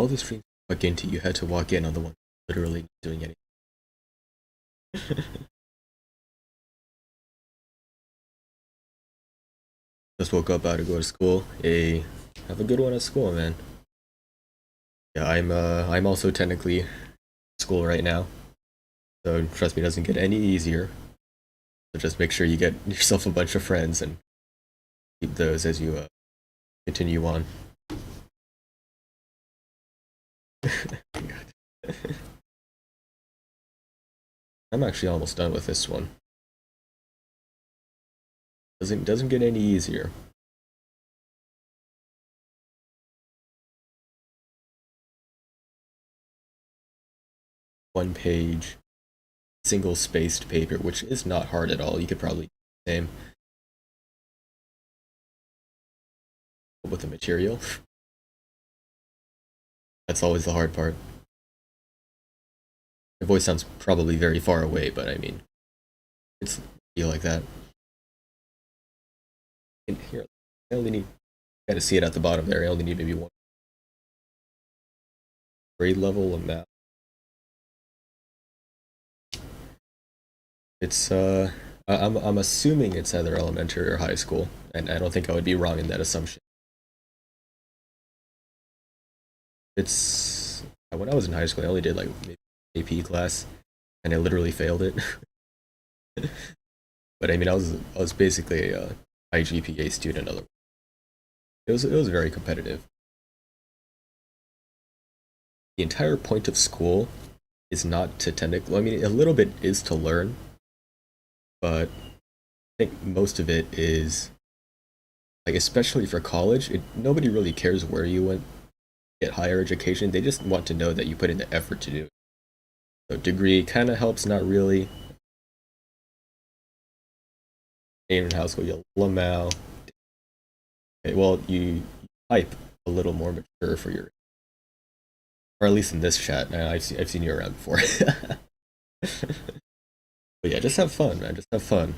all the streams you walk into, you had to walk in on the one literally not doing anything. Just woke up, about to go to school. Hey, have a good one at school, man. Yeah, I'm also technically in school right now, so trust me, it doesn't get any easier. So just make sure you get yourself a bunch of friends and keep those as you continue on. I'm actually almost done with this one. Doesn't get any easier. One page, single spaced paper, which is not hard at all. You could probably do the same. But with the material, that's always the hard part. My voice sounds probably very far away, but I mean, it's feel like that. And here, I only need, gotta see it at the bottom there. I only need maybe one grade level of math. It's I'm assuming it's either elementary or high school, and I don't think I would be wrong in that assumption. It's when I was in high school, I only did like maybe AP class, and I literally failed it. But I mean, I was basically a high GPA student. Otherwise, it was very competitive. The entire point of school is not to technically. I mean, a little bit is to learn, but I think most of it is like, especially for college. Nobody really cares where you went get higher education. They just want to know that you put in the effort to do it. So degree kind of helps, not really. In high school, you lamau. Okay, well, you type a little more mature for your, or at least in this chat. I've seen you around before. But yeah, just have fun, man. Just have fun.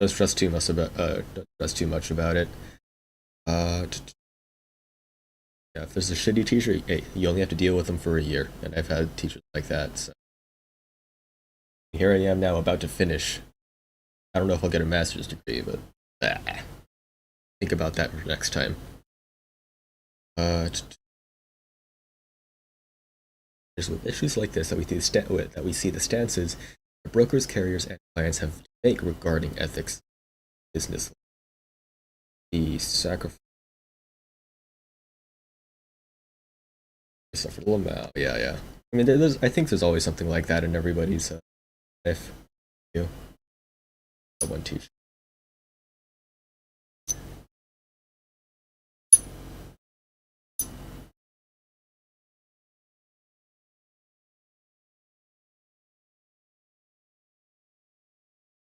Don't stress too much about don't stress too much about it. Uh, yeah, if there's a shitty teacher, hey, you only have to deal with them for a year, and I've had teachers like that. So here I am now, about to finish. I don't know if I'll get a master's degree, but think about that for next time. There's issues like this that we see the stances that brokers, carriers, and clients have to make regarding ethics, business, the sacrifice suffered a little amount. Yeah, yeah. I mean, I think there's always something like that in everybody's life. You, one teacher.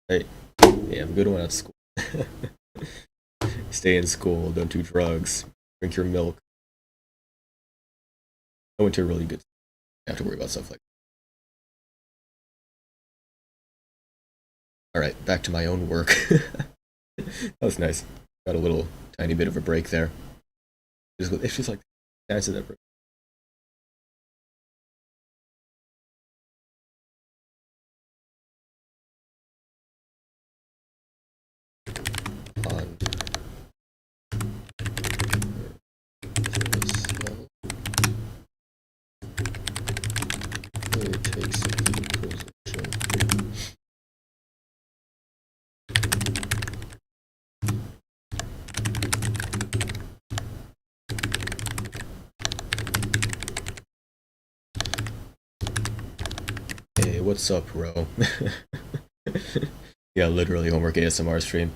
Hey, yeah, have a good one at school. Stay in school. Don't do drugs. Drink your milk. I went to a really good school. I have to worry about stuff like that. Alright, back to my own work. That was nice. Got a little tiny bit of a break there. Just with issues like answer that break. On this level, it takes position. Hey, what's up, bro? Yeah, literally homework ASMR stream.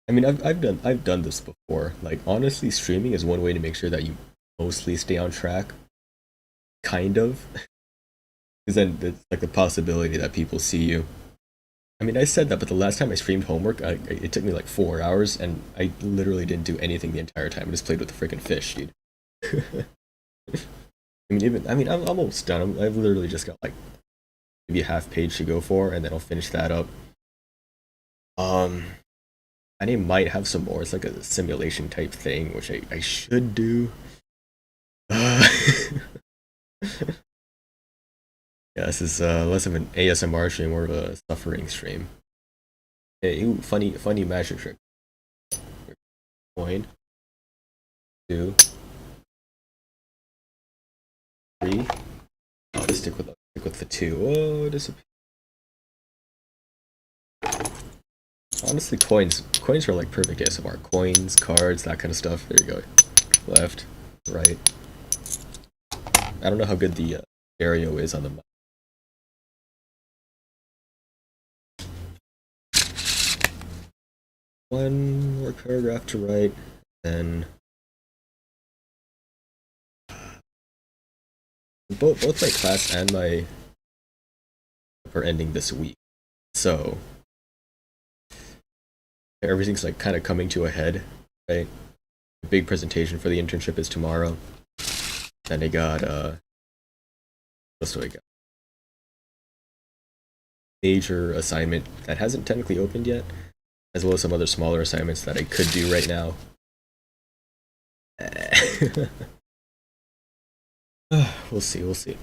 I mean, I've done this before. Like, honestly, streaming is one way to make sure that you mostly stay on track. Kind of, because then there's like the possibility that people see you. I mean, I said that, but the last time I streamed homework, it took me like 4 hours, and I literally didn't do anything the entire time. I just played with the freaking fish, dude. I'm almost done. I've literally just got like maybe a half page to go for, and then I'll finish that up. Um, I might have some more. It's like a simulation type thing, which I should do. Uh, yeah, this is less of an ASMR stream, more of a suffering stream. Hey, ooh, funny magic trick. Coin, 2, 3. Oh, let's stick with the 2. Oh, disappear. Honestly, coins are like perfect ASMR. Coins, cards, that kind of stuff. There you go. Left, right. I don't know how good the stereo is on the mic. One more paragraph to write, then both my class and my are ending this week, so everything's like kind of coming to a head, right? The big presentation for the internship is tomorrow. Then I got what do I got? Major assignment that hasn't technically opened yet, as well as some other smaller assignments that I could do right now. We'll see. We'll see.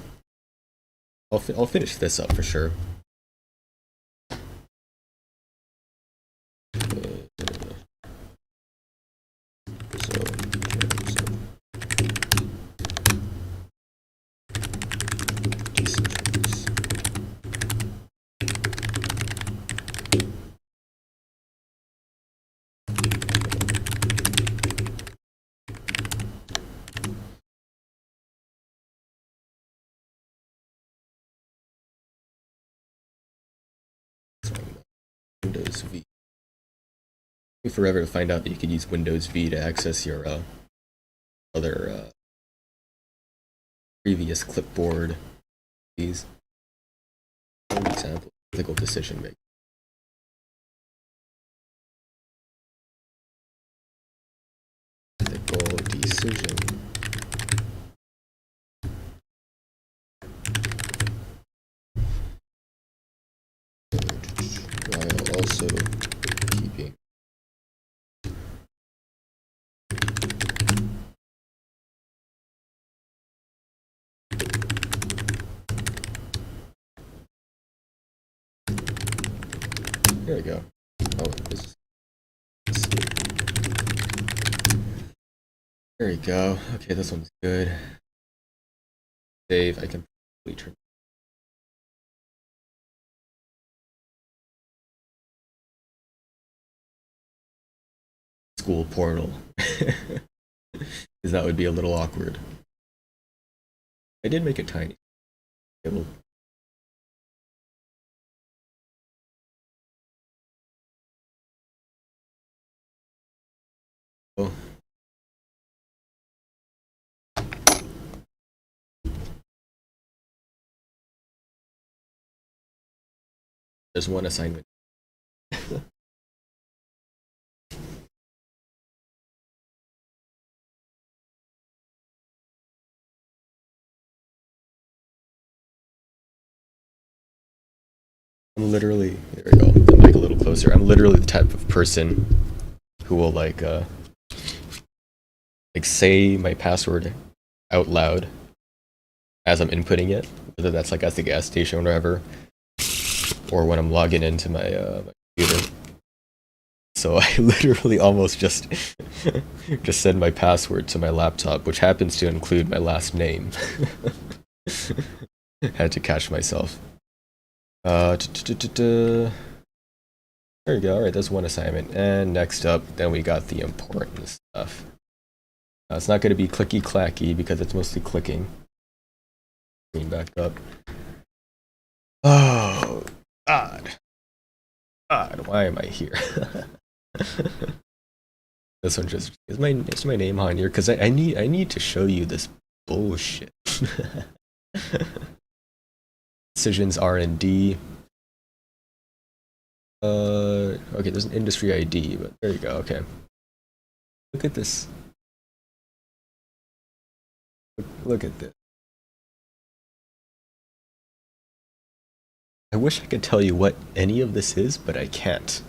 I'll finish this up for sure. Windows V. It took me forever to find out that you could use Windows V to access your other previous clipboard. These example ethical decision making. Ethical decision. While also keeping there we go. Oh, there we go. Okay, this one's good. Save. I can probably turn. School portal. Because that would be a little awkward. I did make it tiny. It will. Oh. There's one assignment. I'm literally, there we go, the mic a little closer. I'm literally the type of person who will like say my password out loud as I'm inputting it, whether that's like at the gas station or whatever, or when I'm logging into my, my computer. So I literally almost just said my password to my laptop, which happens to include my last name. Had to catch myself. There we go. All right, that's one assignment. And next up, then we got the important stuff. It's not going to be clicky clacky because it's mostly clicking. Screen back up. Oh God, why am I here? This one just is my name on here because I need to show you this bullshit. Decisions R&D. Okay, there's an industry ID, but there you go. Okay, look at this. Look at this. I wish I could tell you what any of this is, but I can't.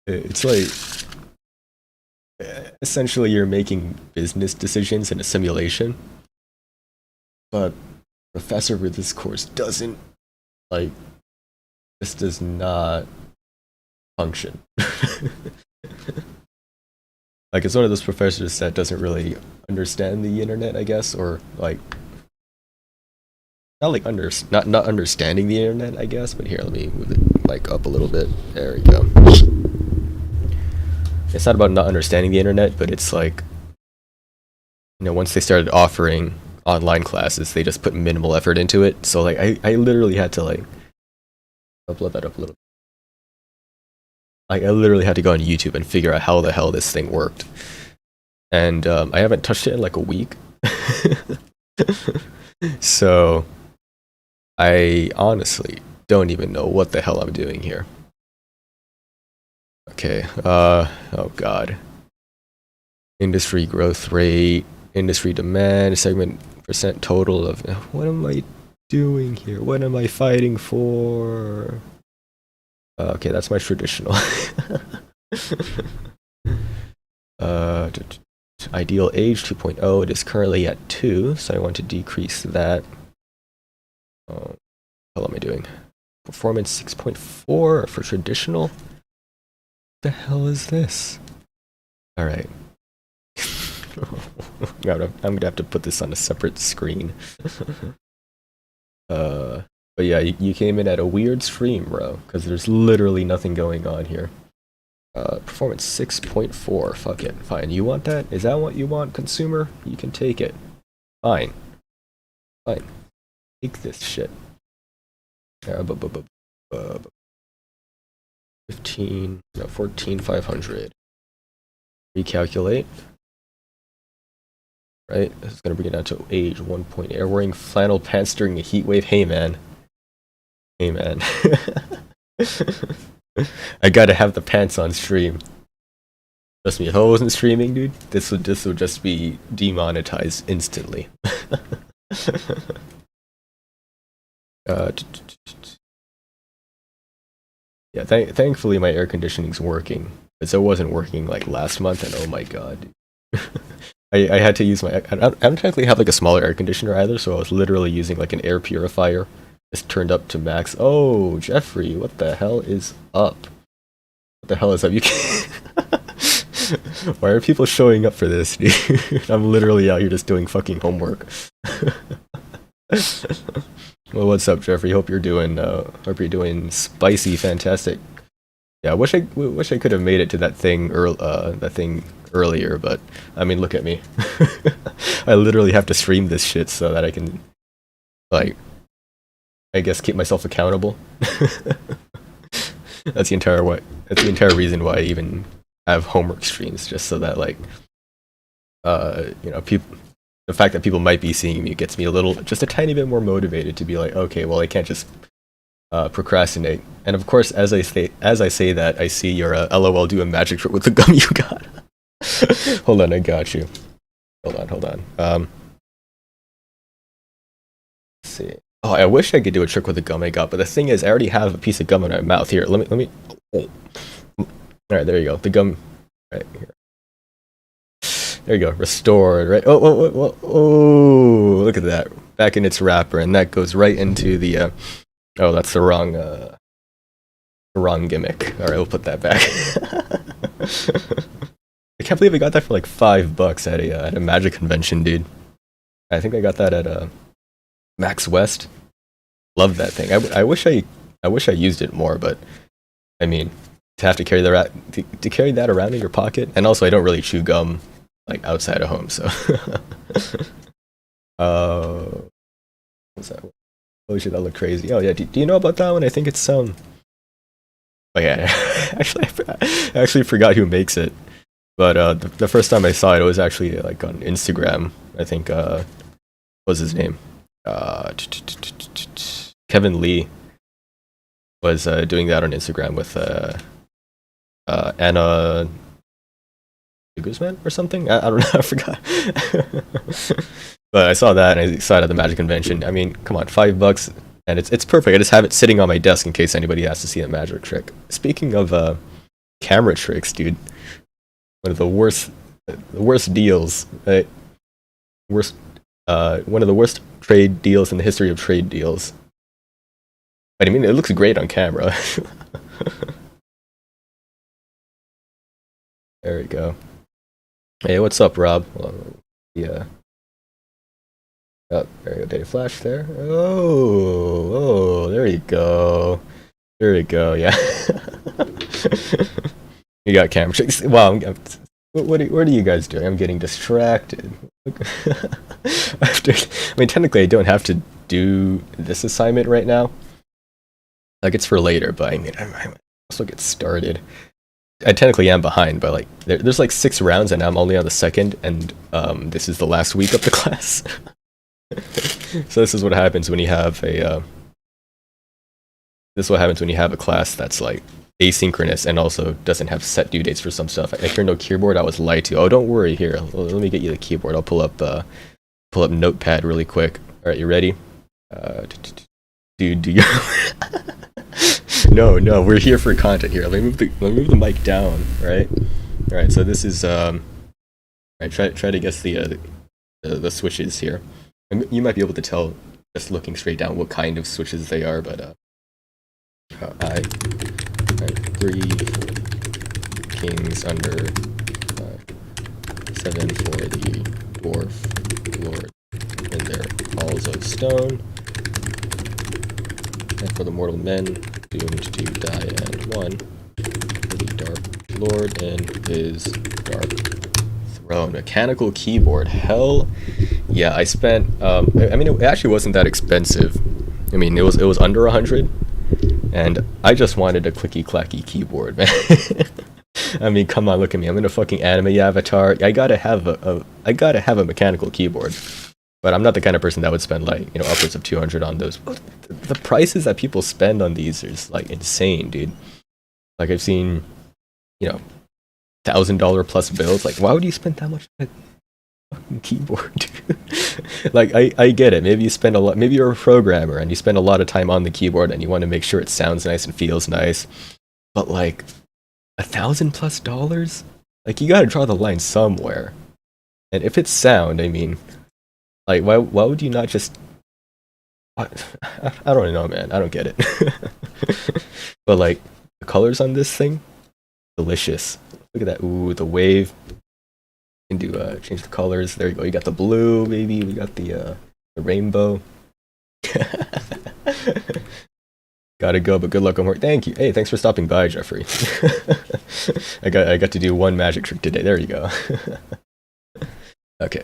It's like essentially you're making business decisions in a simulation. But professor for this course doesn't like this does not function. Like it's one of those professors that doesn't really understand the internet, I guess, or like not like not understanding the internet, I guess. But here, let me move it like up a little bit. There we go. It's not about not understanding the internet, but it's like, you know, once they started offering online classes, they just put minimal effort into it. So like I literally had to like upload that up a little. Like I literally had to go on YouTube and figure out how the hell this thing worked. And I haven't touched it in like a week. So I honestly don't even know what the hell I'm doing here. Okay, oh god. Industry growth rate, industry demand, segment percent total of, what am I doing here? What am I fighting for? Okay, that's my traditional. Ideal age 2.0. It is currently at 2, so I want to decrease that. How am I doing? Performance 6.4 for traditional. What the hell is this? All right. I'm gonna have to put this on a separate screen. But yeah, you came in at a weird stream, bro, because there's literally nothing going on here. Performance 6.4. Fuck it. Fine. You want that? Is that what you want, consumer? You can take it. Fine. Fine. Take this shit. 15, no, 14,500. Recalculate. Right? This is gonna bring it down to age 1.8. Wearing flannel pants during a heat wave. Hey man. Hey man. I gotta have the pants on stream. Trust me, if I wasn't streaming, dude, this would just be demonetized instantly. Yeah, thankfully my air conditioning's working, because it wasn't working like last month, and oh my god, I had to use my. I don't technically have like a smaller air conditioner either, so I was literally using like an air purifier. It's turned up to max. Oh, Jeffrey, what the hell is up? What the hell is up? You can't. Why are people showing up for this, dude? I'm literally out here just doing fucking homework. Well, what's up, Jeffrey? Hope you're doing spicy, fantastic. Yeah, I wish I could have made it to that thing earlier, but I mean, look at me. I literally have to stream this shit so that I can, like, I guess, keep myself accountable. That's the entire reason why I even have homework streams, just so that, like, you know, the fact that people might be seeing me gets me just a tiny bit more motivated to be like, okay, well, I can't just procrastinate. And of course, as I say that, I see your LOL do a magic trick with the gum you got. Hold on, I got you. Hold on. Let's see. Oh, I wish I could do a trick with the gum I got, but the thing is, I already have a piece of gum in my mouth. Here, let me. Oh. All right, there you go. The gum. Right here. There you go. Restored. Right. Oh! Look at that. Back in its wrapper, and that goes right into the. Oh, that's the wrong gimmick. All right, we'll put that back. I can't believe I got that for like $5 at a magic convention, dude. I think I got that at Max West. Love that thing. I wish I used it more, but I mean, to have to carry to carry that around in your pocket, and also I don't really chew gum like outside of home, so. What's that? Oh shit, that looked crazy. Oh yeah, do you know about that one? I think it's Oh yeah, I actually forgot who makes it. But the first time I saw it, it was actually like on Instagram. I think what was his name? Kevin Lee was doing that on Instagram with Anna Guzman or something. I don't know. I forgot. But I saw that and I saw it at the Magic Convention. I mean, come on, $5, and it's perfect. I just have it sitting on my desk in case anybody has to see a magic trick. Speaking of camera tricks, dude, one of the worst the worst deals, right? Worst, one of the worst trade deals in the history of trade deals. But I mean, it looks great on camera. There we go. Hey, what's up, Rob? Yeah. Oh, there you go. Data flash there. Oh, there you go. There you go. Yeah. You got camera tricks. Wow. What are you guys doing? I'm getting distracted. I mean, technically, I don't have to do this assignment right now. Like, it's for later, but I mean, I also get started. I technically am behind, but like, there's like 6 rounds, and I'm only on the second, and this is the last week of the class. So this is what happens when you have a. This is what happens when you have a class that's like asynchronous and also doesn't have set due dates for some stuff. I hear no keyboard. I was lied to. Oh, don't worry. Here, let me get you the keyboard. I'll pull up Notepad really quick. All right, you ready? Dude, do you? No, we're here for content here. Let me move the mic down. Right. All right. So this is All right, try to guess the switches here. You might be able to tell just looking straight down what kind of switches they are, but I 3 kings under 7 for the dwarf lord in their halls of stone, and for the mortal men doomed to die, and 1 for the dark lord and his dark throne. Mechanical keyboard. Hell yeah, I spent I mean, it actually wasn't that expensive. I mean, it was under 100. And I just wanted a clicky-clacky keyboard, man. I mean, come on, look at me. I'm in a fucking anime avatar. I gotta have a mechanical keyboard. But I'm not the kind of person that would spend like, upwards of 200 on those. The prices that people spend on these is like insane, dude. Like, I've seen, $1,000 plus bills. Like, why would you spend that much on a fucking keyboard? Like, I get it. Maybe you spend a lot. Maybe you're a programmer and you spend a lot of time on the keyboard and you want to make sure it sounds nice and feels nice. But like, $1,000+? Like, you got to draw the line somewhere. And if it's sound, I mean, like, why would you not just? I don't know, man. I don't get it. But like, the colors on this thing, delicious. Look at that. Ooh, the wave. You can do change the colors. There you go. You got the blue, baby. We got the rainbow. Gotta go, but good luck on work. Thank you. Hey, thanks for stopping by, Jeffrey. I got to do one magic trick today. There you go. Okay.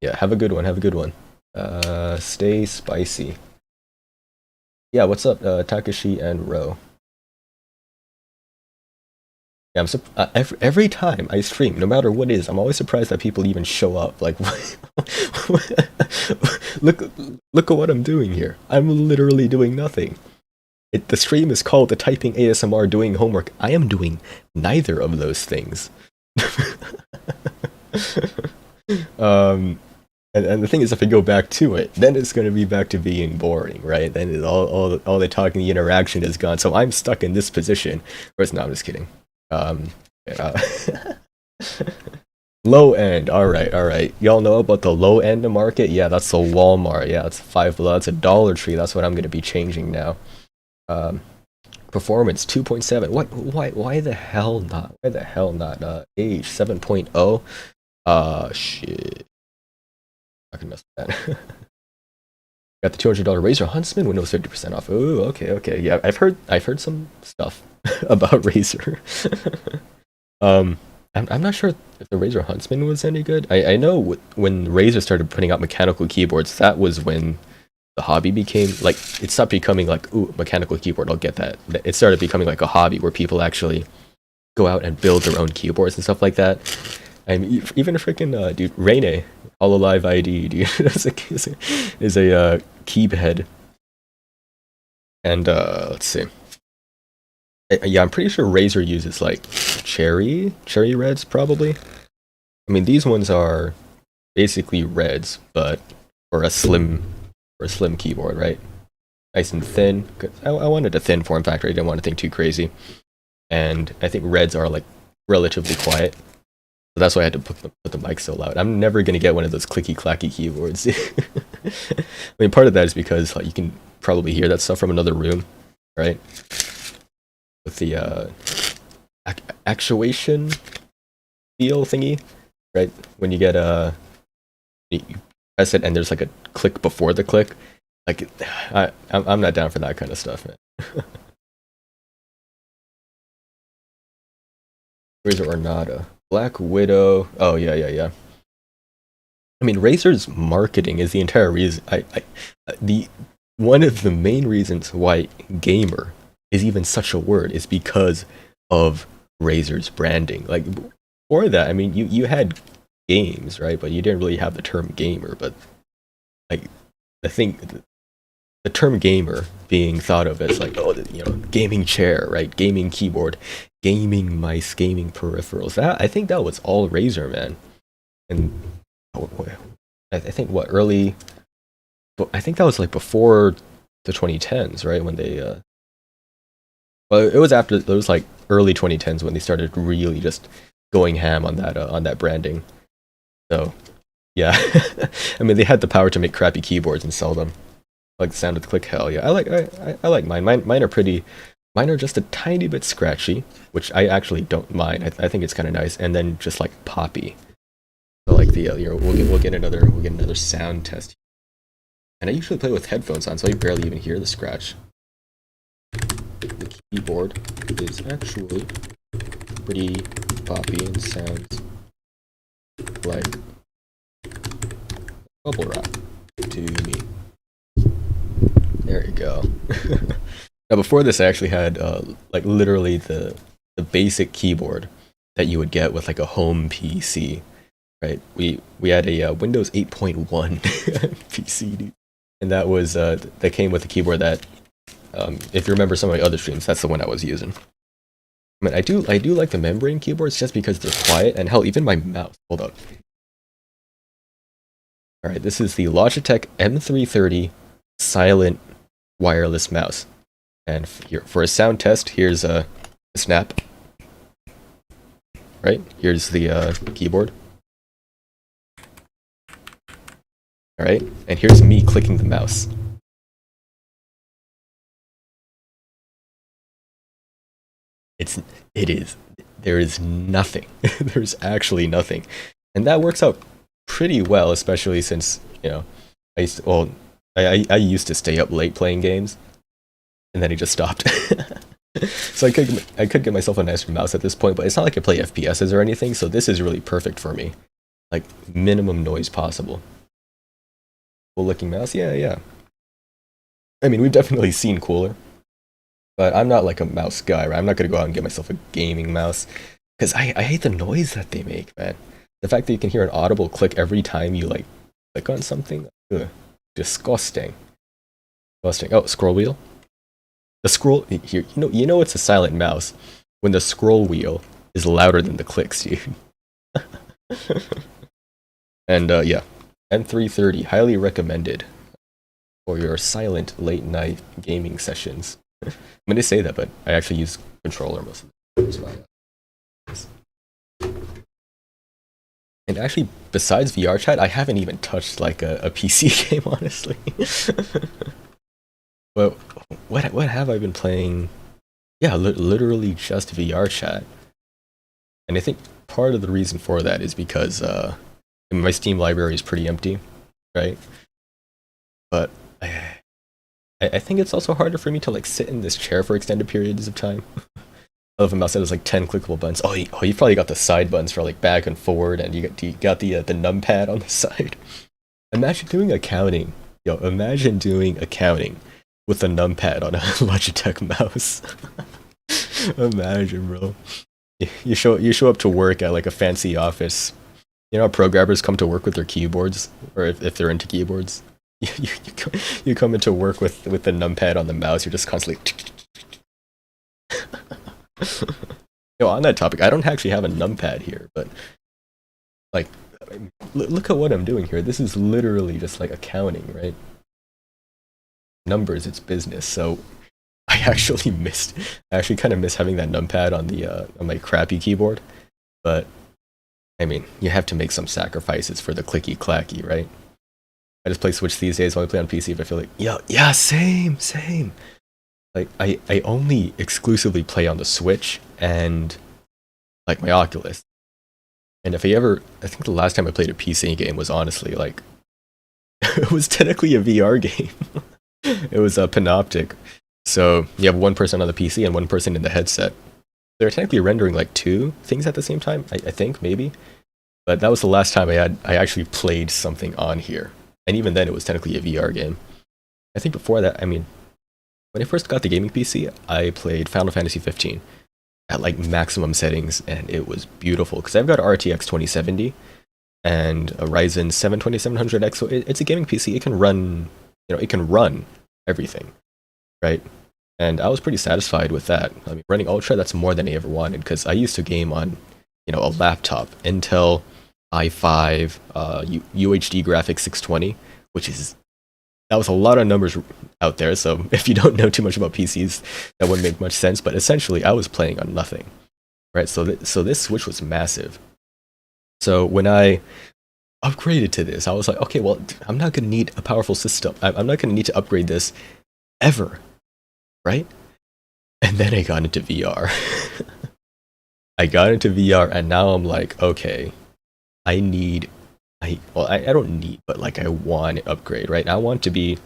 Yeah. Have a good one. Have a good one. Stay spicy. Yeah. What's up, Takashi and Ro? Yeah, every time I stream, no matter what it is, I'm always surprised that people even show up. Like, look at what I'm doing here. I'm literally doing nothing. The stream is called the Typing ASMR Doing Homework. I am doing neither of those things. And the thing is, if I go back to it, then it's going to be back to being boring, right? Then all the talking, the interaction is gone. So I'm stuck in this position. Whereas, no, I'm just kidding. Low end. All right. Y'all know about the low end market? Yeah, that's the Walmart. Yeah, it's $5. That's a Dollar Tree. That's what I'm going to be changing now. Performance 2.7. What? Why the hell not? Why the hell not? Age 7.0. Shit. I can mess with that. Got the $200 Razer Huntsman, Windows 50% off. Ooh, okay. Yeah, I've heard some stuff about Razer. I'm not sure if the Razer Huntsman was any good. I know when Razer started putting out mechanical keyboards, that was when the hobby became like, it stopped becoming like, ooh, mechanical keyboard, I'll get that. It started becoming like a hobby where people actually go out and build their own keyboards and stuff like that. I mean, even a freaking dude, Rene, Hololive ID, dude, is a keypad. And let's see. Yeah, I'm pretty sure Razer uses like cherry reds probably. I mean, these ones are basically reds, but for a slim keyboard, right? Nice and thin. I wanted a thin form factor. I didn't want anything too crazy. And I think reds are like relatively quiet. that's why I had to put the mic so loud. I'm never gonna get one of those clicky clacky keyboards. I mean, part of that is because like, you can probably hear that stuff from another room, right? With the actuation feel thingy, right? When you get you press it and there's like a click before the click. Like, I'm not down for that kind of stuff, man. Razor Ornata, Black Widow. Oh yeah. I mean, Razor's marketing is the entire reason. The one of the main reasons why gamer is even such a word is because of Razor's branding. Like before that, I mean, you had games, right? But you didn't really have the term gamer. But like the thing, the term gamer being thought of as like, oh, you know, gaming chair, right? Gaming keyboard, gaming mice, gaming peripherals. That I think that was all Razer, man. And I think what early, but I think that was like before the 2010s, right? When they, well, it was after, it was like early 2010s when they started really just going ham on that branding. So, yeah, I mean, they had the power to make crappy keyboards and sell them. Like the sound of the click, hell yeah. I like mine. Mine are pretty. Mine are just a tiny bit scratchy, which I actually don't mind. I think it's kind of nice. And then just like poppy. So like the you know, we'll get another sound test. And I usually play with headphones on, so I barely even hear the scratch. The keyboard is actually pretty poppy and sounds like bubble wrap to me. There you go. Now before this, I actually had like literally the basic keyboard that you would get with like a home PC, right? We had a Windows 8.1 PC, dude. And that was that came with a keyboard that, if you remember some of my other streams, that's the one I was using. I mean, I do like the membrane keyboards just because they're quiet, and hell, even my mouse. Hold up. All right, this is the Logitech M330 silent wireless mouse. And here for a sound test, here's a snap. Right, here's the keyboard. All right, and here's me clicking the mouse. There is nothing. There's actually nothing, and that works out pretty well, especially since, you know, I used to stay up late playing games, and then he just stopped. So I could get myself a nicer mouse at this point, but it's not like I play FPSs or anything, so this is really perfect for me. Like minimum noise possible. Cool looking mouse, yeah. I mean, we've definitely seen cooler, but I'm not like a mouse guy, right? I'm not gonna go out and get myself a gaming mouse, because I hate the noise that they make, man. The fact that you can hear an audible click every time you like click on something, ugh, disgusting. Disgusting. Oh, scroll wheel. The scroll here, you know it's a silent mouse when the scroll wheel is louder than the clicks, dude. And yeah, M330, highly recommended for your silent late night gaming sessions. I'm gonna say that, but I actually use controller most of the time. And actually, besides VR chat, I haven't even touched like a PC game, honestly. Well, what have I been playing? Yeah, literally just VR chat. And I think part of the reason for that is because my Steam library is pretty empty, right? But I think it's also harder for me to like sit in this chair for extended periods of time. I love a mouse that has like 10 clickable buttons. Oh, you probably got the side buttons for like back and forward, and you got the numpad on the side. Imagine doing accounting. Yo, imagine doing accounting with a numpad on a Logitech mouse. Imagine, bro. You show up to work at like a fancy office. You know how programmers come to work with their keyboards, or if they're into keyboards. You come into work with the numpad on the mouse. You're just constantly. Yo, on that topic, I don't actually have a numpad here, but like, look at what I'm doing here. This is literally just like accounting, right? Numbers, it's business. So I actually kind of miss having that numpad on the on my crappy keyboard. But I mean, you have to make some sacrifices for the clicky clacky, right? I just play Switch these days while I play on PC, but I feel like, yeah, same. Like, I only exclusively play on the Switch and, like, my Oculus. And I think the last time I played a PC game was honestly, like, it was technically a VR game. It was a Panoptic. So, you have one person on the PC and one person in the headset. They're technically rendering, like, two things at the same time, I think, maybe. But that was the last time I actually played something on here. And even then, it was technically a VR game. I think before that, I mean, when I first got the gaming PC, I played Final Fantasy 15 at like maximum settings, and it was beautiful because I've got a RTX 2070 and a Ryzen 7 2700X, so it's a gaming PC. It can run, it can run everything, right? And I was pretty satisfied with that. I mean, running Ultra, that's more than I ever wanted because I used to game on, a laptop, Intel i5, UHD graphics 620, that was a lot of numbers out there, so if you don't know too much about PCs, that wouldn't make much sense, but essentially I was playing on nothing, right? So this Switch was massive. So when I upgraded to this, I was like, okay, well, I'm not going to need a powerful system. I'm not going to need to upgrade this ever, right? And then I got into VR. I got into VR, and now I'm like, okay, I don't need, but like I want an upgrade, right? I want to be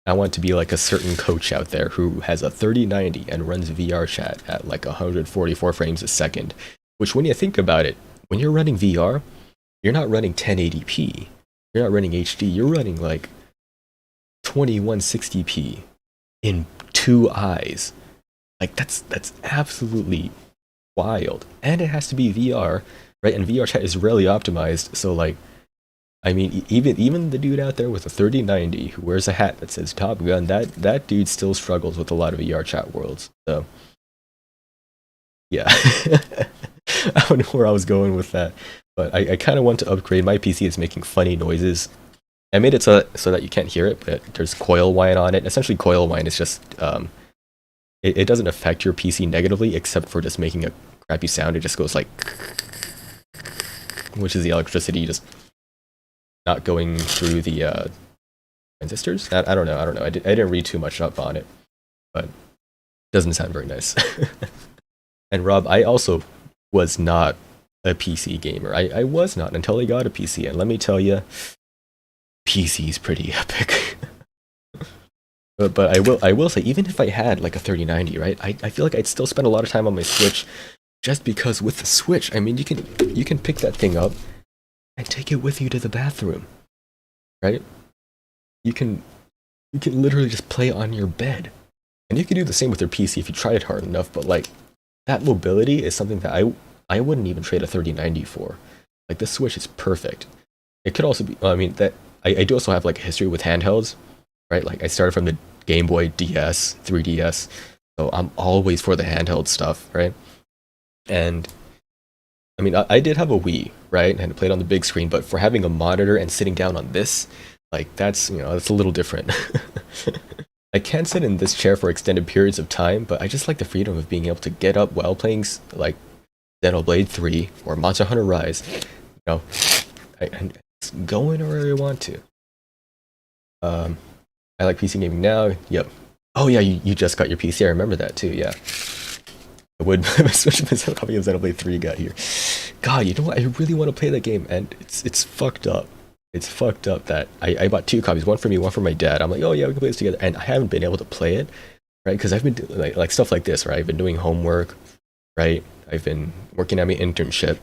like a certain coach out there who has a 3090 and runs VR chat at like 144 frames a second. Which, when you think about it, when you're running VR, you're not running 1080p, you're not running HD, you're running like 2160p in two eyes. Like that's absolutely wild, and it has to be VR, right? And VR chat is rarely optimized, so like, I mean, even the dude out there with a 3090 who wears a hat that says Top Gun, that dude still struggles with a lot of VR chat worlds. So, yeah, I don't know where I was going with that, but I kind of want to upgrade. My PC is making funny noises. I made it so that you can't hear it, but there's coil whine on it. Essentially, coil whine is just it doesn't affect your PC negatively, except for just making a crappy sound. It just goes like, which is the electricity just not going through the transistors. I don't know. I didn't read too much up on it, but it doesn't sound very nice. And Rob, I also was not a PC gamer. I was not until I got a PC, and let me tell you, PC is pretty epic. But I will say, even if I had like a 3090, right, I feel like I'd still spend a lot of time on my Switch, just because with the Switch, I mean, you can pick that thing up and take it with you to the bathroom, right? You can literally just play on your bed, and you can do the same with your PC if you try it hard enough. But like, that mobility is something that I wouldn't even trade a 3090 for. Like, the Switch is perfect. It could also be, I mean, that I do also have like a history with handhelds, right? Like, I started from the Game Boy DS, 3DS, so I'm always for the handheld stuff, right? And I mean, I did have a Wii, right, and I played on the big screen, but for having a monitor and sitting down on this, like, that's a little different. I can't sit in this chair for extended periods of time, but I just like the freedom of being able to get up while playing, like, Xenoblade 3 or Monster Hunter Rise. I go wherever I want to. I like PC gaming now. Yep. Oh yeah, you just got your PC. I remember that too. Yeah. I would switch my copy of Xenoblade 3 got here. God, you know what? I really want to play that game, and it's fucked up. It's fucked up that I bought two copies, one for me, one for my dad. I'm like, oh yeah, we can play this together, and I haven't been able to play it, right? Because I've been doing like stuff like this, right? I've been doing homework, right? I've been working at my internship.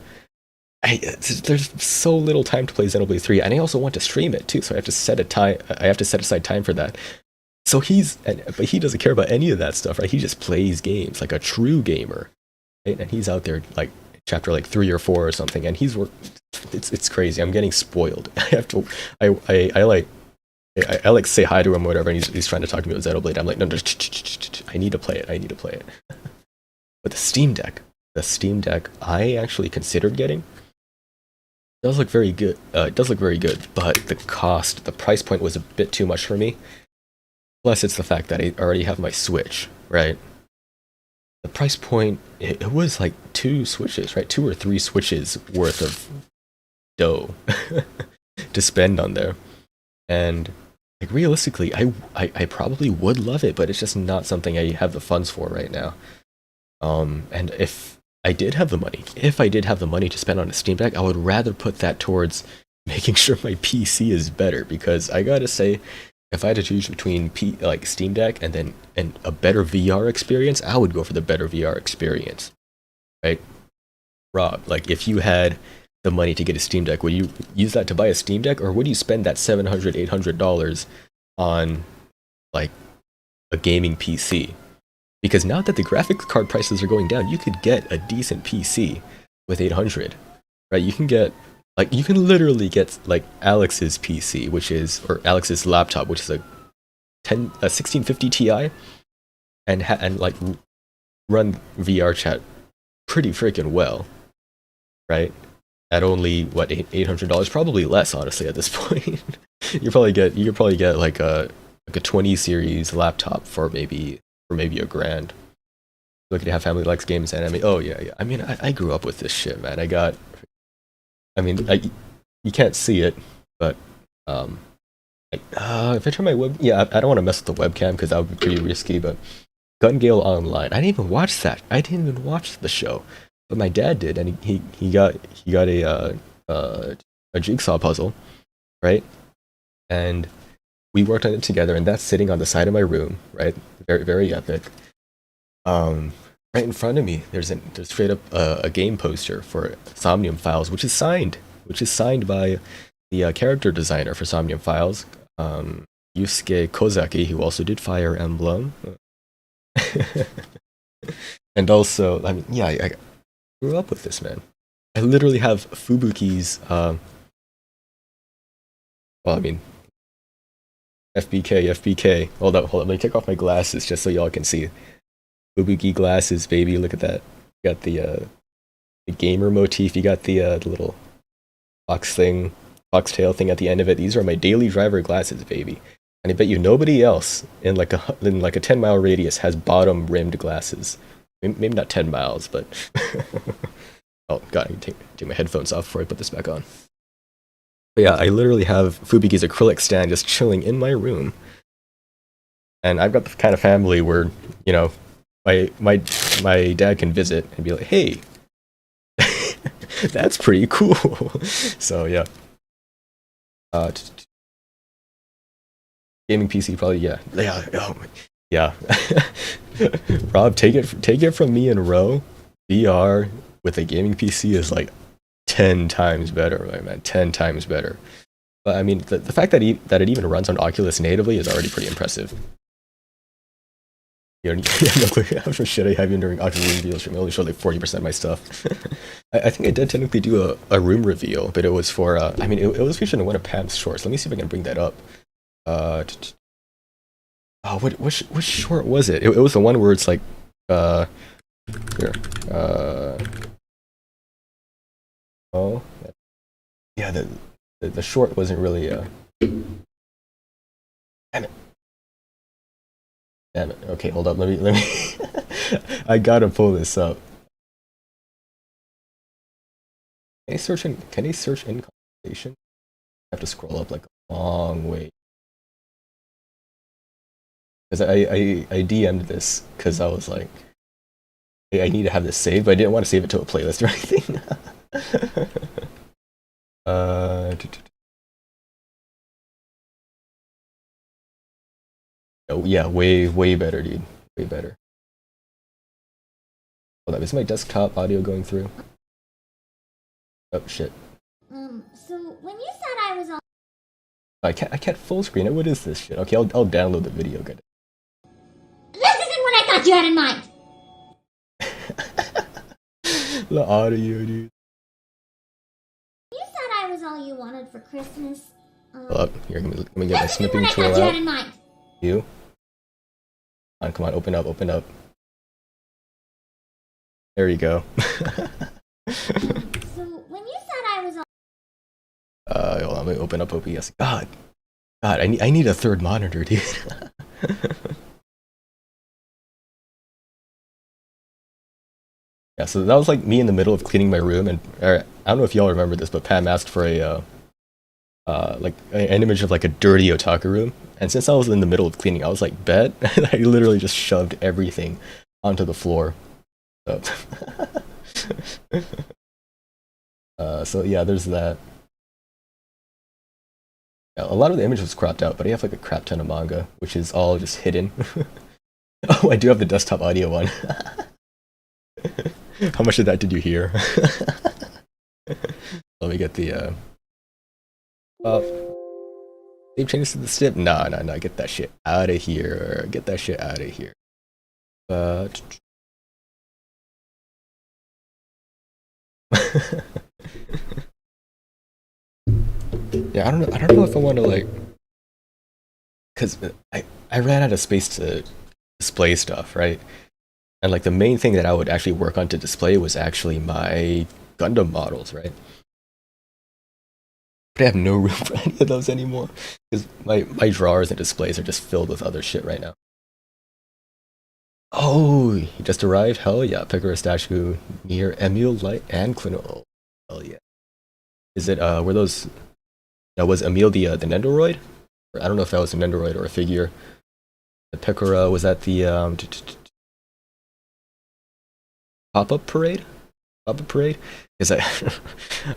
There's so little time to play Xenoblade 3, and I also want to stream it too, so I have to set aside time for that. So but he doesn't care about any of that stuff, right? He just plays games like a true gamer, right? And he's out there like chapter like 3 or 4 or something, and it's crazy. I'm getting spoiled. I have to, I like say hi to him or whatever, and he's trying to talk to me about Xenoblade. I'm like, no, I need to play it. I need to play it. But the Steam Deck, I actually considered getting. It does look very good. It does look very good, but the price point was a bit too much for me. Plus, it's the fact that I already have my Switch, right? The price point, it was like 2 Switches, right? 2 or 3 Switches worth of dough to spend on there. And like realistically, I probably would love it, but it's just not something I have the funds for right now. And if I did have the money to spend on a Steam Deck, I would rather put that towards making sure my PC is better, because I gotta say, if I had to choose between like Steam Deck and a better VR experience, I would go for the better VR experience, right? Rob, like if you had the money to get a Steam Deck, would you use that to buy a Steam Deck, or would you spend that $700, $800 on like a gaming PC? Because now that the graphics card prices are going down, you could get a decent PC with 800, right? You can literally get like Alex's PC, or Alex's laptop, which is a 1650 Ti, and like run VR chat pretty freaking well, right? At only what, $800, probably less, honestly, at this point. You could probably get like a 20 series laptop for maybe a grand. Looking to have family likes games and anime. Oh yeah. I mean, I grew up with this shit, man. You can't see it, but if I turn my I don't want to mess with the webcam because that would be pretty risky. But Gun Gale Online, I didn't even watch that. I didn't even watch the show, but my dad did, and he got a jigsaw puzzle, right? And we worked on it together, and that's sitting on the side of my room, right? Very, very epic. Right in front of me, there's straight up a game poster for Somnium Files, which is signed by the character designer for Somnium Files, Yusuke Kozaki, who also did Fire Emblem. And also, I mean, yeah, I grew up with this, man. I literally have Fubuki's, well, I mean, FBK. Hold up. Let me take off my glasses just so y'all can see. Fubuki glasses, baby. Look at that. You got the gamer motif. You got the little foxtail thing at the end of it. These are my daily driver glasses, baby. And I bet you nobody else in like a 10-mile radius has bottom rimmed glasses. Maybe not 10 miles, but oh god, I need to take my headphones off before I put this back on. But yeah, I literally have Fubuki's acrylic stand just chilling in my room. And I've got the kind of family where, you know, my dad can visit and be like, hey, that's pretty cool. So yeah. Gaming PC probably, yeah. Yeah. Rob, take it from me and Ro. VR with a gaming PC is like 10 times better, right, man? 10 times better. But I mean, the fact that it even runs on Oculus natively is already pretty impressive. You know, no clue how much shit I have during Oculus reveal stream. I only showed like 40% of my stuff. I think I did technically do a room reveal, but it was for, I mean, it was featured in one of Pam's shorts. Let me see if I can bring that up. Oh, which short was it? It was the one where it's like, here, oh, yeah, the short wasn't really, damn it. Okay, hold up. Let me. I gotta pull this up. Can I search in conversation? I have to scroll up like a long way. Because I DM'd this because I was like, hey, I need to have this saved, but I didn't want to save it to a playlist or anything. Oh yeah, way better, dude. Way better. Hold up, is my desktop audio going through? Oh shit. So when you said I was on, I can't full screen it. What is this shit? Okay, I'll download the video. Good. This isn't what I thought you had in mind. The audio, dude. You said I was all you wanted for Christmas. Hold up. Here, let me get my This isn't snipping what I tool thought you out. had in mind. You? Come on, open up. There you go. So when you said I was all, Hold on, let me open up OBS. God, I need a third monitor, dude. Yeah, so that was like me in the middle of cleaning my room, and I don't know if y'all remember this, but Pam asked for an image of like a dirty otaku room, and since I was in the middle of cleaning, I was like, bet, and I literally just shoved everything onto the floor. So, so yeah, there's that. Yeah, a lot of the image was cropped out, but I have like a crap ton of manga, which is all just hidden. Oh, I do have the desktop audio one. How much of that did you hear? Let me get the save changes to the stip. Nah, nah, nah. Get that shit out of here. Get that shit out of here. But yeah, I don't know. I don't know if I want to like, cause I ran out of space to display stuff, right? And like the main thing that I would actually work on to display was actually my Gundam models, right? But I have no room for any of those anymore because my drawers and displays are just filled with other shit right now. Oh, he just arrived? Hell yeah. Pekora statue near Emil Light and Clinical. Hell yeah. Is it, were those, now was Emil the Nendoroid? Or I don't know if that was a Nendoroid or a figure. The Pekora, was that the, pop-up parade? Pop-up parade? Is that,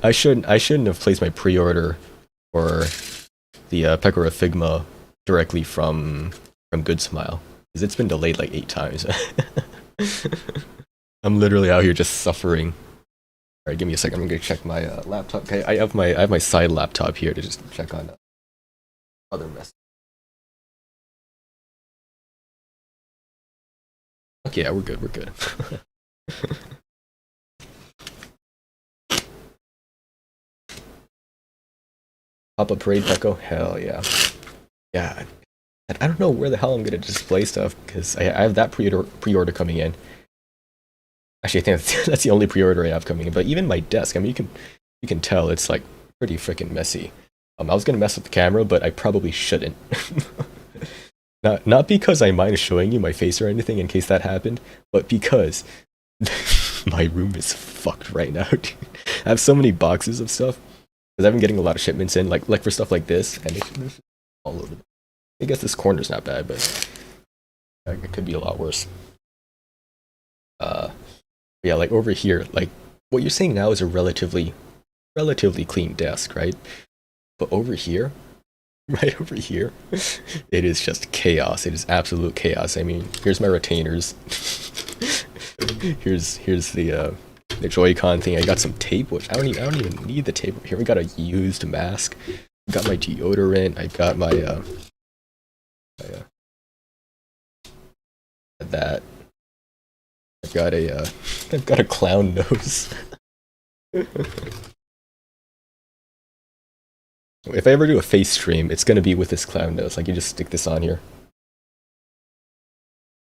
I shouldn't have placed my pre-order for the, Pekora Figma directly from Good Smile. Because it's been delayed like 8 times. I'm literally out here just suffering. Alright, give me a second. I'm gonna check my laptop. Okay, I have my side laptop here to just check on other mess. Okay, yeah, we're good. We're good. Pop up parade Peko? Hell yeah. Yeah. I don't know where the hell I'm gonna display stuff because I have that pre-order coming in. Actually, I think that's the only pre-order I have coming in. But even my desk, I mean, you can tell it's like pretty freaking messy. I was gonna mess with the camera, but I probably shouldn't. Not because I mind showing you my face or anything in case that happened, but because my room is fucked right now, dude. I have so many boxes of stuff because I've been getting a lot of shipments in, like for stuff like this, and it's all over. I guess this corner's not bad, but it could be a lot worse. Uh, yeah, like over here, like what you're saying now is a relatively clean desk, right? But over here, right over here, it is just chaos. It is absolute chaos. I mean, here's my retainers. here's the Joy-Con thing. I got some tape, which I don't even need the tape. Here we got a used mask. I got my deodorant. I got my that. I've got a clown nose. If I ever do a face stream, it's gonna be with this clown nose. Like you just stick this on here.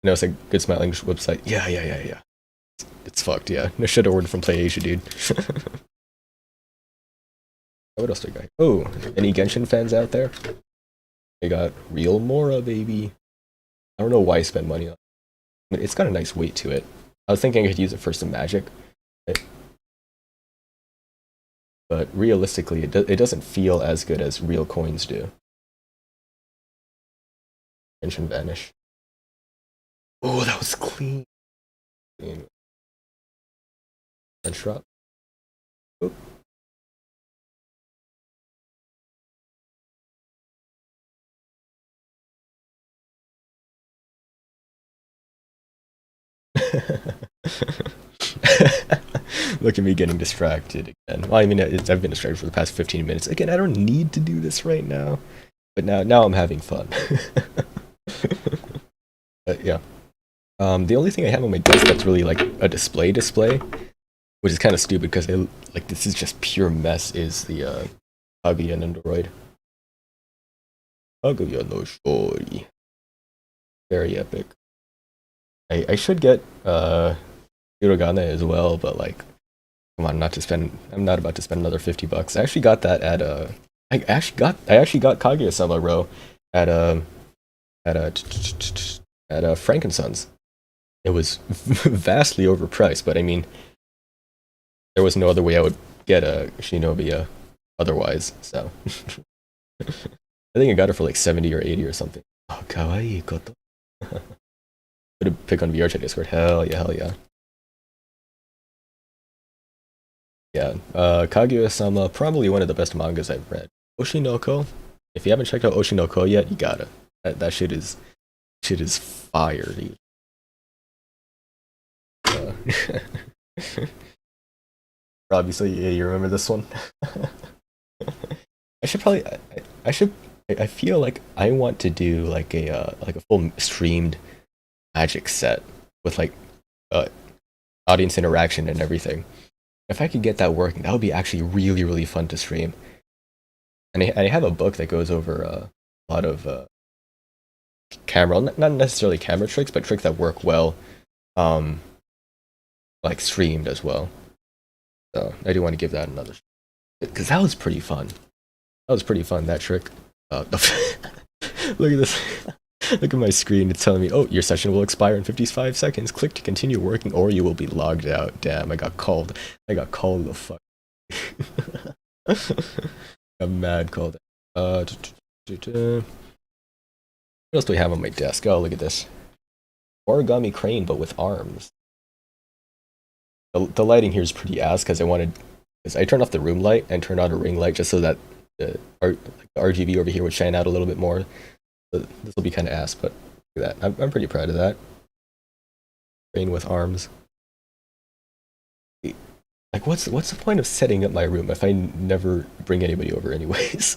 You know, it's a good smile English website. Yeah. It's fucked. Yeah, I should have ordered from PlayAsia, dude. What else do I got? Oh, any Genshin fans out there? I got Real Mora, baby. I don't know why I spend money on it. I mean, it's got a nice weight to it. I was thinking I could use it for some magic. But realistically, it doesn't feel as good as real coins do. Genshin Vanish. Oh, that was clean. French drop. Oh. Look at me getting distracted again. Well, I mean, I've been distracted for the past 15 minutes. Again, I don't need to do this right now. But now I'm having fun. But yeah. The only thing I have on my desk that's really like a display, which is kind of stupid because this is just pure mess, is the Kaguya Nendoroid. Kaguya no Shori. Very epic. I should get Hiragana as well, but like, come on, I'm not about to spend another $50. I actually got that at I actually got Kaguya-sama Ro at at Frankensons. it was vastly overpriced, but I mean, there was no other way I would get a Shinobi otherwise. So I think I got it for like 70 or 80 or something. Oh, kawaii koto. Put a pick on VR chat Discord. Hell yeah, hell yeah. Yeah, Kaguya-sama, probably one of the best mangas I've read. Oshinoko, if you haven't checked out Oshinoko yet, you gotta. That shit is fire, dude. Uh, Obviously, yeah, you remember this one? I should probably, I should, I feel like I want to do like a full streamed Magic set with like uh, audience interaction and everything. If I could get that working, that would be actually really really fun to stream. And I have a book that goes over a lot of camera, not necessarily camera tricks, but tricks that work well, um, like streamed as well. So I do want to give that another, because that was pretty fun. That was pretty fun, that trick. Look at this. Look at my screen. It's telling me, oh, your session will expire in 55 seconds. Click to continue working or you will be logged out. Damn, I got called. I got called the fuck. I'm mad called. What else do we have on my desk? Oh, look at this. Origami crane, but with arms. The lighting here is pretty ass because I turned off the room light and turned on a ring light just so that the RGB over here would shine out a little bit more. So this will be kind of ass, but look at that. I'm pretty proud of that. Crane with arms. Like, what's the point of setting up my room if I never bring anybody over anyways?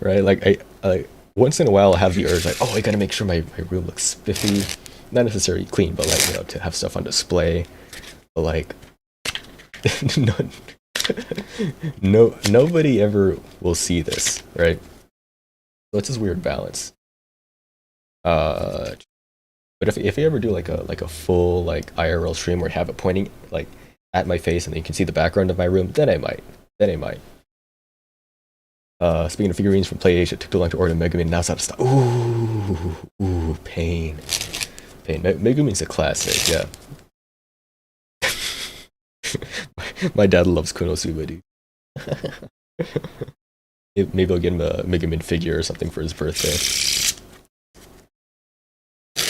Right? Like once in a while I'll have the urge like, oh, I gotta make sure my room looks spiffy. Not necessarily clean, but like, you know, to have stuff on display. But like no, nobody ever will see this, right? So it's this weird balance. But if you ever do like a full like IRL stream where you have it pointing like at my face and then you can see the background of my room, then I might. Then I might. Speaking of figurines from PlayAsia, it took too long to order Megumin. Now stop. Ooh, pain. Megumin's a classic, yeah. My dad loves Konosuba, dude. Maybe I'll get him a Megumin figure or something for his birthday.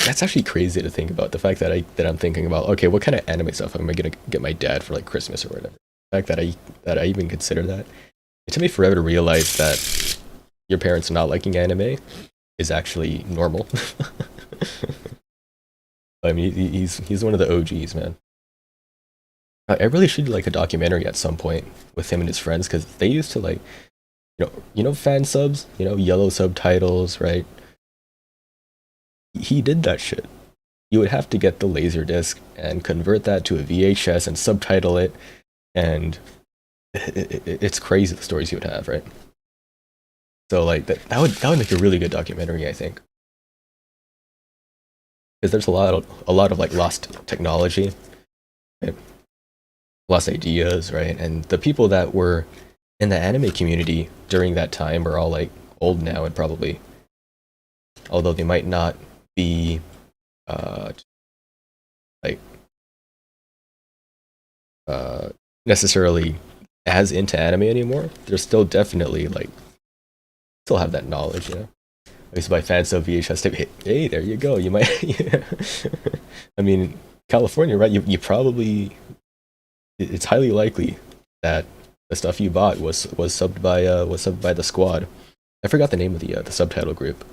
That's actually crazy to think about. The fact that I'm thinking about, okay, what kind of anime stuff am I gonna get my dad for like Christmas or whatever. The fact that I even consider that. It took me forever to realize that your parents not liking anime is actually normal. I mean, he's one of the OGs, man. I really should do like a documentary at some point with him and his friends because they used to like, you know, fan subs, you know, yellow subtitles, right? He did that shit. You would have to get the laser disc and convert that to a VHS and subtitle it, and it's crazy the stories he would have, right? So like that would make a really good documentary, I think, because there's a lot of like lost technology, right? Lost ideas, right? And the people that were in the anime community during that time are all like old now and probably, although they might not be like necessarily as into anime anymore, they're still definitely like still have that knowledge, you know. I used to buy fan sub VHS tape. Hey, there you go. You might. Yeah. I mean, California, right? You probably. It's highly likely that the stuff you bought was subbed by the squad. I forgot the name of the subtitle group,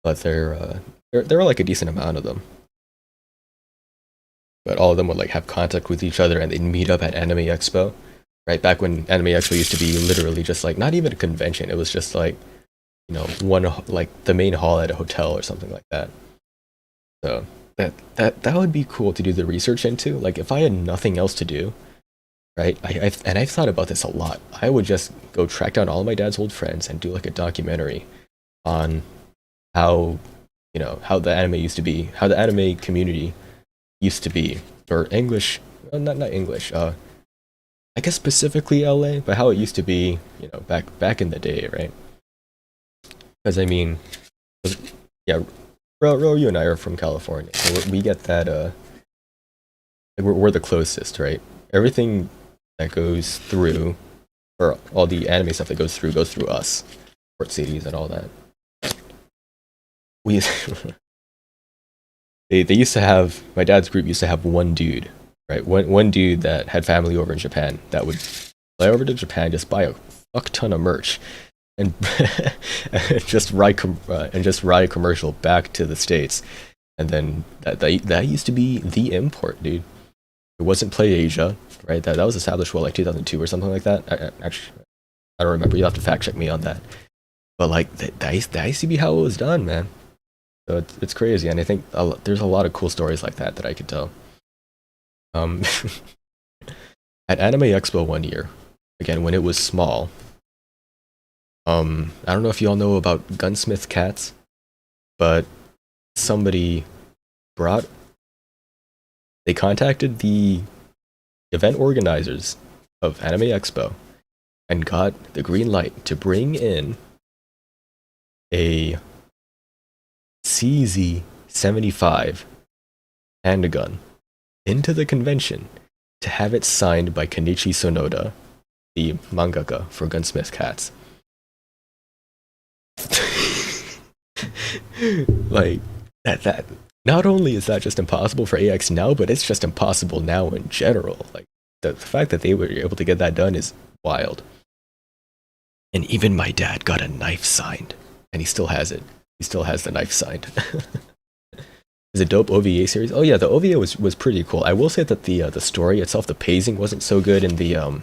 but there were like a decent amount of them. But all of them would like have contact with each other and they'd meet up at Anime Expo, right? Back when Anime Expo used to be literally just like not even a convention. It was just like, you know, one like the main hall at a hotel or something like that. So that would be cool to do the research into. Like if I had nothing else to do, right? I've thought about this a lot. I would just go track down all of my dad's old friends and do like a documentary on how, you know, how the anime used to be, how the anime community used to be, or English, not English. I guess specifically LA, but how it used to be, you know, back in the day, right? Because I mean, yeah, Ro, you and I are from California, so we get that. Like we're the closest, right? Everything that goes through, or all the anime stuff that goes through us, port cities and all that. We they used to have my dad's group used to have one dude, right? One dude that had family over in Japan that would fly over to Japan, just buy a fuck ton of merch, and and just ride a commercial back to the States, and then that used to be the import, dude. It wasn't Play Asia, right? That was established like 2002 or something like that. Actually, I don't remember. You have to fact check me on that. But like that used to be how it was done, man. So it's crazy, and I think there's a lot of cool stories like that I could tell. Um, at Anime Expo one year, again when it was small. I don't know if you all know about gunsmith cats, but somebody brought. They contacted the event organizers of Anime Expo and got the green light to bring in a CZ-75 handgun into the convention to have it signed by Kenichi Sonoda, the mangaka for Gunsmith Cats. Like that not only is that just impossible for AX now, but it's just impossible now in general. Like the fact that they were able to get that done is wild. And even my dad got a knife signed, and he still has it. He still has the knife signed. It's a dope OVA series. Oh yeah, the OVA was pretty cool. I will say that the story itself, the pacing wasn't so good in the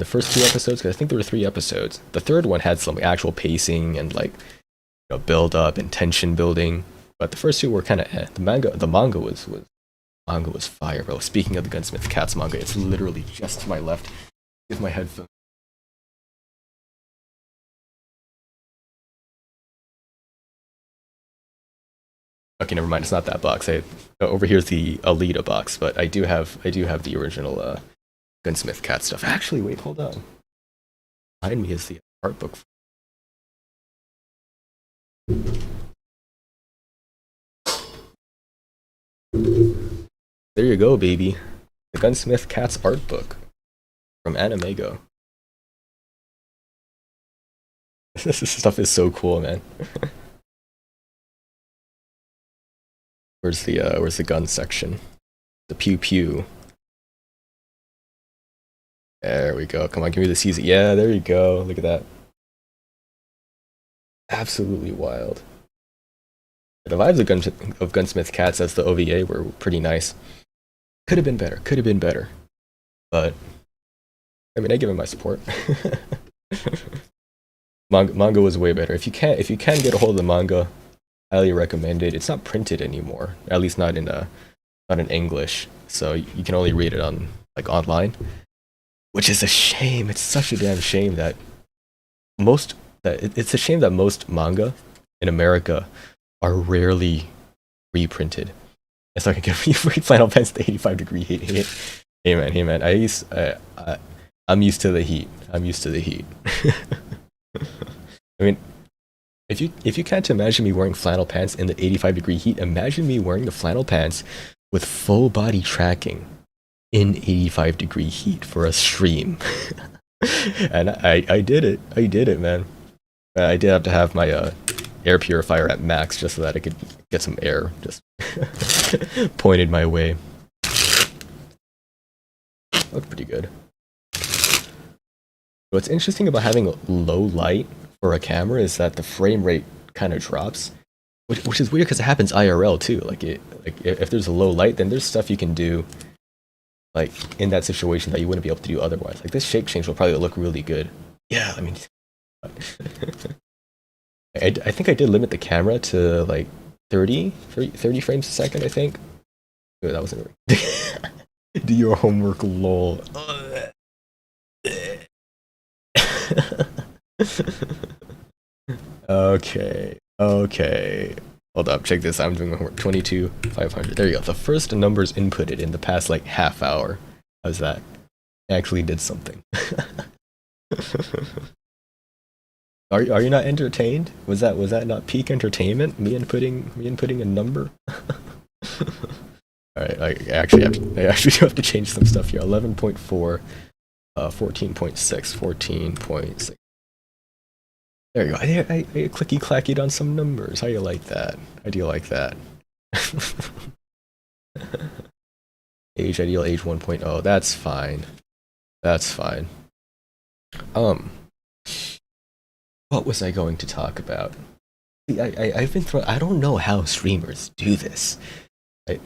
first two episodes, because I think there were 3 episodes. The third one had some actual pacing and like build up and tension building, but the first 2 were kind of the manga was fire, bro. Speaking of the Gunsmith Cats manga, it's literally just to my left with my headphones. Okay, never mind. It's not that box. Over here's the Alita box, but I do have the original Gunsmith Cat stuff. Actually, wait, hold on. Behind me is the art book. There you go, baby. The Gunsmith Cat's art book from Animego. This stuff is so cool, man. Where's the gun section? The pew pew. There we go. Come on, give me the CZ. Yeah, there you go. Look at that. Absolutely wild. The vibes of Gunsmith Cats as the OVA were pretty nice. Could have been better. Could have been better. But I mean, I give it my support. Manga was way better. If you can get a hold of the manga, highly recommend it. It's not printed anymore, at least not in English. So you can only read it on like online, which is a shame. It's such a damn shame that it's a shame that most manga in America are rarely reprinted. And so I can get free Final Fantasy 85-degree heat. Hey man. I'm used to the heat. I'm used to the heat. I mean, if you can't imagine me wearing flannel pants in the 85-degree heat, imagine me wearing the flannel pants with full body tracking in 85-degree heat for a stream. And I did it. I did it, man. I did have to have my air purifier at max just so that I could get some air just pointed my way. Looked pretty good. What's interesting about having low light for a camera is that the frame rate kind of drops, which is weird because it happens IRL too. Like if there's a low light, then there's stuff you can do like in that situation that you wouldn't be able to do otherwise. Like this shape change will probably look really good. Yeah, I mean, I think I did limit the camera to like 30 frames a second, I think. Ooh, that wasn't right. Do your homework, lol. Okay. Hold up, check this. I'm doing homework. 22,500. There you go. The first numbers inputted in the past like half hour. How's that? I actually did something. Are you not entertained? Was that not peak entertainment? Me inputting a number? All right, I actually do have to change some stuff here. 11.4, 14.6, 14.6. There you go. I clicky clackied on some numbers. How do you like that? How do you like that? Age ideal, age 1.0. That's fine. That's fine. Um, what was I going to talk about? See, I've been thrown. I don't know how streamers do this. I,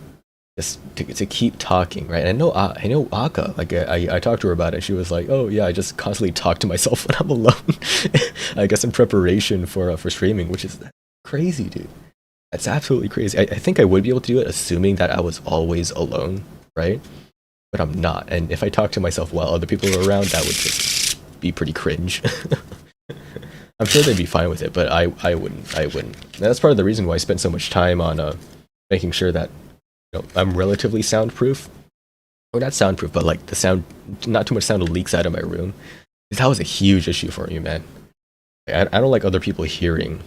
just to keep talking, right? I know Aka. Like I talked to her about it. She was like, "Oh yeah, I just constantly talk to myself when I'm alone." I guess in preparation for streaming, which is crazy, dude. That's absolutely crazy. I think I would be able to do it, assuming that I was always alone, right? But I'm not. And if I talk to myself while other people are around, that would just be pretty cringe. I'm sure they'd be fine with it, but I wouldn't. I wouldn't. And that's part of the reason why I spent so much time on making sure that I'm relatively soundproof, or not soundproof, but like the sound, not too much sound leaks out of my room. 'Cause that was a huge issue for me, man. I don't like other people hearing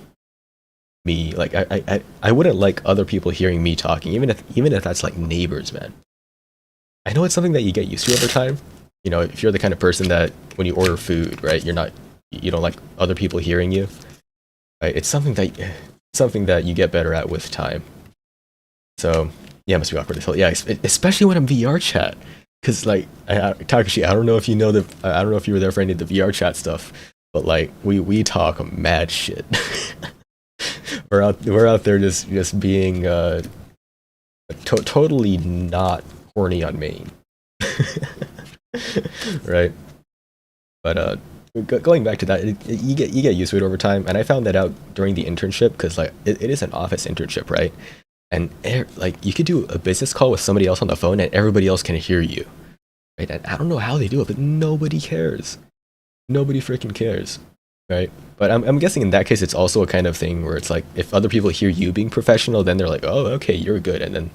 me. Like I wouldn't like other people hearing me talking, even if that's like neighbors, man. I know it's something that you get used to over time. You know, if you're the kind of person that when you order food, right, you don't like other people hearing you. Right? It's something that you get better at with time. So yeah, it must be awkward as hell. Yeah, especially when I'm VR chat, because like Takashi, I don't know if you know I don't know if you were there for any of the VR chat stuff, but like we talk mad shit. We're out there just being totally not horny on main, right? But going back to that, you get used to it over time, and I found that out during the internship because like it is an office internship, right? And like you could do a business call with somebody else on the phone, and everybody else can hear you, right? And I don't know how they do it, but nobody cares. Nobody freaking cares, right? But I'm guessing in that case, it's also a kind of thing where it's like if other people hear you being professional, then they're like, oh, okay, you're good, and then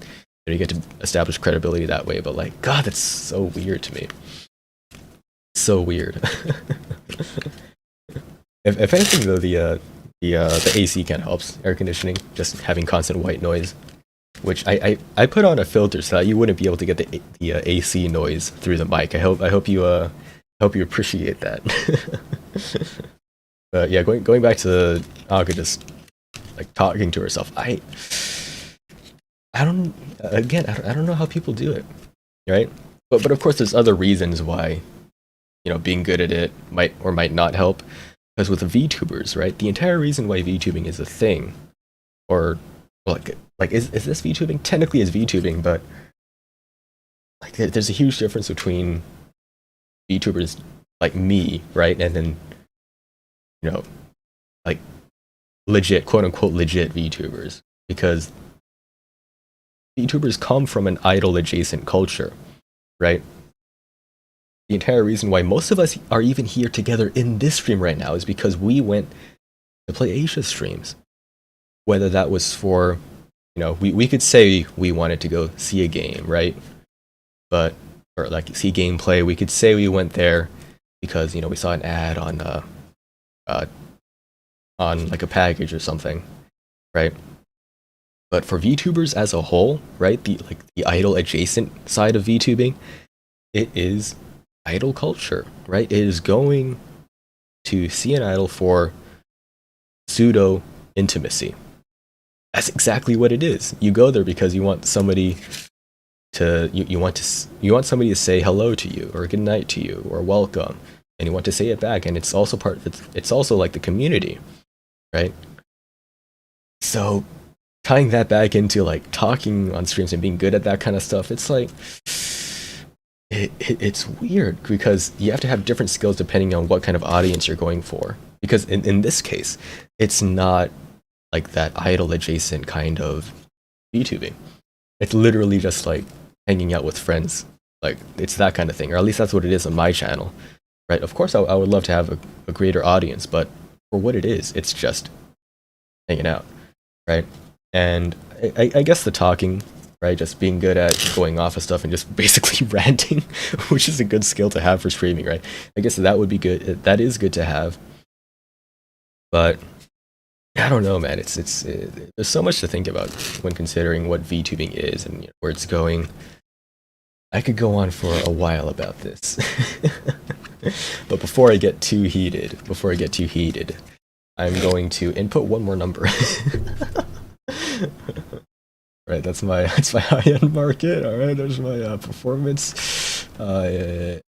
you get to establish credibility that way. But like, God, that's so weird to me. So weird. If anything, though, the AC kind of helps. Air conditioning, just having constant white noise, which I put on a filter so that you wouldn't be able to get the AC noise through the mic. I hope you appreciate that. But yeah, going back to Aga just like talking to herself. I don't again I don't know how people do it, right? But of course there's other reasons why being good at it might or might not help. Because with the VTubers, right, the entire reason why VTubing is a thing, or like is this VTubing? Technically, it's VTubing, but like there's a huge difference between VTubers like me, right, and then like legit, quote unquote, legit VTubers, because VTubers come from an idol adjacent culture, right? The entire reason why most of us are even here together in this stream right now is because we went to play Asia streams. Whether that was for, we could say we wanted to go see a game, right? But, or like see gameplay, we could say we went there because, we saw an ad on like a package or something, right? But for VTubers as a whole, right, the idol adjacent side of VTubing, it is idol culture, right? It is going to see an idol for pseudo intimacy. That's exactly what it is. You go there because you want somebody to you want somebody to say hello to you or good night to you or welcome, and you want to say it back. And it's also it's also like the community, right? So tying that back into like talking on streams and being good at that kind of stuff, it's like it's weird because you have to have different skills depending on what kind of audience you're going for. Because in this case, it's not like that idol adjacent kind of VTubing. It's literally just like hanging out with friends. Like it's that kind of thing, or at least that's what it is on my channel, right? Of course, I would love to have a greater audience, but for what it is, it's just hanging out, right? And I guess the talking, right, just being good at going off of stuff and just basically ranting, which is a good skill to have for streaming, right? I guess that would be good. That is good to have. But I don't know, man. There's so much to think about when considering what VTubing is and where it's going. I could go on for a while about this. But before I get too heated, I'm going to input one more number. Right, that's my high-end market. All right, there's my performance.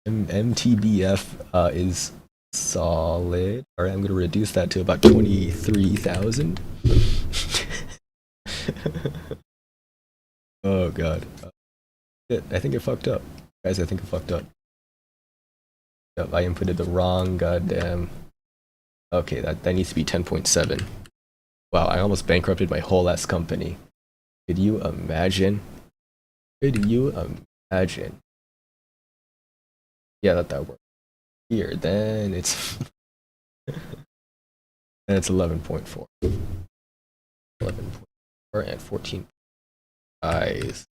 MTBF is solid. All right, I'm gonna reduce that to about 23,000. Oh god, I think it fucked up, guys. I think it fucked up. Yep, I inputted the wrong goddamn. Okay, that needs to be 10.7. Wow, I almost bankrupted my whole ass company. Could you imagine? Could you imagine? Yeah, that worked. Here, then it's then it's 11.4. 11.4 and 14. Eyes.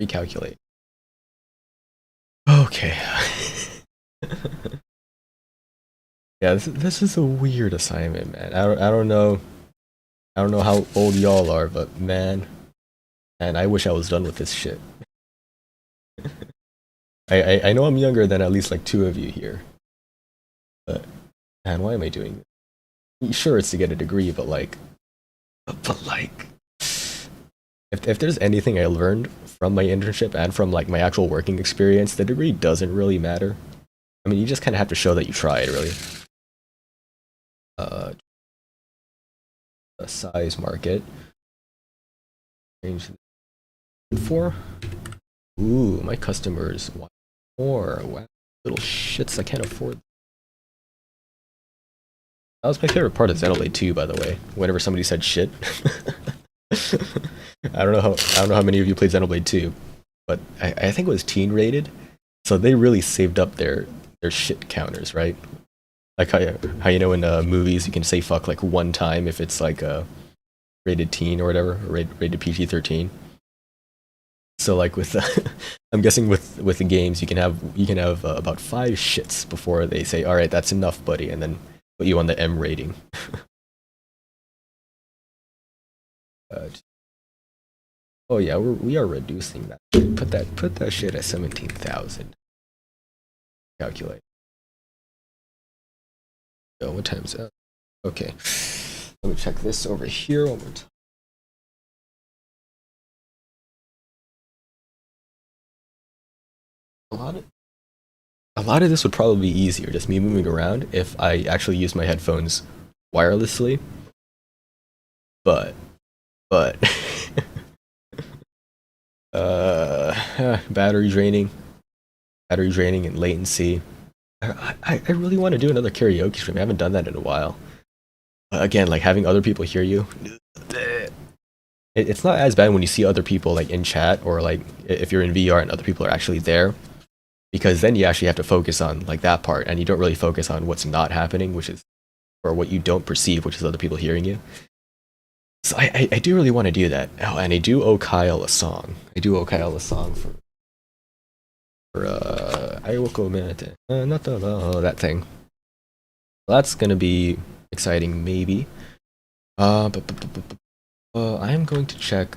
Recalculate. Okay. Yeah, this is a weird assignment, man. I don't know how old y'all are, but man, I wish I was done with this shit. I know I'm younger than at least like 2 of you here, but man, why am I doing this? Sure, it's to get a degree, but like, if there's anything I learned from my internship and from like my actual working experience, the degree doesn't really matter. I mean, you just kind of have to show that you tried, really. A size market. Change for. Ooh, my customers want more. Wow, little shits, I can't afford. That was my favorite part of Xenoblade 2, by the way. Whenever somebody said shit. I don't know how many of you played Xenoblade 2, but I think it was teen rated, so they really saved up their shit counters, right? Like how you know in movies you can say fuck like 1 time if it's like rated teen or whatever, or rated PG-13. So like with I'm guessing with the games you can have about 5 shits before they say, all right, that's enough, buddy, and then put you on the M rating. Oh yeah, we are reducing that. Put that shit at 17,000. Calculate. Oh, what time is that? Okay, let me check this over here one more time. A lot of this would probably be easier, just me moving around, if I actually use my headphones wirelessly. But battery draining and latency. I really want to do another karaoke stream. I haven't done that in a while. Again, like having other people hear you, it's not as bad when you see other people like in chat, or like if you're in VR and other people are actually there, because then you actually have to focus on like that part, and you don't really focus on what's not happening, which is, or what you don't perceive, which is other people hearing you. So I do really want to do that. Oh, and I do owe Kyle a song. For I will comment not that thing. Well, that's gonna be exciting, maybe. But I am going to check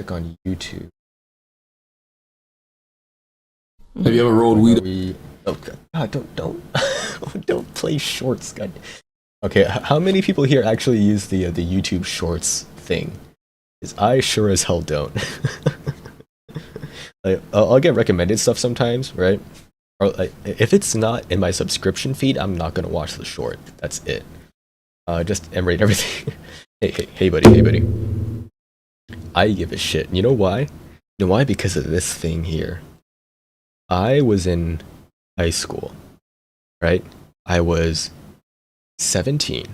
on YouTube. Have you ever rolled weed? Oh God, don't play shorts, God. Okay, how many people here actually use the YouTube Shorts thing? Because I sure as hell don't. Like, I'll get recommended stuff sometimes, right? Or like, if it's not in my subscription feed, I'm not gonna watch the short. That's it. Just emirate everything. hey, buddy. I give a shit. You know why? You know why? Because of this thing here. I was in high school, right? I was 17.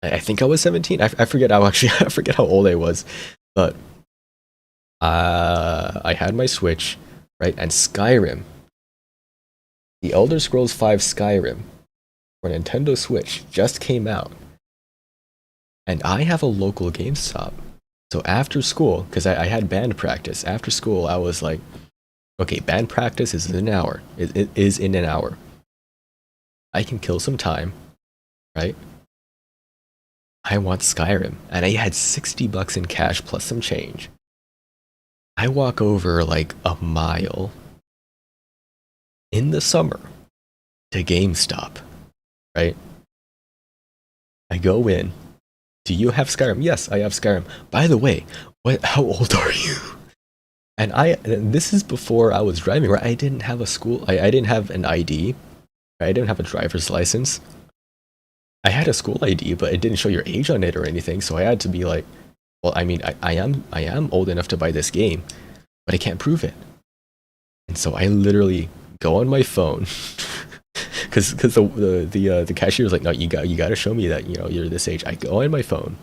I think I was 17. I forget how actually. I forget how old I was, but I had my Switch, right? And Skyrim, The Elder Scrolls V Skyrim, for Nintendo Switch just came out, and I have a local GameStop. So after school, because I had band practice, after school I was like, okay, band practice is in an hour. It is in an hour. I can kill some time, right? I want Skyrim, and I had $60 in cash plus some change. I walk over like a mile in the summer to GameStop, right? I go in. Do you have Skyrim? Yes, I have Skyrim. By the way, how old are you? And this is before I was driving, right? I didn't have a school, I didn't have an ID, right? I didn't have a driver's license. I had a school ID, but it didn't show your age on it or anything, so I had to be like, well, I mean, I am old enough to buy this game, but I can't prove it. And so I literally go on my phone, because the cashier was like, no, you got to show me that, you know, you're this age. I go on my phone,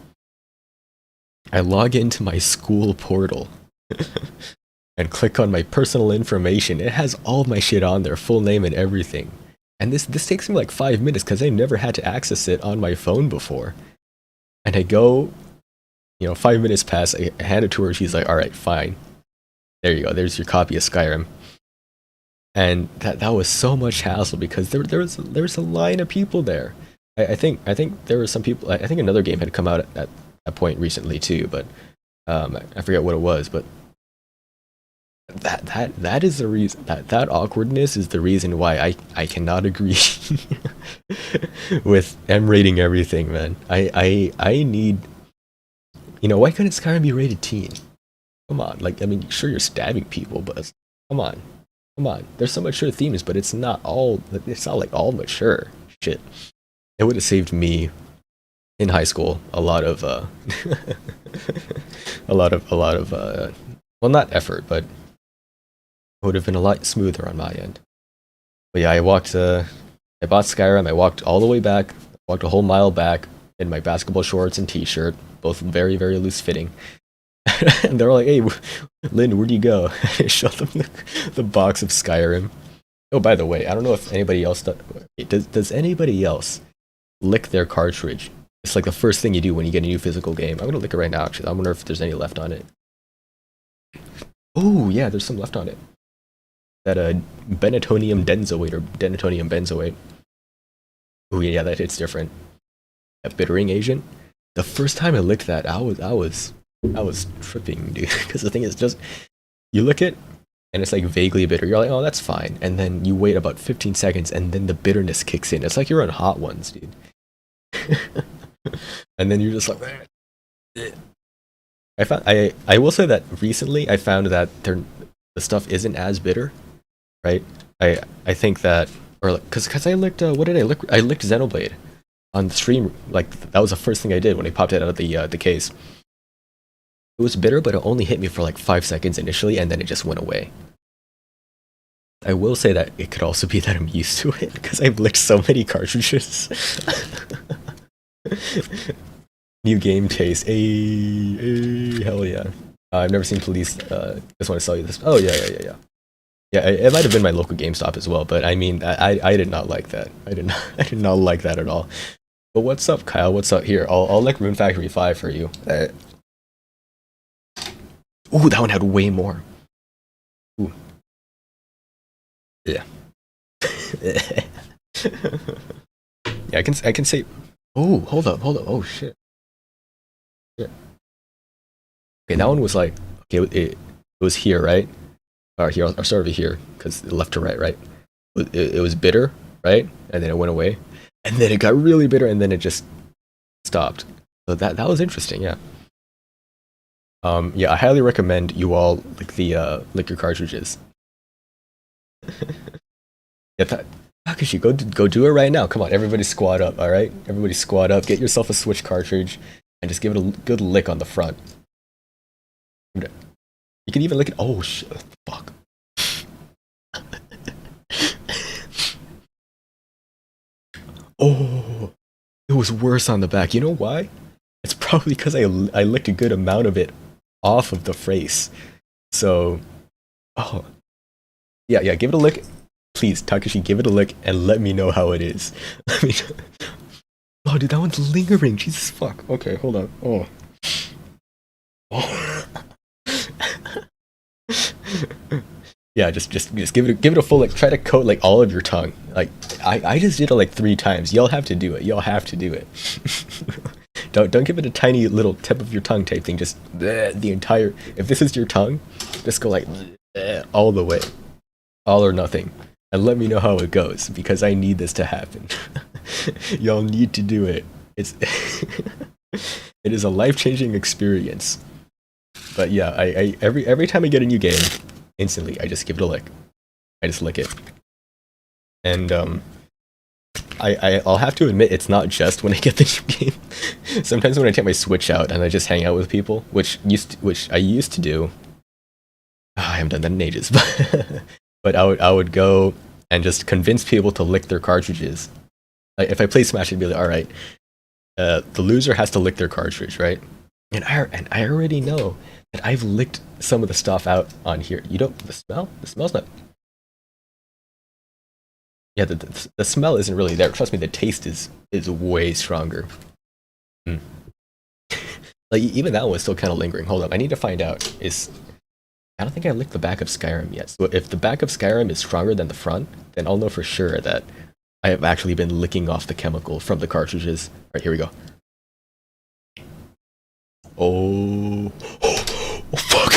I log into my school portal, and click on my personal information. It has all my shit on there, full name and everything. And this takes me like 5 minutes because I never had to access it on my phone before. And I go, you know, 5 minutes pass, I hand it to her, she's like, alright, fine. There you go, there's your copy of Skyrim. And that was so much hassle because there was a line of people there. I think there were some people, I think another game had come out at that point recently too, but I forget what it was, but that is the reason, that awkwardness is the reason why I cannot agree with M rating everything, man. I need, you know, why couldn't Skyrim be rated teen? Come on, like, I mean, sure, you're stabbing people, but come on, there's some mature themes, but it's not like all mature shit. It would have saved me in high school a lot of well, not effort, but it would have been a lot smoother on my end. But yeah, I bought Skyrim, I walked all the way back, walked a whole mile back in my basketball shorts and t-shirt, both very, very loose fitting. And they're like, hey, Lynn, where'd you go? I showed them the box of Skyrim. Oh, by the way, I don't know if anybody else does anybody else lick their cartridge? It's like the first thing you do when you get a new physical game. I'm gonna lick it right now, actually. I wonder if there's any left on it. Oh, yeah, there's some left on it. That benetonium denzoate or denatonium benzoate. Oh yeah, it's different. That bittering agent. The first time I licked that, I was tripping, dude. Because the thing is, just you lick it and it's like vaguely bitter. You're like, oh, that's fine. And then you wait about 15 seconds, and then the bitterness kicks in. It's like you're on Hot Ones, dude. And then you're just like, I will say that recently I found that the stuff isn't as bitter. Right, I think that, or because I licked what did I lick? I licked Xenoblade on the stream. Like, that was the first thing I did when I popped it out of the case. It was bitter, but it only hit me for like 5 seconds initially, and then it just went away. I will say that it could also be that I'm used to it because I've licked so many cartridges. New game taste, hell yeah! I've never seen police. Just want to sell you this. Oh yeah. Yeah, it might have been my local GameStop as well, but I mean, I did not like that. I did not like that at all. But what's up, Kyle? What's up here? I'll lick Rune Factory 5 for you. Ooh, that one had way more. Ooh. Yeah. Yeah, I can say. Oh, hold up. Oh shit. Okay, that one was like, okay, it was here, right? Or here, I'll start over here, because left to right, right? It was bitter, right? And then it went away. And then it got really bitter, and then it just stopped. So that was interesting, yeah. Yeah, I highly recommend you all lick your cartridges. Yeah, Takashi, go do it right now. Come on, everybody squat up, alright? Everybody squat up, get yourself a Switch cartridge, and just give it a good lick on the front. You can even lick it. Oh shit! Fuck. Oh, it was worse on the back. You know why? It's probably because I licked a good amount of it off of the face. So, oh, yeah. Give it a lick, please, Takashi. Give it a lick and let me know how it is. Let me. Oh, dude, that one's lingering. Jesus fuck. Okay, hold on. Oh. Yeah, just give it a full, like, try to coat like all of your tongue. Like I just did it like 3 times. Y'all have to do it. Y'all have to do it. Don't give it a tiny little tip of your tongue type thing. Just the entire. If this is your tongue, just go like all the way, all or nothing, and let me know how it goes because I need this to happen. Y'all need to do it. It's it is a life-changing experience. But yeah, I every time I get a new game, instantly I just give it a lick. I just lick it. And I'll have to admit it's not just when I get the new game. Sometimes when I take my Switch out and I just hang out with people, which I used to do. I haven't done that in ages, but I would go and just convince people to lick their cartridges. Like if I play Smash, I'd be like, all right, the loser has to lick their cartridge, right? And I already know that I've licked some of the stuff out on here. You don't the smell? The smell's not. Yeah, the smell isn't really there. Trust me, the taste is way stronger. Mm. Like even that one's still kind of lingering. Hold up, I need to find out. I don't think I licked the back of Skyrim yet. So if the back of Skyrim is stronger than the front, then I'll know for sure that I have actually been licking off the chemical from the cartridges. All right, here we go. Oh, oh fuck.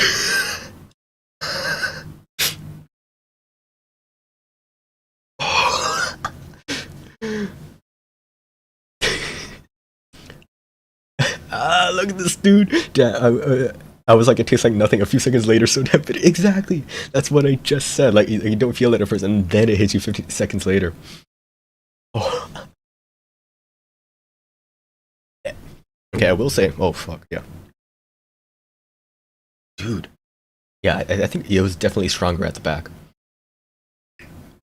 Ah, look at this dude. Yeah, I was like, it tastes like nothing. A few seconds later, so damn bitter. Exactly. That's what I just said. Like you don't feel it at first, and then it hits you 50 seconds later. Oh. Okay, I will say. Oh fuck yeah, dude. Yeah, I think it was definitely stronger at the back.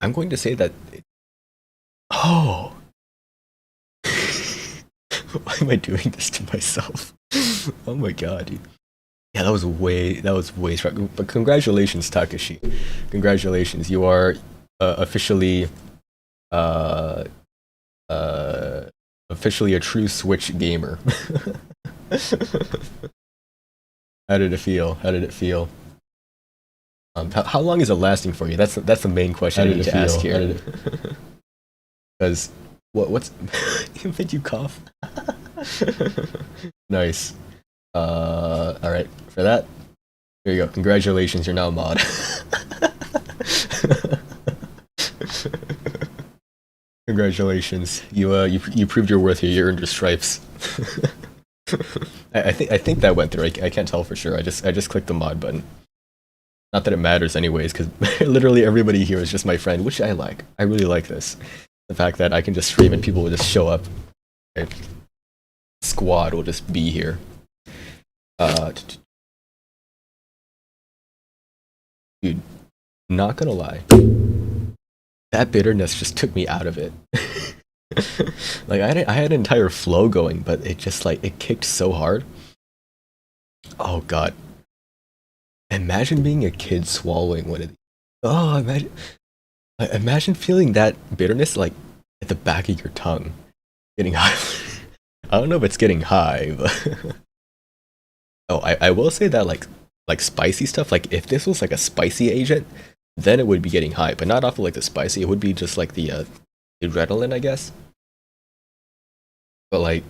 I'm going to say that. Oh. Why am I doing this to myself? Oh my god, dude. Yeah, that was way strong. But congratulations, Takashi. Congratulations, you are officially uh officially a true Switch gamer. How did it feel? How did it feel? How long is it lasting for you? That's the main question I need to ask here. Because what's it made you cough? Nice. All right. For that, here you go. Congratulations, you're now a mod. Congratulations, you proved your worth here. You earned your stripes. I think that went through. I can't tell for sure. I just clicked the mod button. Not that it matters anyways, because literally everybody here is just my friend, which I like. I really like this. The fact that I can just stream and people will just show up. Right? Squad will just be here. Dude, not gonna lie. That bitterness just took me out of it. Like I had an entire flow going, but it just like it kicked so hard. Oh god. Imagine being a kid swallowing one of these. Oh, imagine feeling that bitterness like at the back of your tongue. Getting high. I don't know if it's getting high, but oh, I will say that like spicy stuff, like if this was like a spicy agent, then it would be getting high, but not off of like the spicy, it would be just like the adrenaline, I guess. But like,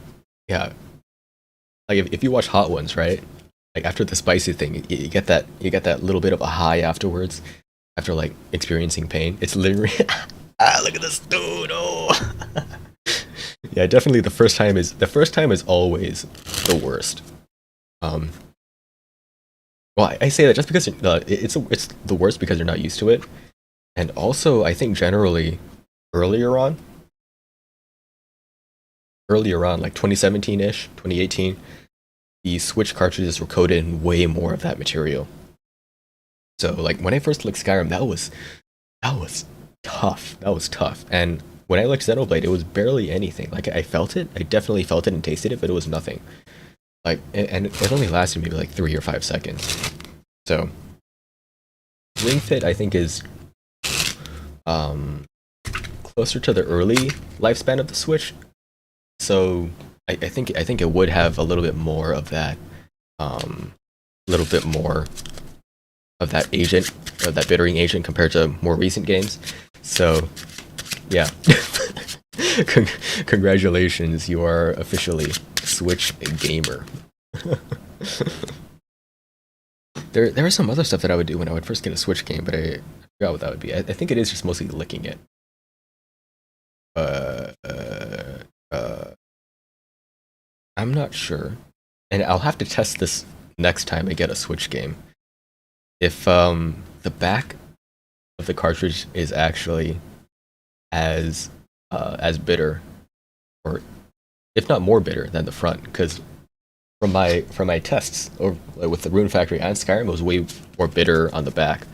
yeah. Like if you watch Hot Ones, right? Like after the spicy thing, you get that little bit of a high afterwards, after like experiencing pain. It's literally look at this dude, oh. Yeah, definitely the first time is always the worst. Well, I say that just because it's the worst because you're not used to it, and also I think generally earlier on, like 2017-ish, 2018, the Switch cartridges were coated in way more of that material. So like when I first licked Skyrim, that was tough. That was tough. And when I licked Xenoblade, it was barely anything. Like I felt it, I definitely felt it and tasted it, but it was nothing. Like, and it only lasted maybe like 3 or 5 seconds. So, Ring Fit I think is closer to the early lifespan of the Switch. So I think it would have a little bit more of that little bit more of that agent, of that bittering agent compared to more recent games. So, yeah. Congratulations, you are officially Switch gamer. There was some other stuff that I would do when I would first get a Switch game, but I forgot what that would be. I think it is just mostly licking it. I'm not sure, and I'll have to test this next time I get a Switch game. If the back of the cartridge is actually as bitter, or if not more bitter than the front, because from my tests or with the Rune Factory and Skyrim, it was way more bitter on the back.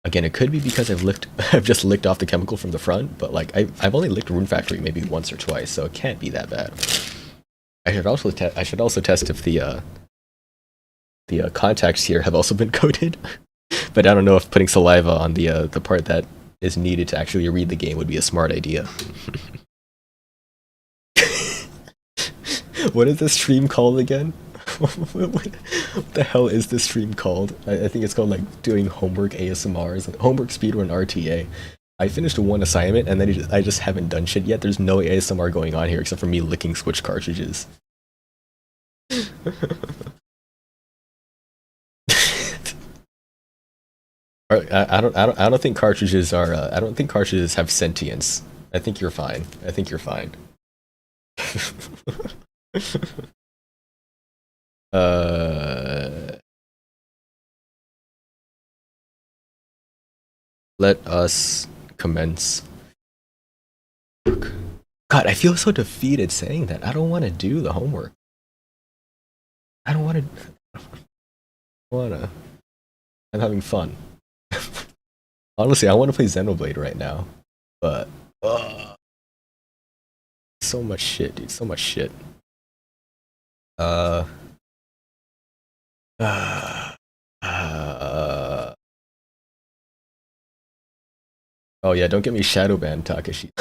Again, it could be because I've just licked off the chemical from the front, but like I've only licked Rune Factory maybe once or twice, so it can't be that bad. I should also test if the contacts here have also been coated, but I don't know if putting saliva on the part that is needed to actually read the game would be a smart idea. What is this stream called again? What the hell is this stream called? I think it's called like doing homework ASMRs, like homework speedrun RTA. I finished one assignment and then I just haven't done shit yet. There's no ASMR going on here except for me licking Switch cartridges. I don't think cartridges are. I don't think cartridges have sentience. I think you're fine. I think you're fine. Let us commence. God, I feel so defeated saying that. I don't want to do the homework. I don't want to. I'm having fun. Honestly, I want to play Xenoblade right now, but so much shit, dude. So much shit. Oh yeah, don't get me shadow banned, Takashi.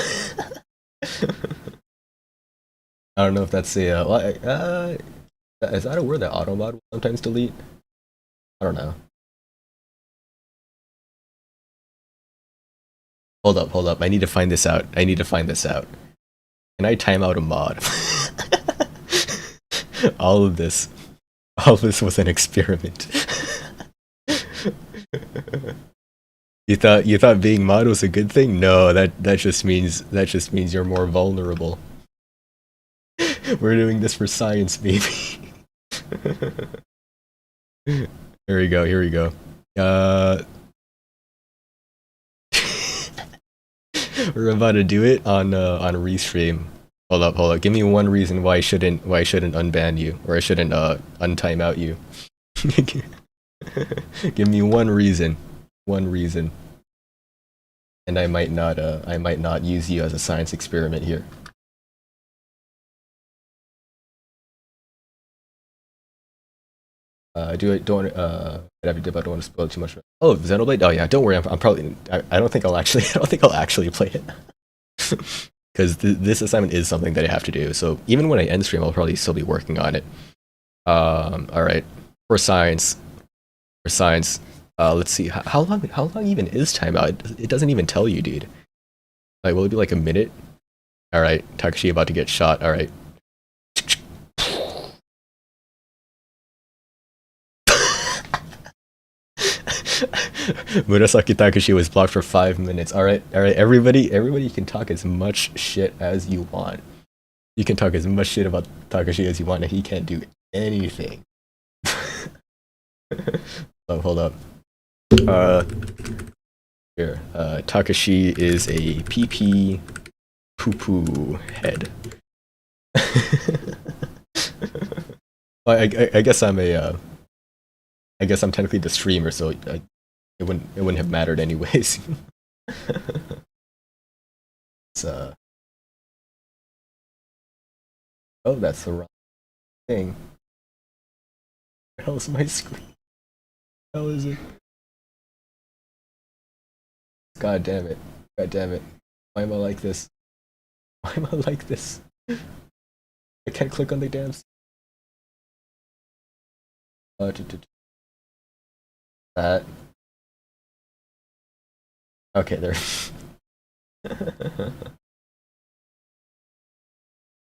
I don't know if that's a is that a word that automod will sometimes delete? I don't know. Hold up. I need to find this out. Can I time out a mod? All of this was an experiment. You thought being mod was a good thing? No, that just means you're more vulnerable. We're doing this for science, baby. Here we go. We're about to do it on restream. Hold up. Give me one reason why I shouldn't unban you, or I shouldn't untime out you. Give me one reason. And I might not use you as a science experiment here. I don't want to spoil too much. Oh, Xenoblade. Oh yeah, don't worry. I'm probably. I don't think I'll actually play it. Because this assignment is something that I have to do. So even when I end stream, I'll probably still be working on it. All right. For science. Let's see. How long even is timeout? It doesn't even tell you, dude. Like, will it be like a minute? All right. Takashi about to get shot. All right. Murasaki Takashi was blocked for 5 minutes. All right. Everybody can talk as much shit as you want. You can talk as much shit about Takashi as you want, and he can't do anything. Oh, hold up. Here. Takashi is a PP poo-poo head. Well, I guess I'm technically the streamer, so it wouldn't have mattered anyways. It's oh, that's the wrong thing. Where the hell is my screen? What the hell is it? God damn it. Why am I like this? I can't click on the damn That. Okay, there.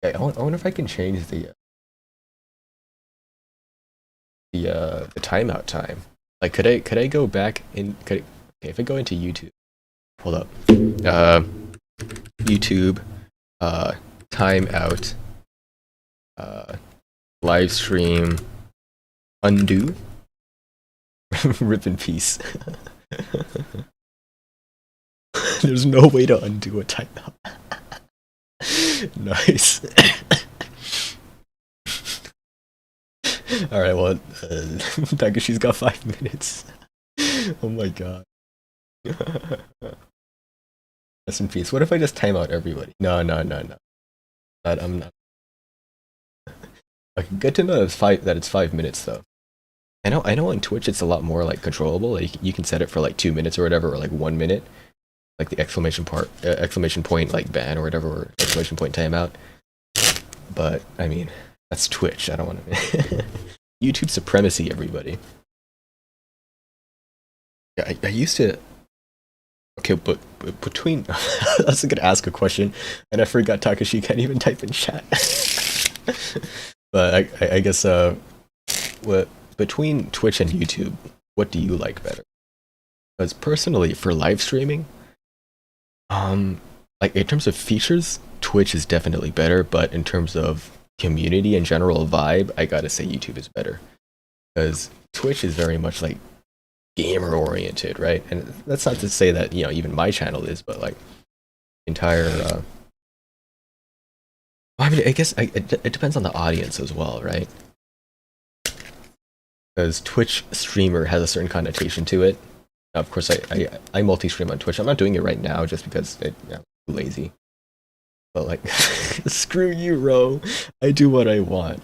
Okay, I wonder if I can change the timeout time. Like, could I go back in? Okay, if I go into YouTube, hold up. YouTube, timeout, uh, live stream, undo, rip in peace. There's no way to undo a timeout. Nice. Alright, well, Takashi's got 5 minutes. Oh my god. Rest in peace. What if I just time out everybody? No. I'm not. Okay, good to know that it's 5 minutes though. I know on Twitch it's a lot more like controllable. Like you can set it for like 2 minutes or whatever, or like 1 minute. Like the exclamation point like ban or whatever, or exclamation point timeout. But I mean, that's Twitch. I don't want to. YouTube supremacy, everybody. Yeah, I used to. Okay, but between, I was gonna ask a question, and I forgot Takashi can't even type in chat. But I guess what between Twitch and YouTube, what do you like better? Because personally, for live streaming, like in terms of features, Twitch is definitely better, but in terms of community and general vibe, I gotta say YouTube is better. Because Twitch is very much like gamer oriented, right? And that's not to say that, you know, even my channel is, but like entire I mean, I guess it depends on the audience as well, right? Because Twitch streamer has a certain connotation to it. Now, of course, I multi-stream on Twitch. I'm not doing it right now just because I'm lazy. But like, screw you, Ro. I do what I want.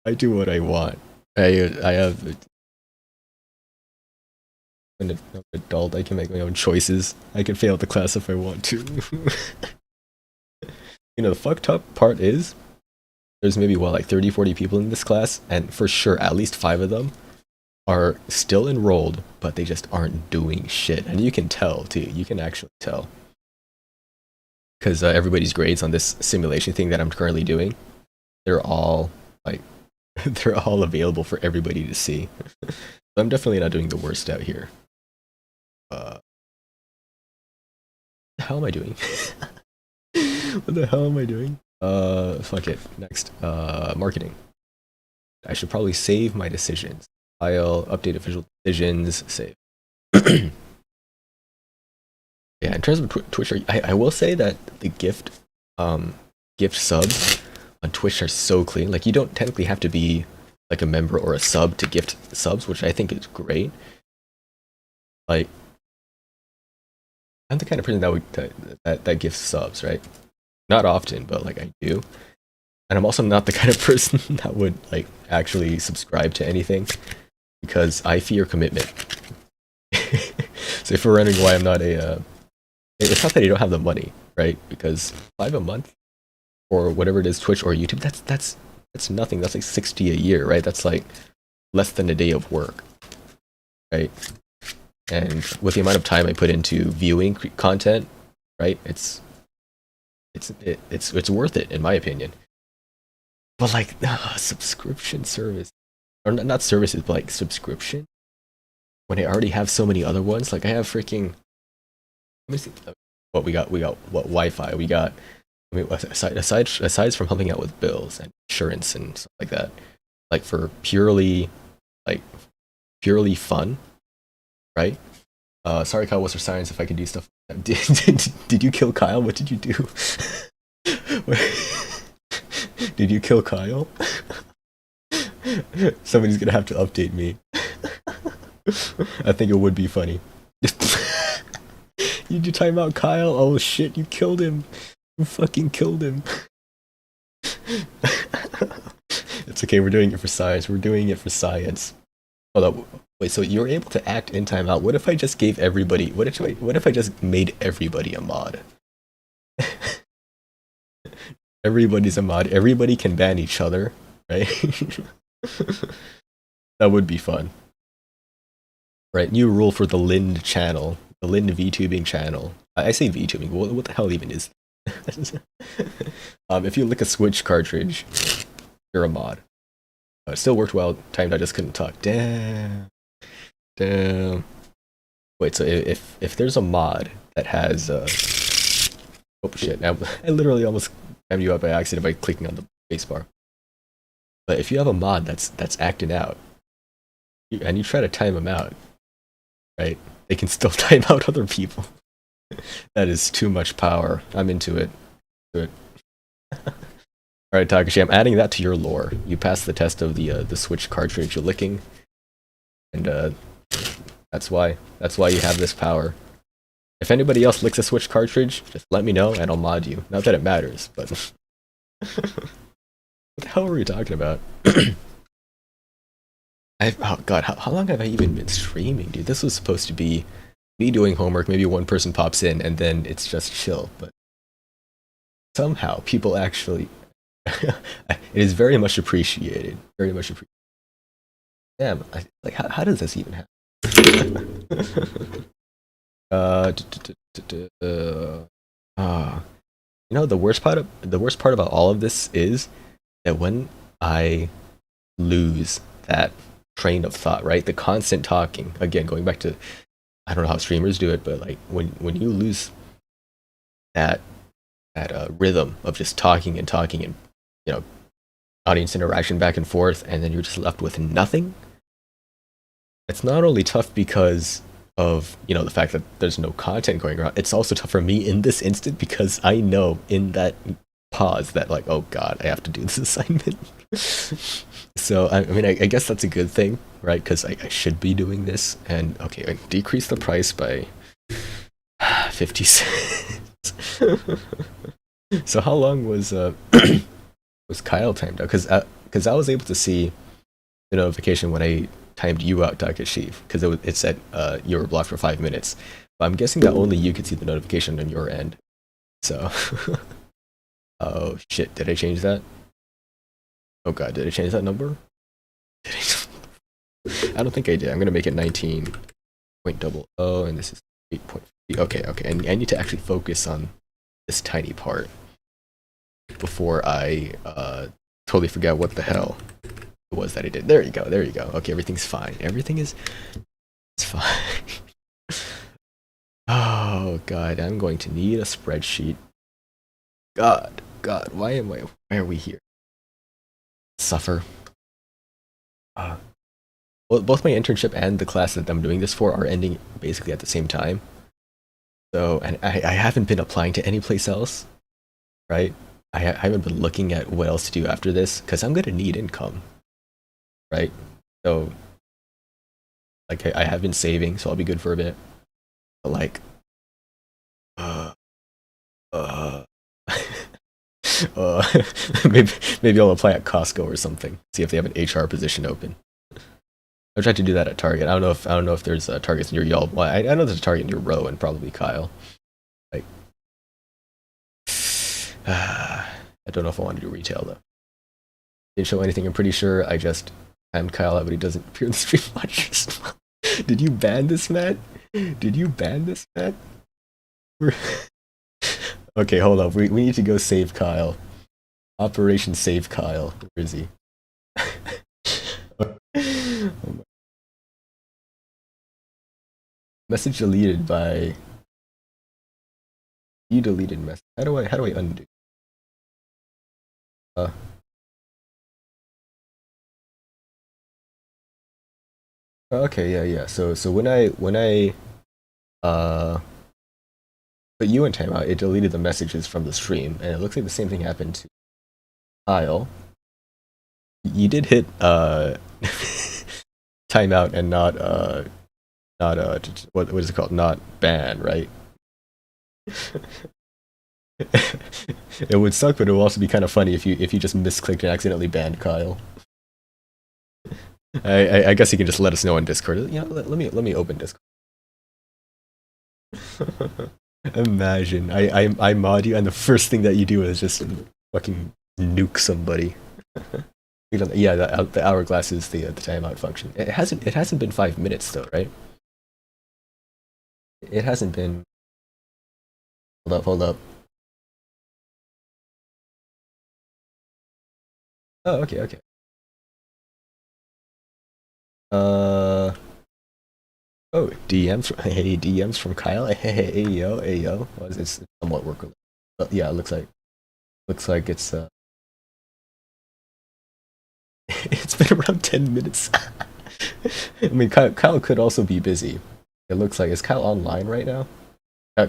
I do what I want. I have. I'm an adult. I can make my own choices. I can fail the class if I want to. You know, the fucked up part is there's maybe what, like 30-40 people in this class, and for sure at least 5 of them are still enrolled, but they just aren't doing shit. And you can tell too. You can actually tell because everybody's grades on this simulation thing that I'm currently doing, they're all like they're all available for everybody to see. So I'm definitely not doing the worst out here. What the hell am I doing? What the hell am I doing? Fuck it. Next, marketing. I should probably save my decisions. File, update official decisions, save. Yeah, in terms of Twitch, I will say that the gift subs on Twitch are so clean. Like, you don't technically have to be like a member or a sub to gift subs, which I think is great. Like, I'm the kind of person that gifts subs, right? Not often, but like I do. And I'm also not the kind of person that would like actually subscribe to anything because I fear commitment. So if you're wondering why I'm not it's not that I don't have the money, right? Because $5 a month or whatever it is, Twitch or YouTube, that's nothing. That's like 60 a year, right? That's like less than a day of work, right? And with the amount of time I put into viewing content, right? It's worth it in my opinion. But like subscription service, or not services, but like subscription. When I already have so many other ones, like I have freaking. Let me see. What we got what Wi-Fi we got. I mean, aside from helping out with bills and insurance and stuff like that, like for purely fun, right? Sorry, Kyle. What's for science? If I could do stuff. Did you kill Kyle? What did you do? Did you kill Kyle? Somebody's gonna have to update me. I think it would be funny. You do time out Kyle? Oh shit, you killed him. You fucking killed him. It's okay, we're doing it for science. We're doing it for science. Hold up. Wait, so you're able to act in timeout. What if I just gave everybody what if I just made everybody a mod? Everybody's a mod. Everybody can ban each other, right? That would be fun. right? New rule for the Lind channel, the Lind VTubing channel. I say VTubing. What the hell even is? If you lick a Switch cartridge, you're a mod. It still worked well. Timed. I just couldn't talk. Damn. Damn. Wait. So if there's a mod that has oh shit! Now I literally almost timed you out by accident by clicking on the spacebar. But if you have a mod that's acting out, and you try to time them out, right? They can still time out other people. That is too much power. I'm into it. Alright, Takashi, I'm adding that to your lore. You passed the test of the Switch cartridge licking, and that's why you have this power. If anybody else licks a Switch cartridge, just let me know and I'll mod you. Not that it matters, but what the hell were we talking about? Oh god, how long have I even been streaming, dude? This was supposed to be me doing homework, maybe one person pops in, and then it's just chill, but somehow people actually... it is very much appreciated. Very much appreciated. Damn, like, how does this even happen? You know, the worst part about all of this is that when I lose that train of thought, right? The constant talking. Again, going back to, I don't know how streamers do it, but like when you lose that rhythm of just talking and you know, audience interaction back and forth, and then you're just left with nothing. It's not only tough because of, you know, the fact that there's no content going around. It's also tough for me in this instant because I know in that pause that, like, oh god, I have to do this assignment. So I mean, I guess that's a good thing, right? Because I should be doing this. And okay, I decrease the price by 50 cents. So how long was was Kyle timed out? Because I was able to see the notification when I timed you out, Takashi, because it said you were blocked for 5 minutes. But I'm guessing that only you could see the notification on your end. So, oh shit, did I change that? Oh god, did I change that number? I don't think I did. I'm gonna make it 19.00, and this is 8.50. Okay, and I need to actually focus on this tiny part before I totally forget what the hell it was that I did. There you go. Okay, everything's fine. It's fine. Oh god, I'm going to need a spreadsheet. God, why are we here? Suffer. Well, both my internship and the class that I'm doing this for are ending basically at the same time. So, and I haven't been applying to any place else, right? I haven't been looking at what else to do after this, because I'm going to need income, right? So, like, I have been saving, so I'll be good for a bit. But, like, maybe I'll apply at Costco or something, see if they have an HR position open. I tried to do that at Target. I don't know if there's Targets near y'all. Well, I know there's a Target near Row and probably Kyle. Like, I don't know if I want to do retail though. Didn't show anything. I'm pretty sure I just timed Kyle out, but he doesn't appear in the stream watch. Did you ban this, Matt? Okay, hold up. We need to go save Kyle. Operation Save Kyle. Where is he? Message deleted by... You deleted message. How do I undo? Okay, yeah. So when I put you in timeout, it deleted the messages from the stream, and it looks like the same thing happened to Kyle. You did hit timeout and not what is it called? Not ban, right? It would suck, but it would also be kind of funny if you just misclicked and accidentally banned Kyle. I guess you can just let us know on Discord. You know, let me open Discord. Imagine I mod you, and the first thing that you do is just fucking nuke somebody. Yeah, the hourglass is the timeout function. It hasn't been 5 minutes though, right? It hasn't been. Hold up, hold up. Oh, okay, okay. Uh. Oh, DMs. Hey, DMs from Kyle. Hey, yo, hey, yo. Well, it's somewhat work related. But yeah, it looks like it's it's been around 10 minutes. I mean, Kyle could also be busy. It looks like is Kyle online right now?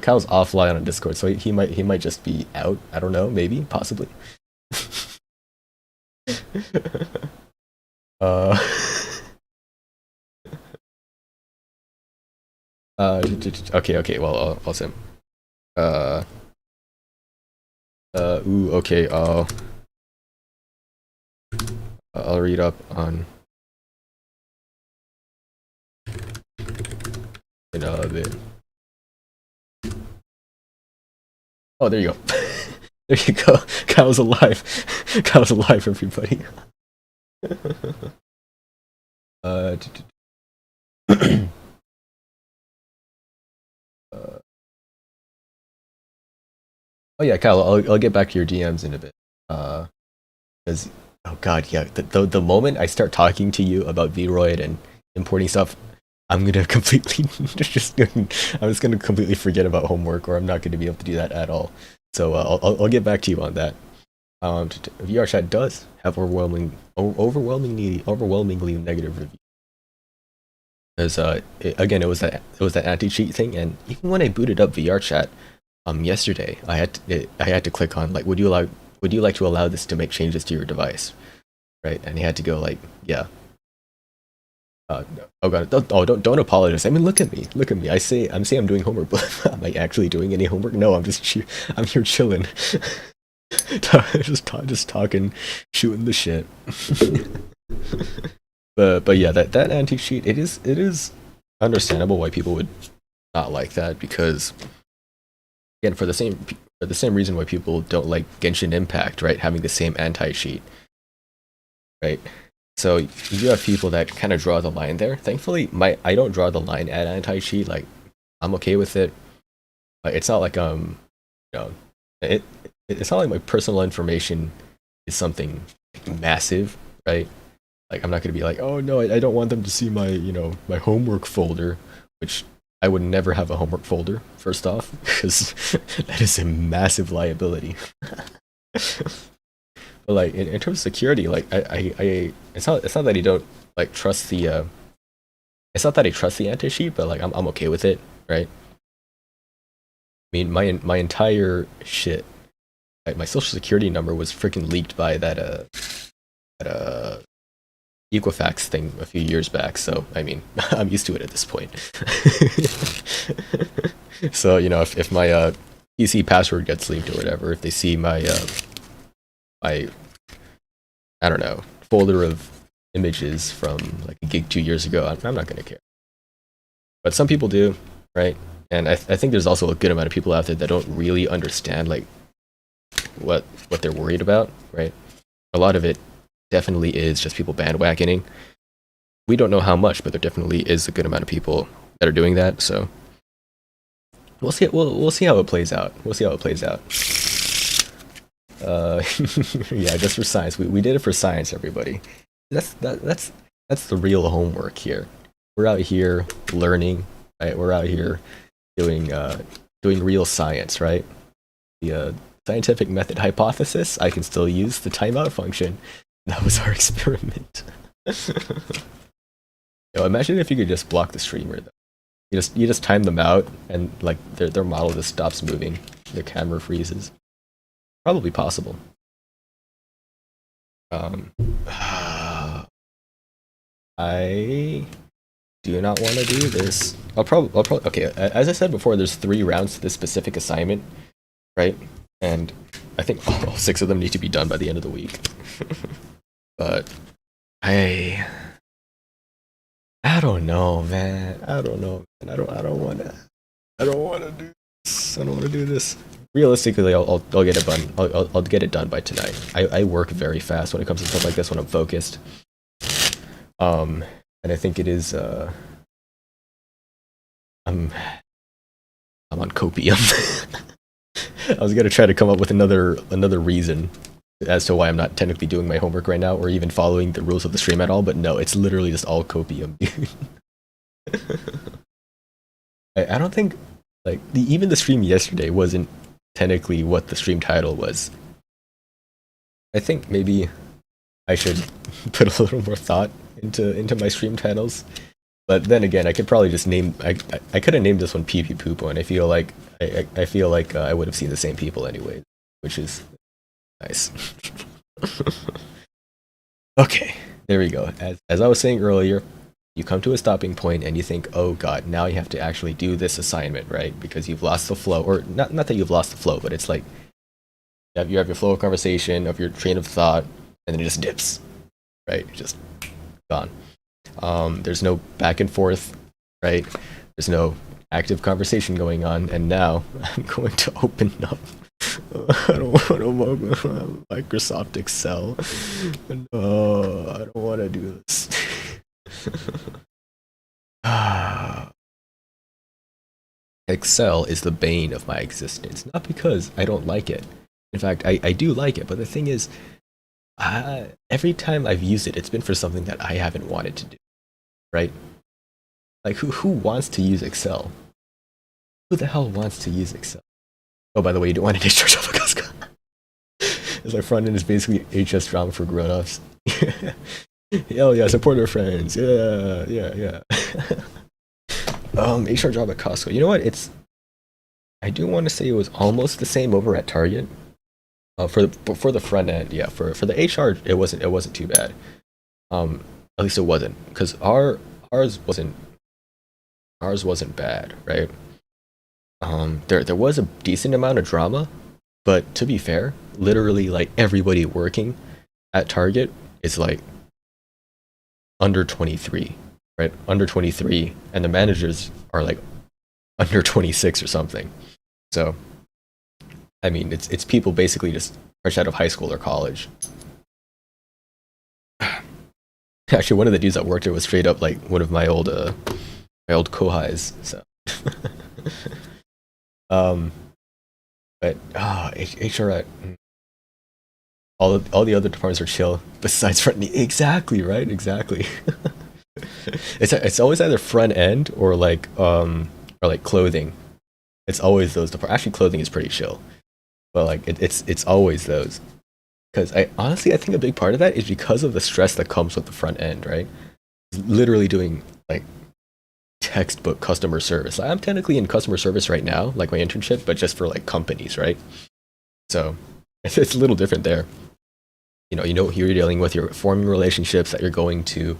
Kyle's offline on Discord, so he might just be out. I don't know, maybe, possibly. uh, okay, okay. Well, I'll pause him. Uh, ooh, okay. I'll read up on in a bit. Oh, there you go. There you go. Kyle's alive. Kyle's alive, everybody. uh, oh yeah, Kyle. I'll get back to your DMs in a bit. Because oh god, yeah. The moment I start talking to you about Vroid and importing stuff, I'm gonna completely I'm just gonna completely forget about homework, or I'm not gonna be able to do that at all. So I'll get back to you on that. VR chat does have overwhelmingly negative reviews. Because again, it was that anti cheat thing, and even when I booted up VR chat yesterday, I had to click on like, would you like to allow this to make changes to your device, right? And he had to go like, yeah. Oh god, don't apologize. I mean, look at me, look at me. I'm saying I'm doing homework, but am I actually doing any homework? No, I'm here chilling, just talking, shooting the shit. But yeah, that anti cheat, it is understandable why people would not like that, because again, for the same reason why people don't like Genshin Impact, right? Having the same anti cheat, right? So you have people that kind of draw the line there. Thankfully, I don't draw the line at anti cheat. Like, I'm okay with it. It's not like you know, it it's not like my personal information is something massive, right? Like, I'm not gonna be like, oh no, I don't want them to see my my homework folder, which I would never have a homework folder. First off, because that is a massive liability. But like in terms of security, like it's not that I don't like trust the it's not that I trust the anti cheat, but like I'm okay with it, right? I mean, my entire shit, like my social security number was freaking leaked by that Equifax thing a few years back. So I mean, I'm used to it at this point. So if my PC password gets leaked or whatever, if they see my I don't know, folder of images from like a gig 2 years ago, I'm not gonna care. But some people do, right? And I think there's also a good amount of people out there that don't really understand like what they're worried about, right? A lot of it definitely is just people bandwagoning. We don't know how much, but there definitely is a good amount of people that are doing that. So we'll see. We'll see how it plays out. We'll see how it plays out. Yeah, just for science. We did it for science, everybody. That's the real homework here. We're out here learning, right? We're out here doing real science, right? The scientific method hypothesis. I can still use the timeout function. That was our experiment. Imagine if you could just block the streamer, though. You just time them out, and like their model just stops moving. Their camera freezes. Probably possible. I do not want to do this. I'll probably. Okay, as I said before, there's 3 rounds to this specific assignment, right? And I think all 6 of them need to be done by the end of the week. But I don't know, man. I don't know. I don't want to. I don't want to do this. I don't want to do this. Realistically, I'll get it done. I'll get it done by tonight. I work very fast when it comes to stuff like this when I'm focused. And I think it is I'm on copium. I was gonna try to come up with another reason as to why I'm not technically doing my homework right now or even following the rules of the stream at all, but no, it's literally just all copium, dude. I don't think like even the stream yesterday wasn't technically what the stream title was. I think maybe I should put a little more thought into my stream titles. But then again, I could probably just name I could have named this one PP Poopo, and I feel like I feel like I would have seen the same people anyway, which is nice. Okay, there we go. As I was saying earlier, you come to a stopping point and you think, oh god, now you have to actually do this assignment, right? Because you've lost the flow, or not that you've lost the flow, but it's like you have your flow of conversation, of your train of thought, and then it just dips, right? Just gone. There's no back and forth, right? There's no active conversation going on, and now I'm going to open up. I don't want to Microsoft Excel. No, I don't want to do this. Excel is the bane of my existence, not because I don't like it. In fact, I do like it, but the thing is, every time I've used it, it's been for something that I haven't wanted to do, right? Like, who wants to use Excel? Who the hell wants to use Excel? Oh, by the way, you don't want to discharge off a Casca. It's like front end is basically HS drama for grown-ups. Hell yeah, support our friends. Yeah. HR job at Costco. You know what? I do want to say it was almost the same over at Target. For the front end, yeah. For the HR, it wasn't too bad. At least it wasn't, because ours wasn't bad, right? There was a decent amount of drama, but to be fair, literally like everybody working at Target is like under 23, right? Under 23, and the managers are like under 26 or something. So, I mean, it's people basically just fresh out of high school or college. Actually, one of the dudes that worked there was straight up like one of my old kohais. So, but HR at all the other departments are chill besides front. Exactly, right? Exactly. It's always either front end or like clothing. It's always those departments. Actually, clothing is pretty chill, but like it's always those. Because I think a big part of that is because of the stress that comes with the front end, right? Literally doing like textbook customer service. I'm technically in customer service right now, like my internship, but just for like companies, right? So it's a little different there. You know, you're dealing with, you're forming relationships that you're going to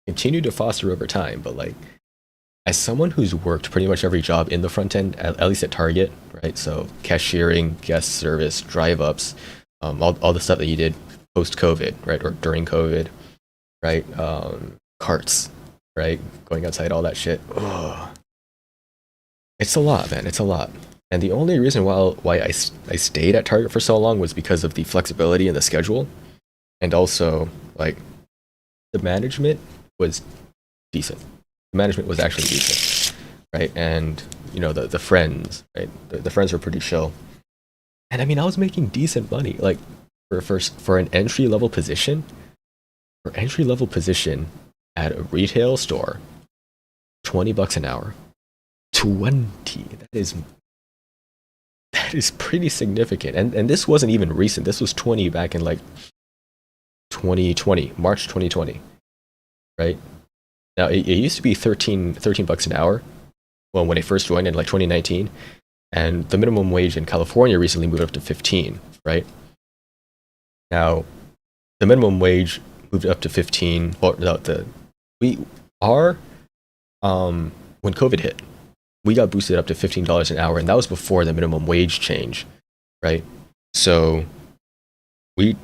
continue to foster over time. But like, as someone who's worked pretty much every job in the front end, at least at Target, right? So cashiering, guest service, drive ups, all the stuff that you did post COVID, right, or during COVID, right? Carts, right, going outside, all that shit. Ugh. It's a lot, man. It's a lot. And the only reason why I stayed at Target for so long was because of the flexibility in the schedule, and also like the management was decent. The management was actually decent, right? And you know, the friends, right? The friends were pretty chill. And I mean, I was making decent money, like for an entry level position. For entry level position at a retail store, $20 an hour. 20. That is pretty significant. And this wasn't even recent. This was 20 back in like 2020, March 2020, right? Now it used to be $13 an hour. Well, when I first joined in like 2019, and the minimum wage in California recently moved up to 15, right? Now, the minimum wage moved up to 15. Well, no, when COVID hit, we got boosted up to $15 an hour, and that was before the minimum wage change, right? So they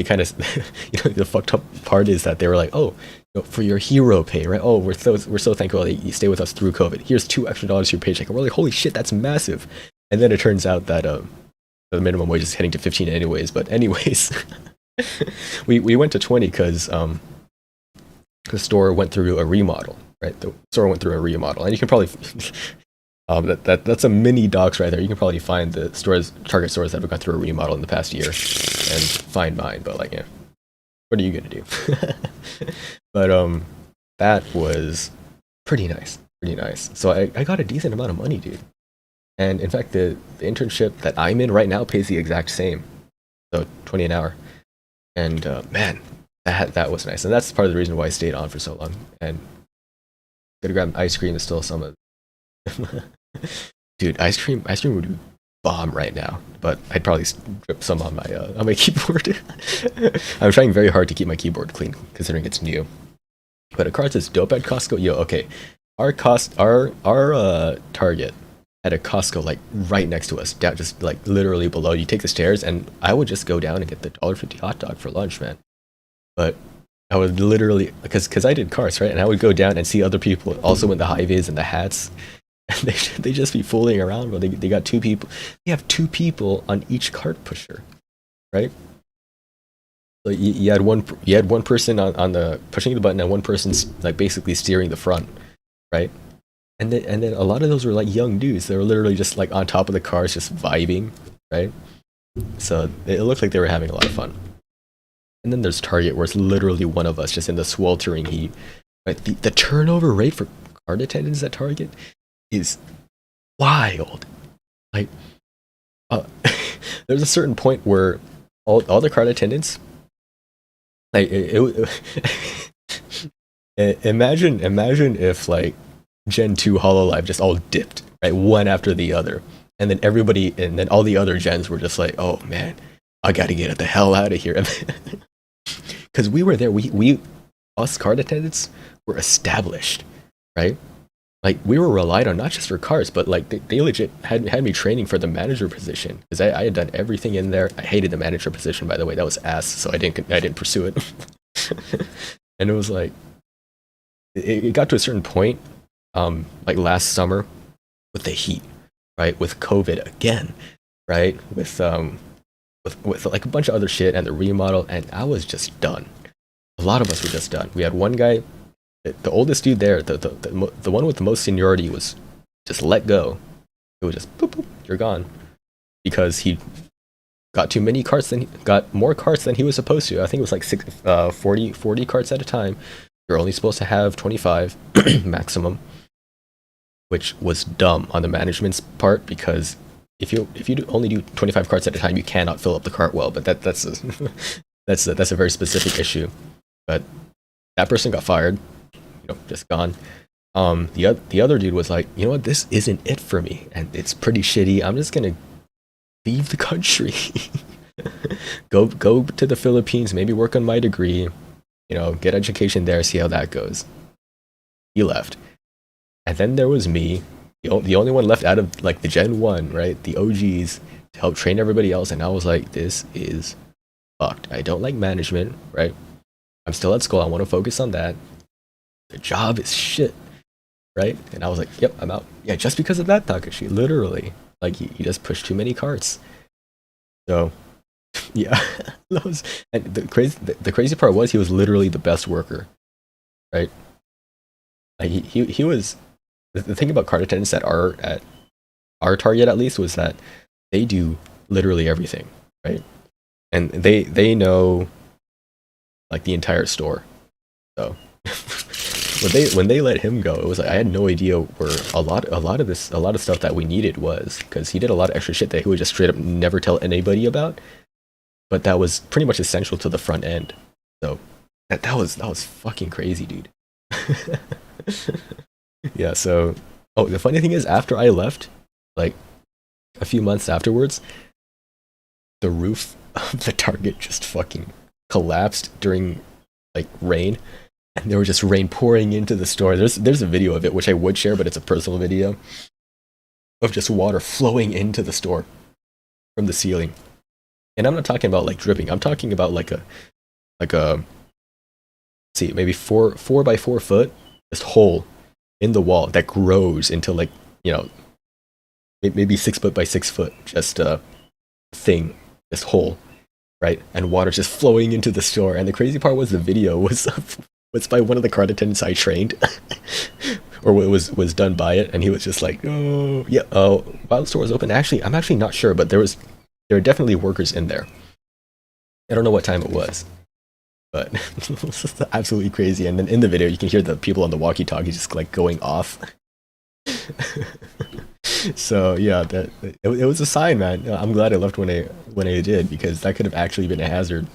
kind of, you know, the fucked up part is that they were like, oh, you know, for your hero pay, right? Oh, we're so thankful that you stay with us through COVID. Here's $2 extra to your paycheck. And we're like, holy shit, that's massive. And then it turns out that the minimum wage is heading to 15 anyways. But anyways, we went to 20 because the store went through a remodel, right? The store went through a remodel, and you can probably That's a mini docks right there. You can probably find the stores, Target stores that have gone through a remodel in the past year, and find mine. But like, yeah, what are you gonna do? But that was pretty nice, pretty nice. So I got a decent amount of money, dude. And in fact, the internship that I'm in right now pays the exact same, so 20 an hour. And man, that was nice, and that's part of the reason why I stayed on for so long. And gotta grab ice cream is still some of. Dude, ice cream would be bomb right now, but I'd probably drip some on my keyboard. I'm trying very hard to keep my keyboard clean, considering it's new. But a card says dope at Costco. Yo, okay, our Target had a Costco like right next to us, down just like literally below. You take the stairs, and I would just go down and get the $1.50 hot dog for lunch, man. But I would literally, because I did carts, right, and I would go down and see other people also in the high vis and the hats. And they just be fooling around, but they got two people. They have two people on each cart pusher, right? So you had one person on the pushing the button, and one person's like basically steering the front, right? And then a lot of those were like young dudes. They were literally just like on top of the cars, just vibing, right? So it looked like they were having a lot of fun. And then there's Target, where it's literally one of us just in the sweltering heat. Right? The turnover rate for cart attendants at Target is wild. Like, there's a certain point where all the cart attendants, like, imagine if like Gen 2 HoloLive just all dipped, right, one after the other, and then all the other gens were just like, oh man, I gotta get the hell out of here. Because we were there, us cart attendants were established, right? Like, we were relied on not just for cars, but like they legit had me training for the manager position, because I had done everything in there. I hated the manager position, by the way. That was ass, so I didn't pursue it. And it was like, it got to a certain point, like last summer, with the heat, right, with COVID again, right, with like a bunch of other shit and the remodel, and I was just done. A lot of us were just done. We had one guy, the oldest dude there, the one with the most seniority, was just let go. It was just boop, boop, you're gone, because he got too many carts, got more carts than he was supposed to. I think it was like 40 carts at a time. You're only supposed to have 25 maximum, which was dumb on the management's part, because if you only do 25 carts at a time, you cannot fill up the cart well. But that's a very specific issue. But that person got fired. Just gone. The other dude was like, you know what, this isn't it for me, and it's pretty shitty. I'm just gonna leave the country. go to the Philippines, maybe work on my degree, get education there, see how that goes. He left. And then there was me, the only one left out of like the Gen 1, right, the OGs, to help train everybody else. And I was like, this is fucked. I don't like management, right? I'm still at school, I want to focus on that. The job is shit, right? And I was like, yep, I'm out. Yeah, just because of that, Takashi, literally. Like, you just pushed too many carts. So, yeah. And the crazy part was, he was literally the best worker, right? Like, he was... The thing about cart attendants that are at our Target, at least, was that they do literally everything, right? And they know, like, the entire store. So... when they let him go, it was like, I had no idea where a lot of stuff that we needed was, because he did a lot of extra shit that he would just straight up never tell anybody about, but that was pretty much essential to the front end. So that was fucking crazy, dude. Yeah. So, the funny thing is, after I left, like a few months afterwards, the roof of the Target just fucking collapsed during like rain. And there was just rain pouring into the store. There's a video of it, which I would share, but it's a personal video, of just water flowing into the store from the ceiling. And I'm not talking about like dripping. I'm talking about like a see, maybe 4 by 4 foot, just hole in the wall that grows into like, maybe 6 foot by 6 foot, just a thing, this hole, right? And water just flowing into the store. And the crazy part was, the video was by one of the cart attendants I trained, or was done by it, and he was just like, oh yeah, oh, while the store was open. Actually, I'm actually not sure, but there were definitely workers in there. I don't know what time it was, but it's just absolutely crazy. And then in the video, you can hear the people on the walkie-talkie just like going off. So yeah, it was a sign, man. I'm glad I left when I did, because that could have actually been a hazard.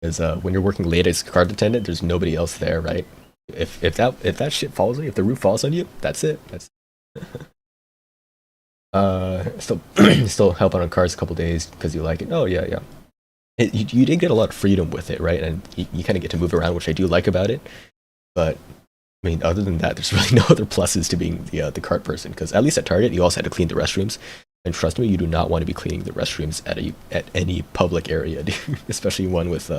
Because when you're working late as a card attendant, there's nobody else there, right? If that shit falls on you, if the roof falls on you, that's it. That's still still help out on cards a couple days because you like it. Oh yeah, yeah. You did get a lot of freedom with it, right? And you kind of get to move around, which I do like about it. But I mean, other than that, there's really no other pluses to being the cart person. Because at least at Target, you also had to clean the restrooms. And trust me, you do not want to be cleaning the restrooms at any public area, especially one with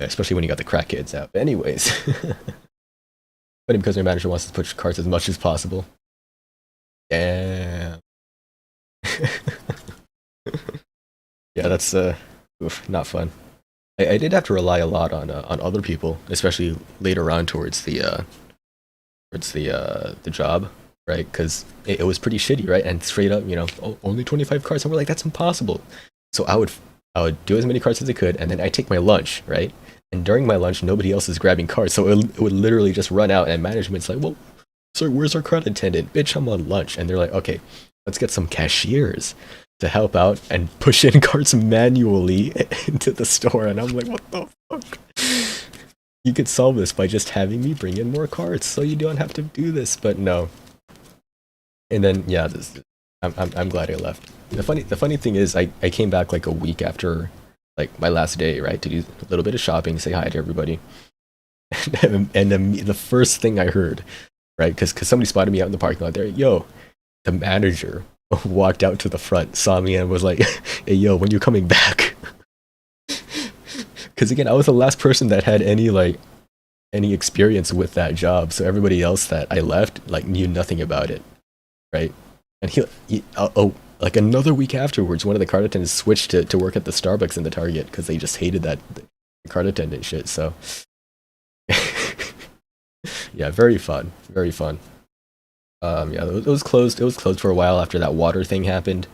especially when you got the crack kids out. But anyways, funny because your manager wants to push carts as much as possible. Damn. Yeah, that's not fun. I did have to rely a lot on other people, especially later on towards the job, right? Because it was pretty shitty, right? And straight up, only 25 carts, and we're like, that's impossible. So I would do as many carts as I could, and then I take my lunch, right? And during my lunch, nobody else is grabbing carts, so it would literally just run out, and management's like, well, sir, where's our cart attendant? Bitch, I'm on lunch. And they're like, okay, let's get some cashiers to help out and push in carts manually into the store. And I'm like, what the fuck? You could solve this by just having me bring in more carts, so you don't have to do this. But no. And then yeah, I'm glad I left. The funny thing is, I came back like a week after like my last day, right, to do a little bit of shopping, say hi to everybody. And the first thing I heard, right, because somebody spotted me out in the parking lot there, yo, the manager walked out to the front, saw me, and was like, hey yo, when you coming back? Because again, I was the last person that had any experience with that job, so everybody else that I left like knew nothing about it, right? And he like another week afterwards, one of the cart attendants switched to work at the Starbucks in the Target because they just hated that cart attendant shit. So yeah, very fun, very fun. Yeah, it was closed. It was closed for a while after that water thing happened,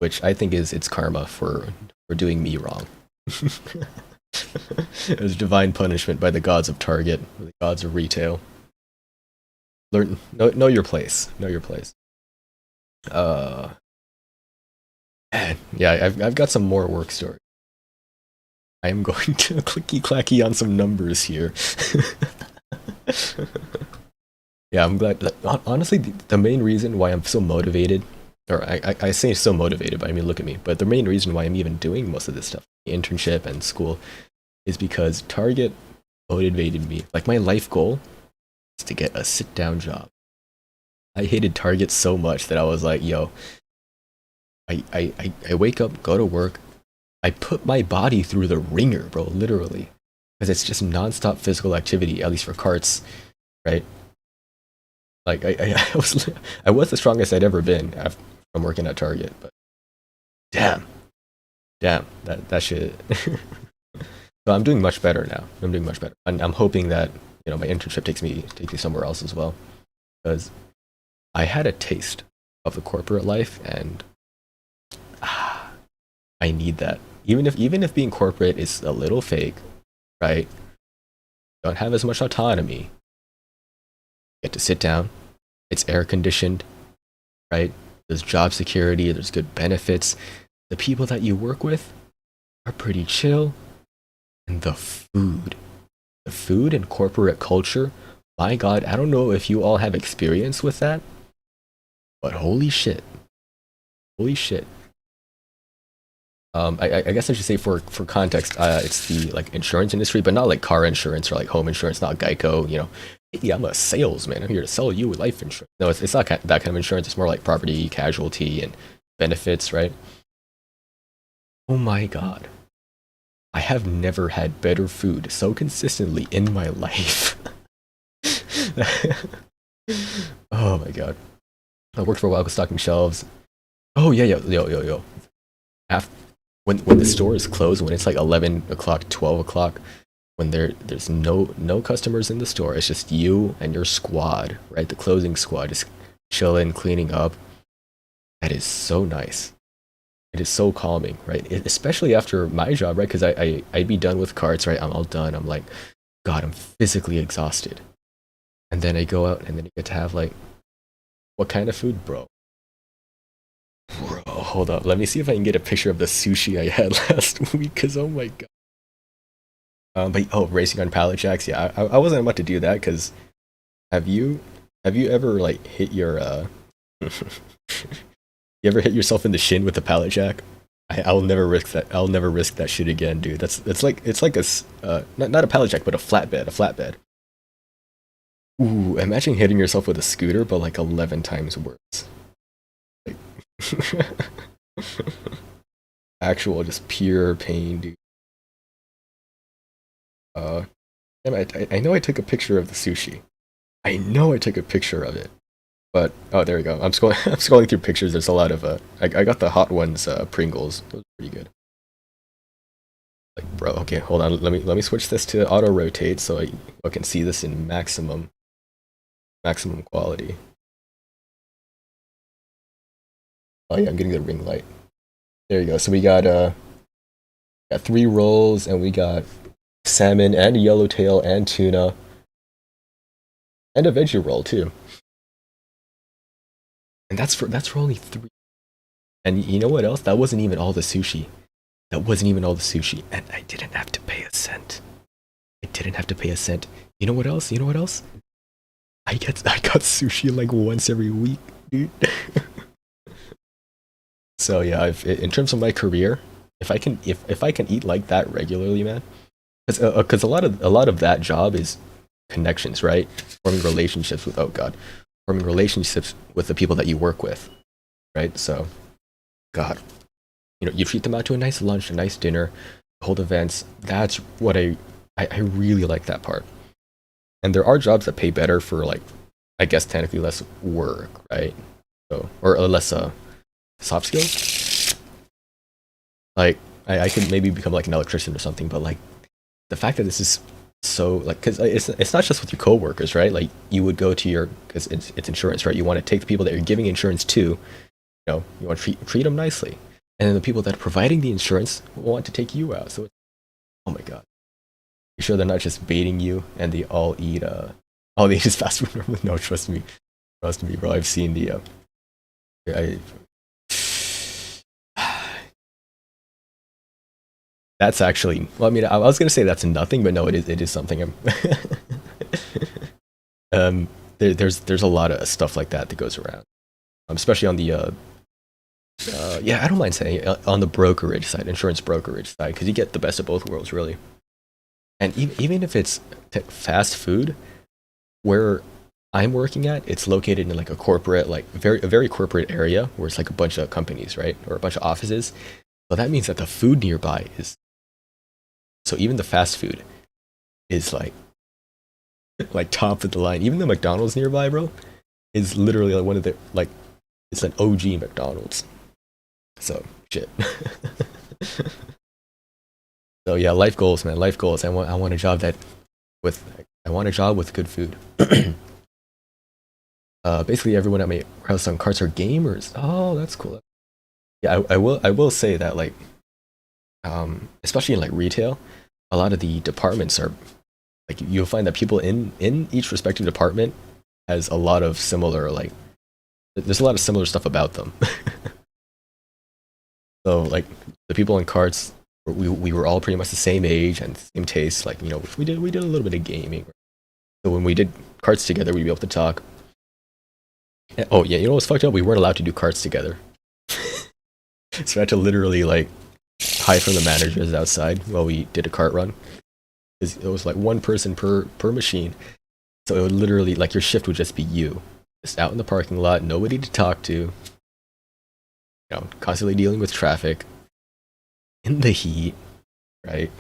which I think is it's karma for doing me wrong. It was divine punishment by the gods of Target, the gods of retail. Know your place. Know your place. Man, yeah, I've got some more work stories. I am going to clicky clacky on some numbers here. Yeah, I'm glad. Honestly, the main reason why I'm so motivated, or I say so motivated, but I mean, look at me. But the main reason why I'm even doing most of this stuff, the internship and school, is because Target motivated me. Like, my life goal is to get a sit-down job. I hated Target so much that I was like, yo, I wake up, go to work, I put my body through the ringer, bro, literally. Because it's just nonstop physical activity, at least for carts, right? Like I was the strongest I'd ever been from working at Target, but damn, that shit. But I'm doing much better now. I'm doing much better, and I'm hoping that my internship takes me somewhere else as well, because I had a taste of the corporate life, and I need that. Even if being corporate is a little fake, right? Don't have as much autonomy. Get to sit down. It's air conditioned, right? There's job security. There's good benefits. The people that you work with are pretty chill. And the food and corporate culture, my God, I don't know if you all have experience with that, but holy shit. I guess I should say for context, it's the insurance industry, but not like car insurance or like home insurance, not Geico. Hey, I'm a salesman. I'm here to sell you life insurance. No, it's not that kind of insurance. It's more like property, casualty, and benefits, right? Oh my God. I have never had better food so consistently in my life. Oh my God. I worked for a while stocking shelves. Oh yeah, yo. When the store is closed, when it's like 11 o'clock, 12 o'clock, when there's no customers in the store. It's just you and your squad, right? The closing squad just chilling, cleaning up. That is so nice. It is so calming, right? Especially after my job, right? Because I'd be done with carts, right? I'm all done. I'm like, God, I'm physically exhausted. And then I go out and then you get to have like, what kind of food, bro? Bro, hold up. Let me see if I can get a picture of the sushi I had last week, because oh my God. But oh, racing on pallet jacks. Yeah, I wasn't about to do that because have you ever like hit your you ever hit yourself in the shin with a pallet jack? I'll never risk that. I'll never risk that shit again, dude. That's like it's like not a pallet jack, but a flatbed. A flatbed. Ooh, imagine hitting yourself with a scooter, but like 11 times worse. Like, actual just pure pain, dude. Damn, I know I took a picture of the sushi. I know I took a picture of it. But oh, there we go. I'm scrolling. I'm scrolling through pictures. There's a lot of I got the hot ones. Pringles. Those are pretty good. Like, bro. Okay, hold on. Let me switch this to auto rotate so I can see this in maximum quality. Oh yeah, I'm getting the ring light. There you go. So we got 3 rolls and we got salmon and yellowtail and tuna and a veggie roll too. And that's for only 3. And you know what else? That wasn't even all the sushi. That wasn't even all the sushi. And I didn't have to pay a cent. I didn't have to pay a cent. You know what else? You know what else? I got sushi like once every week, dude. So yeah, in terms of my career, if I can eat like that regularly, man, because a lot of that job is connections, right? Forming relationships with forming relationships with the people that you work with, right? So, God, you treat them out to a nice lunch, a nice dinner, hold events. That's what I really like that part. And there are jobs that pay better for like, I guess technically less work, right? So or less soft skills. Like I could maybe become like an electrician or something, but like the fact that this is so like because it's not just with your coworkers, right? Like you would go to your because it's insurance, right? You want to take the people that you're giving insurance to, you want to treat them nicely, and then the people that are providing the insurance want to take you out. So, oh my God, you sure they're not just baiting you and they all eat just fast food normally? No, trust me, bro. I've seen the I that's actually well, I mean, I was gonna say that's nothing, but no, it is something. There's a lot of stuff like that goes around, especially on the yeah, I don't mind saying on the brokerage side, insurance brokerage side, because you get the best of both worlds, really. And even if it's fast food, where I'm working at, it's located in like a corporate, like a very corporate area where it's like a bunch of companies, right, or a bunch of offices. So that means that the food nearby is so even the fast food is like top of the line. Even the McDonald's nearby, bro, is literally like one of the like it's an OG McDonald's. So shit. So yeah, life goals, man. Life goals. I want a job with good food. Basically everyone at my house on carts are gamers. Oh, that's cool. Yeah, I will say that like especially in like retail, a lot of the departments are like you'll find that people in each respective department has a lot of similar like there's a lot of similar stuff about them. So like the people in carts, we were all pretty much the same age and same taste. Like we did a little bit of gaming. So when we did carts together, we'd be able to talk. And, oh yeah, you know what's fucked up? We weren't allowed to do carts together. So I had to literally like hide from the managers outside while we did a cart run. It was like one person per machine. So it would literally like your shift would just be you, just out in the parking lot, nobody to talk to. Constantly dealing with traffic in the heat, right?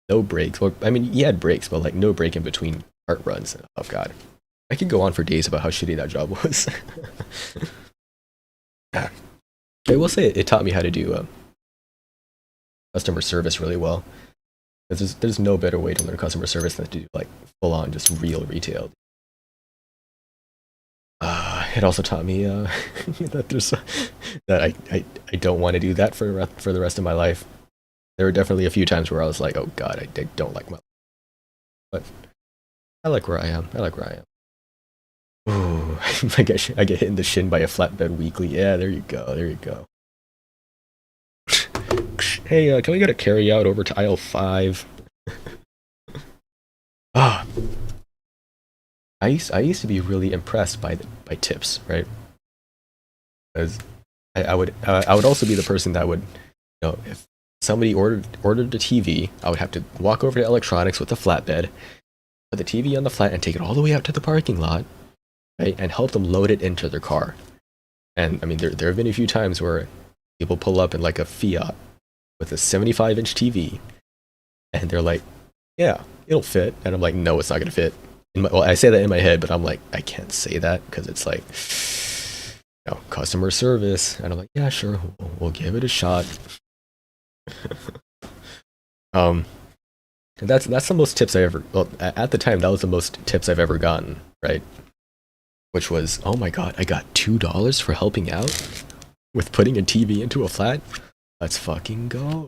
No breaks. Well, I mean, you had breaks, but like no break in between cart runs. Oh God, I could go on for days about how shitty that job was. I will say it taught me how to do customer service really well. There's no better way to learn customer service than to do like full on just real retail. It also taught me that I don't want to do that for the rest of my life. There were definitely a few times where I was like, oh god, I don't like my life. But I like where I am. I like where I am. Ooh, I get hit in the shin by a flatbed weekly. Yeah, there you go. There you go. Hey, can we get a carry out over to aisle 5? Ah, I used to be really impressed by tips, right? Because I would also be the person that would, if somebody ordered a TV, I would have to walk over to electronics with the flatbed, put the TV on the flat, and take it all the way out to the parking lot, right, and help them load it into their car. And I mean, there have been a few times where people pull up in like a Fiat with a 75-inch TV, and they're like, "Yeah, it'll fit," and I'm like, "No, it's not gonna fit." Well, I say that in my head, but I'm like, I can't say that because it's like, customer service, and I'm like, yeah, sure, we'll give it a shot. And that's the most tips I ever. Well, at the time, that was the most tips I've ever gotten, right? Which was, oh my god, I got $2 for helping out with putting a TV into a flat. Let's fucking go.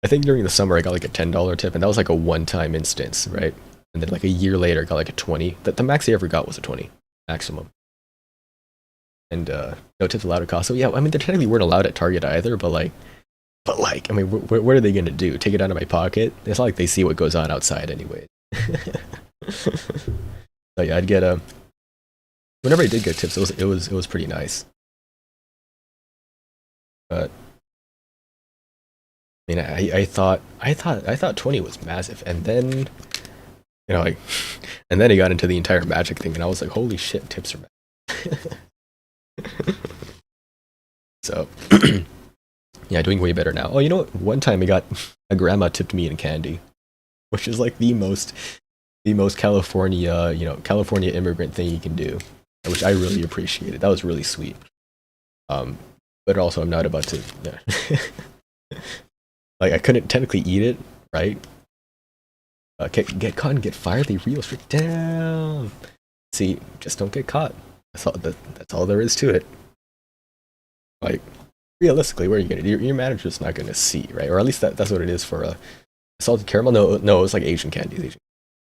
I think during the summer I got like a $10 tip, and that was like a one-time instance, right? And then like a year later I got like a 20. The max I ever got was a 20 maximum. And no tips allowed at Costco. So yeah, I mean they technically weren't allowed at Target either, but like, I mean, what are they gonna do? Take it out of my pocket? It's not like they see what goes on outside anyway. So yeah, I'd get a. Whenever I did get tips, it was pretty nice. But I mean, I thought 20 was massive, and then like, and then I got into the entire magic thing, and I was like, holy shit, tips are massive. So yeah, doing way better now. Oh, you know what? One time a grandma tipped me in candy, which is like the most California, California immigrant thing you can do, which I really appreciated. That was really sweet. But also I'm not about to. Yeah. Like I couldn't technically eat it, right? Get caught and get fired. They real strict down. See, just don't get caught. That's all there is to it. Like realistically, what are you gonna do? Your manager's not gonna see, right? Or at least that's what it is for salted caramel. No, it's like Asian candies.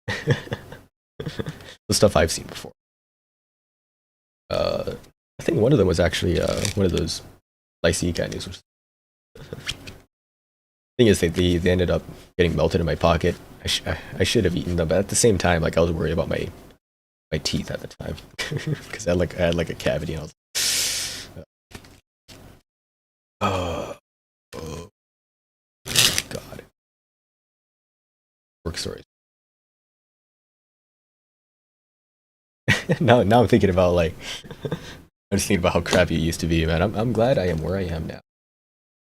The stuff I've seen before. I think one of them was actually one of those slicey candies. Thing is, they ended up getting melted in my pocket. I should have eaten them, but at the same time, like I was worried about my teeth at the time because I had like a cavity, and I was oh god, work stories. now I'm thinking about like I'm just thinking about how crappy it used to be, man. I'm glad I am where I am now.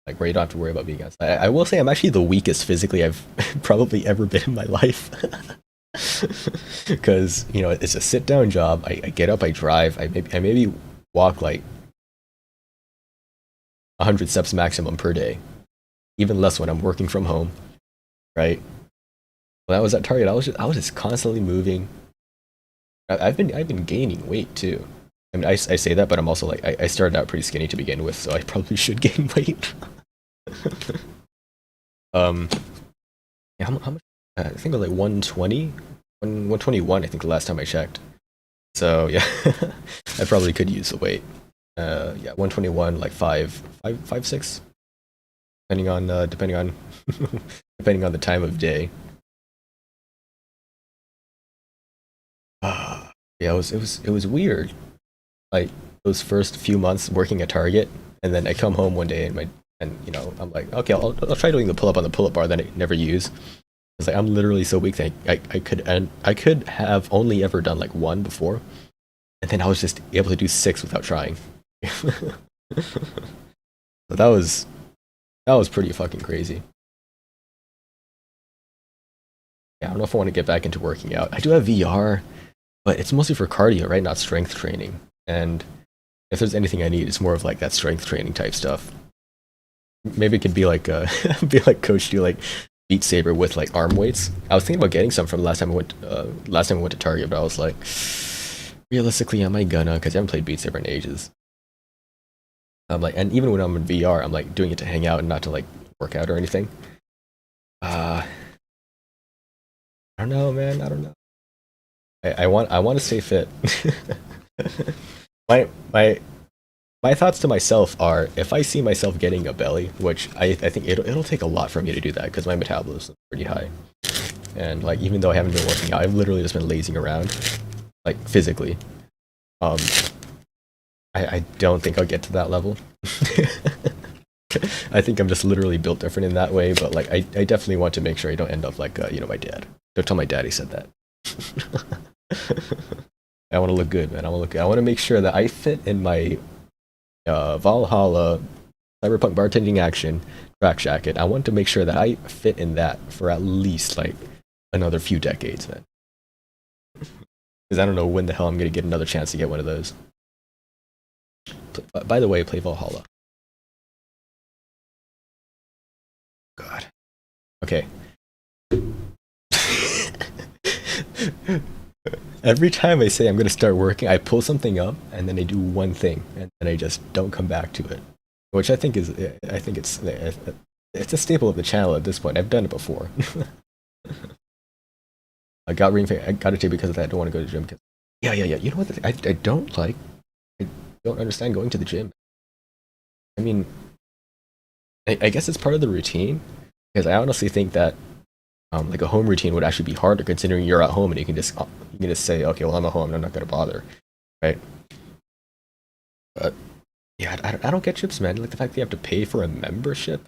Like where you don't have to worry about being outside. I will say I'm actually the weakest physically I've probably ever been in my life. Because it's a sit down job. I get up, I drive, I maybe walk like 100 steps maximum per day, even less when I'm working from home, right? When I was at Target, I was just constantly moving. I've been gaining weight too. I mean, I say that, but I'm also like I started out pretty skinny to begin with, so I probably should gain weight. Yeah, how much? I think it was like 120, 121. I think the last time I checked. So yeah, I probably could use the weight. Yeah, 121, like 5'6", depending on depending on the time of day. Yeah, it was weird. Like those first few months working at Target, and then I come home one day and I'm like, okay, I'll try doing the pull up on the pull up bar that I never use. It's like I'm literally so weak that I could have only ever done like one before, and then I was just able to do 6 without trying. So that was pretty fucking crazy. Yeah, I don't know if I want to get back into working out. I do have VR, but it's mostly for cardio, right? Not strength training. And if there's anything I need, it's more of like that strength training type stuff. maybe it could be like be like Coach do like Beat Saber with like arm weights. I was thinking about getting some from last time I went to Target, but I was like, realistically, am I gonna? Because I haven't played Beat Saber in ages. I'm like, and even when I'm in VR, I'm like doing it to hang out and not to like work out or anything. I don't know, man. I don't know. I want to stay fit. my my my thoughts to myself are, if I see myself getting a belly, which I think it'll take a lot for me to do that because my metabolism is pretty high, and like even though I haven't been working out, I've literally just been lazing around, like physically. Um, I don't think I'll get to that level. I think I'm just literally built different in that way, but like I definitely want to make sure I don't end up like my dad. Don't tell my dad he said that. I want to look good, man. I want to make sure that I fit in my Valhalla Cyberpunk bartending action track jacket. I want to make sure that I fit in that for at least like another few decades, man. Because I don't know when the hell I'm gonna get another chance to get one of those. By the way, play Valhalla. God. Okay. Every time I say I'm going to start working, I pull something up and then I do one thing and then I just don't come back to it, which I think it's a staple of the channel at this point. I've done it before. I got it too because of that. I don't want to go to the gym. Yeah. You know what? I don't like. I don't understand going to the gym. I mean, I guess it's part of the routine because I honestly think that like a home routine would actually be harder considering you're at home and you can just say, okay, well I'm at home, I'm not gonna bother, right? But yeah, I don't get gyms, man. Like the fact that you have to pay for a membership.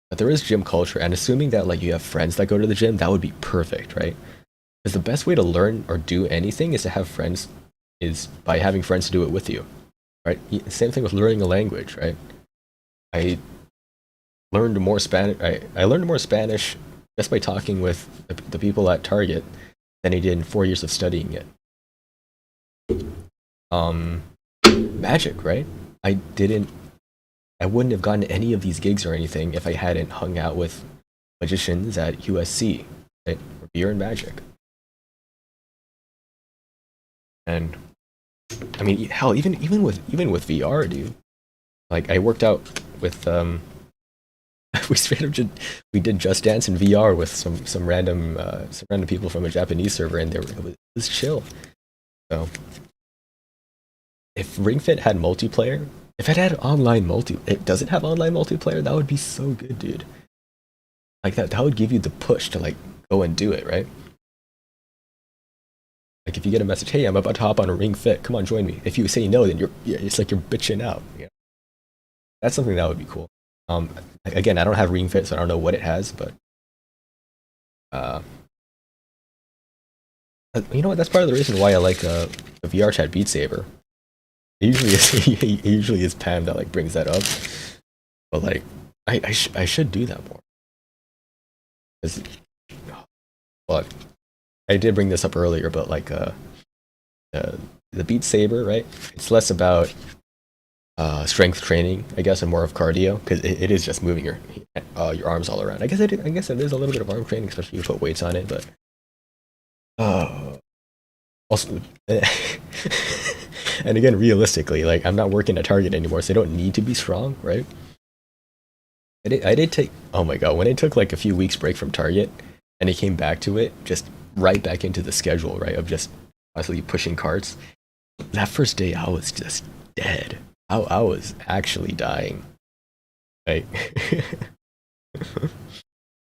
But there is gym culture, and assuming that like you have friends that go to the gym, that would be perfect, right? Because the best way to learn or do anything is to have friends, is by having friends to do it with you, right? Same thing with learning a language, right? I learned more Spanish. I learned more Spanish just by talking with the people at Target than I did in 4 years of studying it. Magic, right? I wouldn't have gotten any of these gigs or anything if I hadn't hung out with magicians at USC, right? For beer and magic. And I mean, hell, even with VR, dude. Like I worked out with we did Just Dance in VR with some random people from a Japanese server, and it was chill. So if Ring Fit had multiplayer, if it had online does it have online multiplayer? That would be so good, dude. Like that would give you the push to like go and do it, right? Like if you get a message, hey, I'm about to hop on a Ring Fit, come on, join me. If you say no, then it's like you're bitching out. You know? That's something that would be cool. Again, I don't have Ring Fit, so I don't know what it has, but you know what? That's part of the reason why I like the VR chat Beat Saber. It usually is Pam that like brings that up, but like I should do that more. Well, I did bring this up earlier, but like the Beat Saber, right? It's less about strength training, I guess, and more of cardio because it is just moving your arms all around. I guess it is a little bit of arm training, especially if you put weights on it. But also, and again, realistically, like I'm not working at Target anymore, so I don't need to be strong, right? I did take, oh my god, when I took like a few weeks break from Target and I came back to it, just right back into the schedule, right, of just constantly pushing carts. That first day, I was just dead. I was actually dying. Like,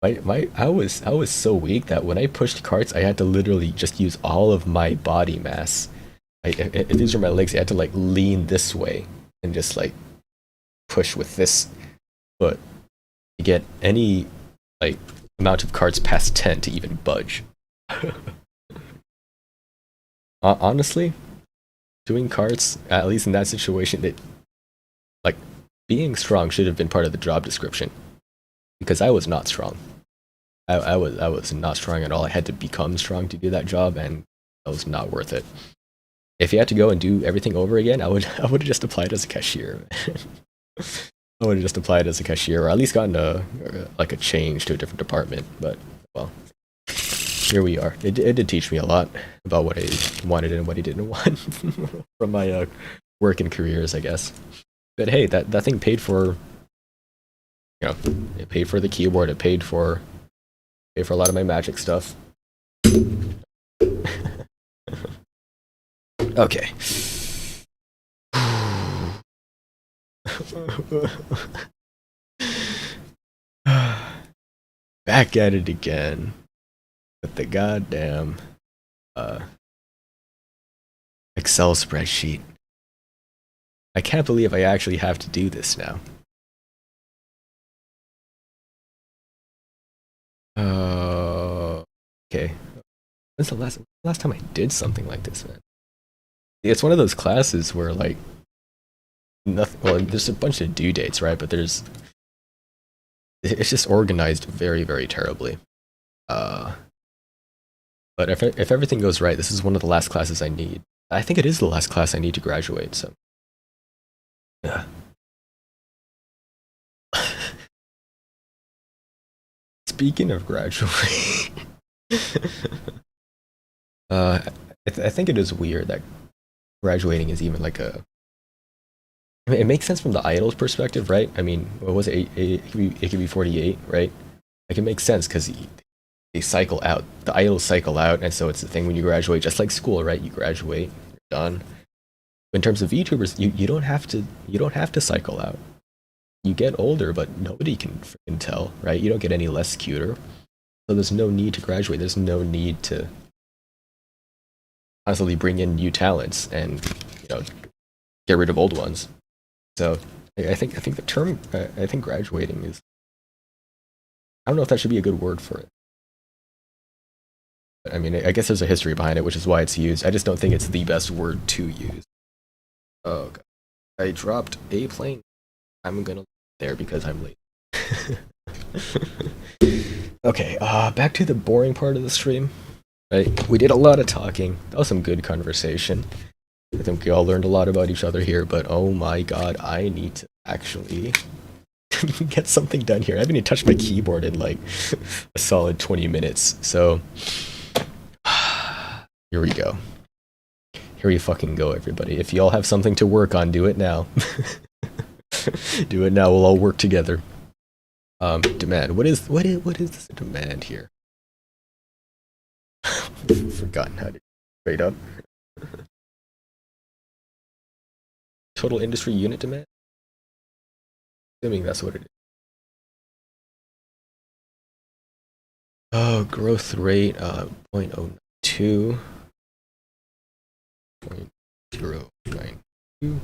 I was so weak that when I pushed carts, I had to literally just use all of my body mass. If these were my legs, I had to like lean this way and just like push with this foot to get any like amount of carts past 10 to even budge. Honestly, doing carts, at least in that situation, like being strong should have been part of the job description because I was not strong. I was not strong at all. I had to become strong to do that job, and that was not worth it. If you had to go and do everything over again, I would have just applied as a cashier. I would have just applied as a cashier, or at least gotten a change to a different department. But well, here we are. It did teach me a lot about what I wanted and what I didn't want from my work and careers, I guess. But hey, that thing paid for, it paid for the keyboard. It paid for a lot of my magic stuff. Okay. Back at it again with the goddamn Excel spreadsheet. I can't believe I actually have to do this now. Okay. When's the last time I did something like this, man? It's one of those classes where like nothing. Well, there's a bunch of due dates, right? But it's just organized very, very terribly. But if everything goes right, this is one of the last classes I need. I think it is the last class I need to graduate. So, yeah. Speaking of graduating, I think it is weird that graduating is even like a. I mean, it makes sense from the idol's perspective, right? I mean, what was it? It could be 48, right? Like it makes sense because they cycle out. The idols cycle out, and so it's the thing when you graduate, just like school, right? You graduate, you're done. But in terms of VTubers, you don't have to cycle out. You get older, but nobody can freaking tell, right? You don't get any less cuter. So there's no need to graduate. There's no need to constantly bring in new talents and get rid of old ones. So I think the term I think graduating is, I don't know if that should be a good word for it. But, I mean, I guess there's a history behind it, which is why it's used. I just don't think it's the best word to use. Oh god, I dropped a plane. I'm gonna there because I'm late. Okay, back to the boring part of the stream. Right, we did a lot of talking. That was some good conversation. I think we all learned a lot about each other here, but oh my god, I need to actually get something done here. I haven't even touched my keyboard in like a solid 20 minutes, so here we go. Here we fucking go, everybody. If y'all have something to work on, do it now. Do it now, we'll all work together. Demand. What is this demand here? Forgotten how to straight up. Total industry unit demand? Assuming that's what it is. Oh, growth rate, 0.02. 0.092.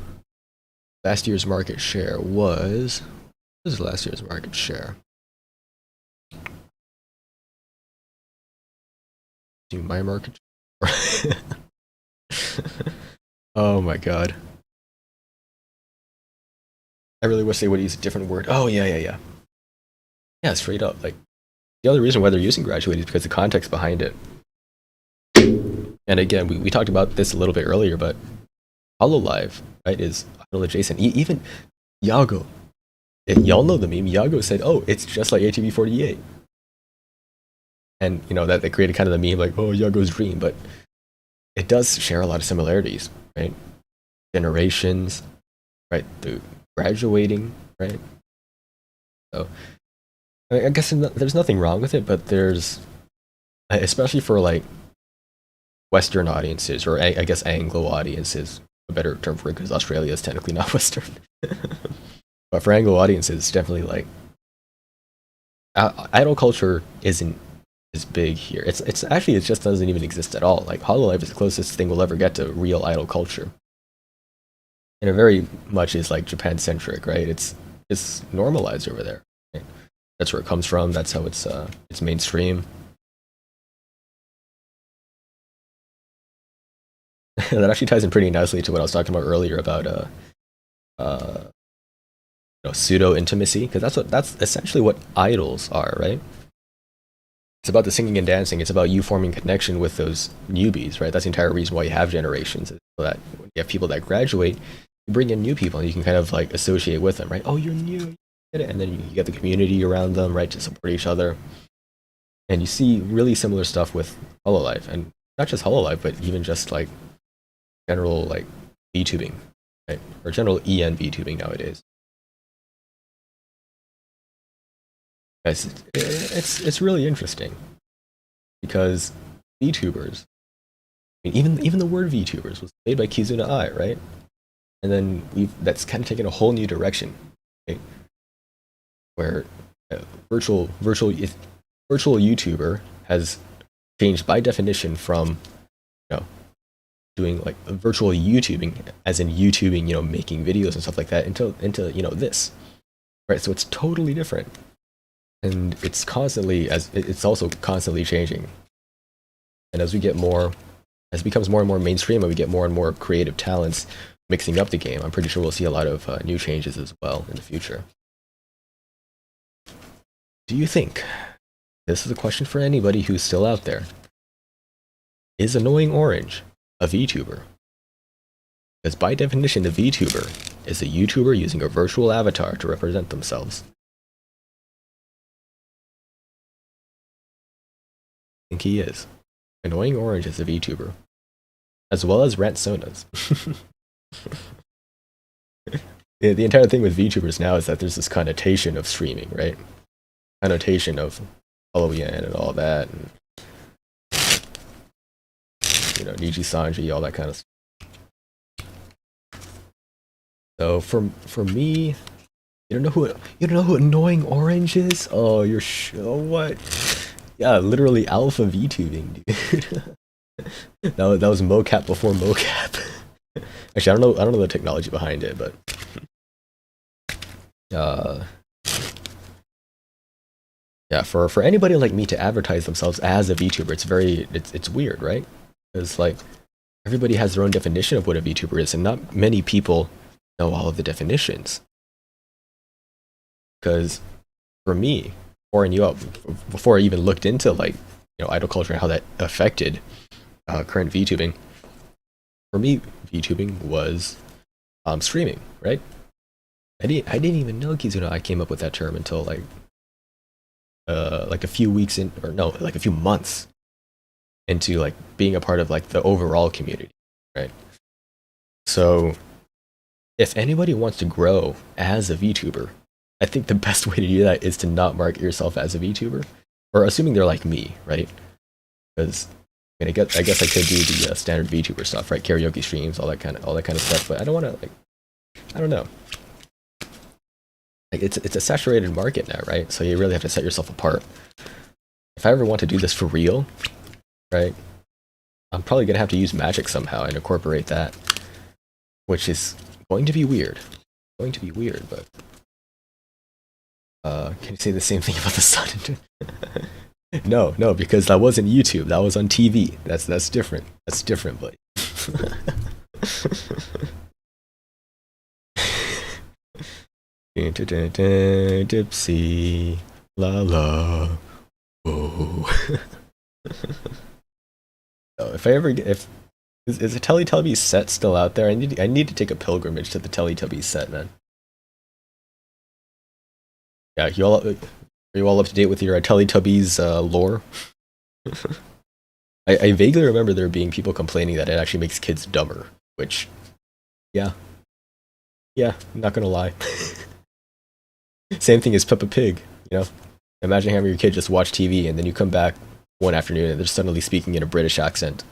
Last year's market share was... What was last year's market share? Do my market share? Oh my god. I really wish they would use a different word. Oh, yeah. Yeah, straight up. Like, the only reason why they're using graduate is because the context behind it. And again, we talked about this a little bit earlier, but HoloLive, right, is idol adjacent. Even Yago. Y'all know the meme. Yago said, oh, it's just like ATV48. And, that they created kind of the meme like, oh, Yago's dream. But it does share a lot of similarities, right? Generations, right? The graduating, right? So, I guess there's nothing wrong with it, but there's, especially for like Western audiences, or I guess Anglo audiences, a better term for it because Australia is technically not Western. But for Anglo audiences, it's definitely like idol culture isn't as big here. It's actually, it just doesn't even exist at all. Like HoloLive is the closest thing we'll ever get to real idol culture, and it very much is like Japan centric, right? It's normalized over there. Right? That's where it comes from. That's how it's mainstream. That actually ties in pretty nicely to what I was talking about earlier about pseudo intimacy, because that's essentially what idols are, right? It's about the singing and dancing. It's about you forming connection with those newbies, right? That's the entire reason why you have generations, is so that when you have people that graduate, you bring in new people and you can kind of like associate with them, right? Oh, you're new, you get it. And then you get the community around them, right, to support each other. And you see really similar stuff with Hololive, and not just Hololive, but even just like general like VTubing, right, or general EN VTubing nowadays. Guys, it's really interesting because VTubers, I mean, even the word VTubers was made by Kizuna Ai, right? And then that's kind of taken a whole new direction, right? Where virtual YouTuber has changed by definition from, you know, doing like virtual YouTubing, as in YouTubing, you know, making videos and stuff like that, into you know, this, right? So it's totally different, and it's also constantly changing. And as it becomes more and more mainstream, and we get more and more creative talents mixing up the game, I'm pretty sure we'll see a lot of new changes as well in the future. Do you think, this is a question for anybody who's still out there, is Annoying Orange a VTuber? Because by definition, a VTuber is a YouTuber using a virtual avatar to represent themselves. I think he is. Annoying Orange is a VTuber, as well as Rantsonas. The entire thing with VTubers now is that there's this connotation of streaming, right? Connotation of Halloween and all that, and, you know, Niji Sanji, all that kind of stuff. So for me, you don't know who Annoying Orange is? Oh, what? Yeah, literally alpha VTubing, dude. that was mocap before mocap. Actually, I don't know the technology behind it, but yeah, for anybody like me to advertise themselves as a VTuber, it's weird, right? Because like everybody has their own definition of what a VTuber is, and not many people know all of the definitions. Because for me, pouring you up before I even looked into like, you know, idol culture and how that affected current VTubing. For me, VTubing was streaming, right? I didn't even know Kizuna Ai came up with that term until like a few weeks in, or no, like a few months into like being a part of like the overall community, right? So if anybody wants to grow as a VTuber, I think the best way to do that is to not market yourself as a VTuber, or assuming they're like me, right? Because I mean, I guess I could do the standard VTuber stuff, right? Karaoke streams, all that kind of stuff. But I don't want to like, I don't know. Like it's a saturated market now, right? So you really have to set yourself apart. If I ever want to do this for real, right, I'm probably gonna have to use magic somehow and incorporate that, which is going to be weird. But can you say the same thing about the sun? No, because that wasn't YouTube. That was on TV. That's different. That's different, buddy. Dipsy, la la, oh. So if is the Teletubbies set still out there? I need to take a pilgrimage to the Teletubbies set, man. Yeah, are you all up to date with your Teletubbies lore? I vaguely remember there being people complaining that it actually makes kids dumber, which, yeah, not gonna lie. Same thing as Peppa Pig, you know? Imagine having your kid just watch TV and then you come back one afternoon and they're suddenly speaking in a British accent.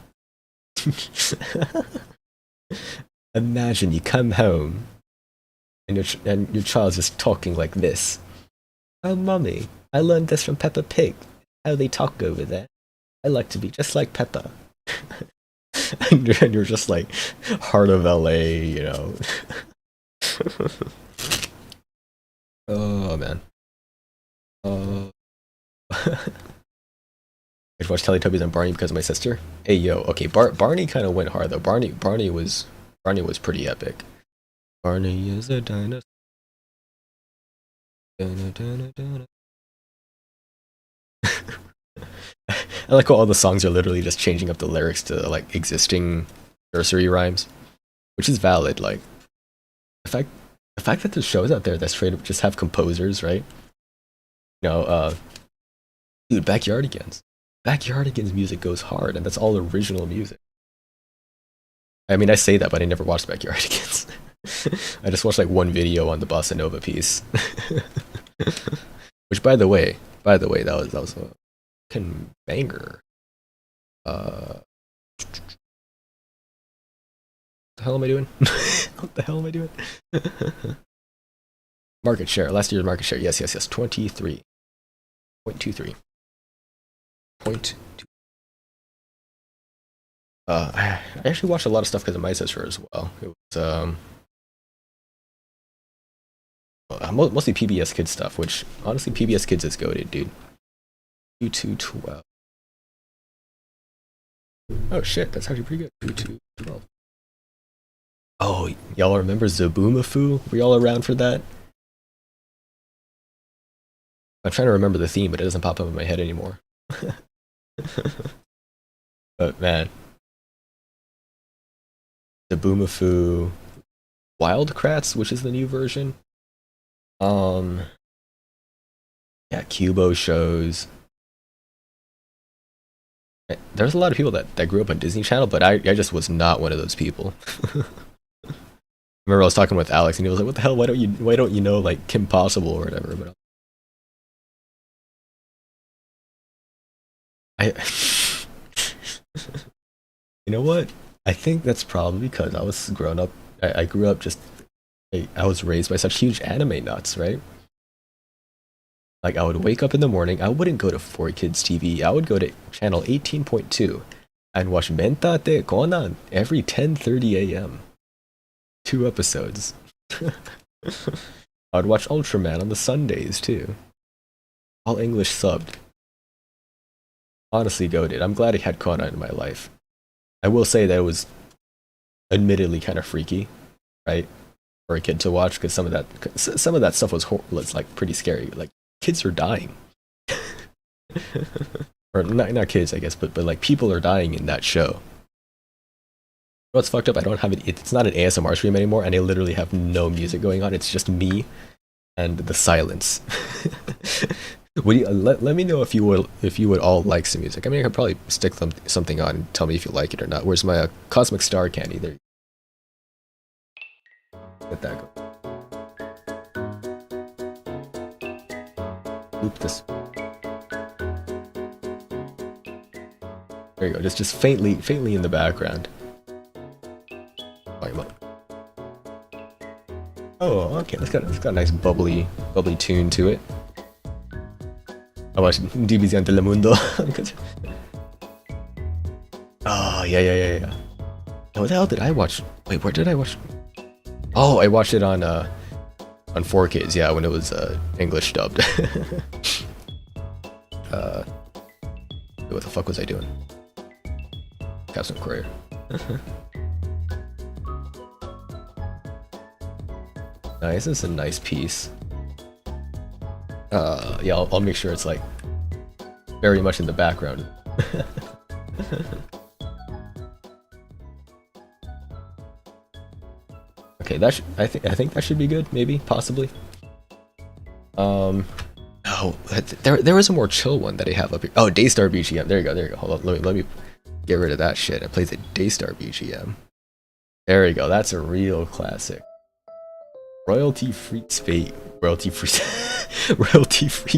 Imagine you come home and your child's just talking like this. Oh, mummy, I learned this from Peppa Pig. How they talk over there. I like to be just like Peppa. And you're just like, heart of LA, you know. Oh, man. I watched Teletubbies and Barney because of my sister. Hey, yo, okay, Barney kind of went hard, though. Barney was pretty epic. Barney is a dinosaur. I like how all the songs are literally just changing up the lyrics to like existing nursery rhymes, which is valid. Like, the fact the fact that there's shows out there that straight up just have composers, right? You know, dude, Backyardigans music goes hard, and that's all original music. I mean, I say that, but I never watched Backyardigans. I just watched like one video on the bossa nova piece. Which, that was a fucking banger. The hell am I doing? What the hell am I doing? Market share. Last year's market share. Yes. 23.23. 0.2. I actually watched a lot of stuff because of my sister as well. It was mostly PBS Kids stuff, which honestly PBS Kids is goated, dude. 2212. Oh shit, that's actually pretty good. 2212. Oh, y'all remember Zaboomafoo? Were y'all around for that? I'm trying to remember the theme, but it doesn't pop up in my head anymore. But man, Zaboomafoo, Wildcrats, which is the new version. Yeah, Cubo shows. There's a lot of people that grew up on Disney Channel, but I just was not one of those people. Remember I was talking with Alex and he was like, "What the hell? Why don't you know like Kim Possible or whatever?" But I you know what? I think that's probably because I was grown up. I grew up just I was raised by such huge anime nuts, right? Like I would wake up in the morning. I wouldn't go to 4Kids TV. I would go to channel 18.2 and watch Mentate Conan every 10:30 a.m. 2 episodes. I'd watch Ultraman on the Sundays too. All English subbed. Honestly, goated. I'm glad I had Conan in my life. I will say that it was admittedly kind of freaky, right, for a kid to watch because some of that stuff was like pretty scary. Like kids are dying, or not kids, I guess, but like people are dying in that show. What's fucked up? I don't have it. It's not an ASMR stream anymore, and I literally have no music going on. It's just me and the silence. Let me know if you would all like some music. I mean, I could probably stick something on and tell me if you like it or not. Where's my Cosmic Star candy? There. Let that go. Loop this. There you go. Just faintly in the background. Oh, okay. It's got a nice bubbly tune to it. I watched División Telemundo. Oh, yeah. Oh, what the hell did I watch? Wait, where did I watch? Oh, I watched it on 4Kids, yeah, when it was English dubbed. What the fuck was I doing? Captain Courier. Nice, this is a nice piece. Yeah, I'll make sure it's like very much in the background. Okay, I think that should be good, maybe, possibly. Oh, there was a more chill one that I have up here. Oh, Daystar BGM. There you go. Hold on, let me get rid of that shit. It plays a Daystar BGM. There you go. That's a real classic. Royalty free beats. Royalty free,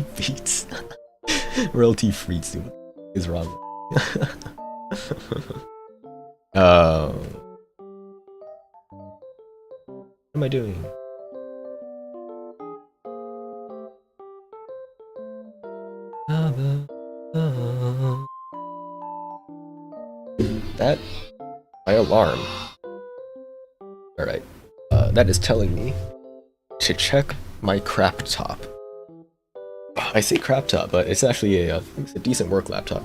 dude. What is wrong? What am I doing? That my alarm. All right, that is telling me to check my crap top. I say crap top, but it's actually it's a decent work laptop.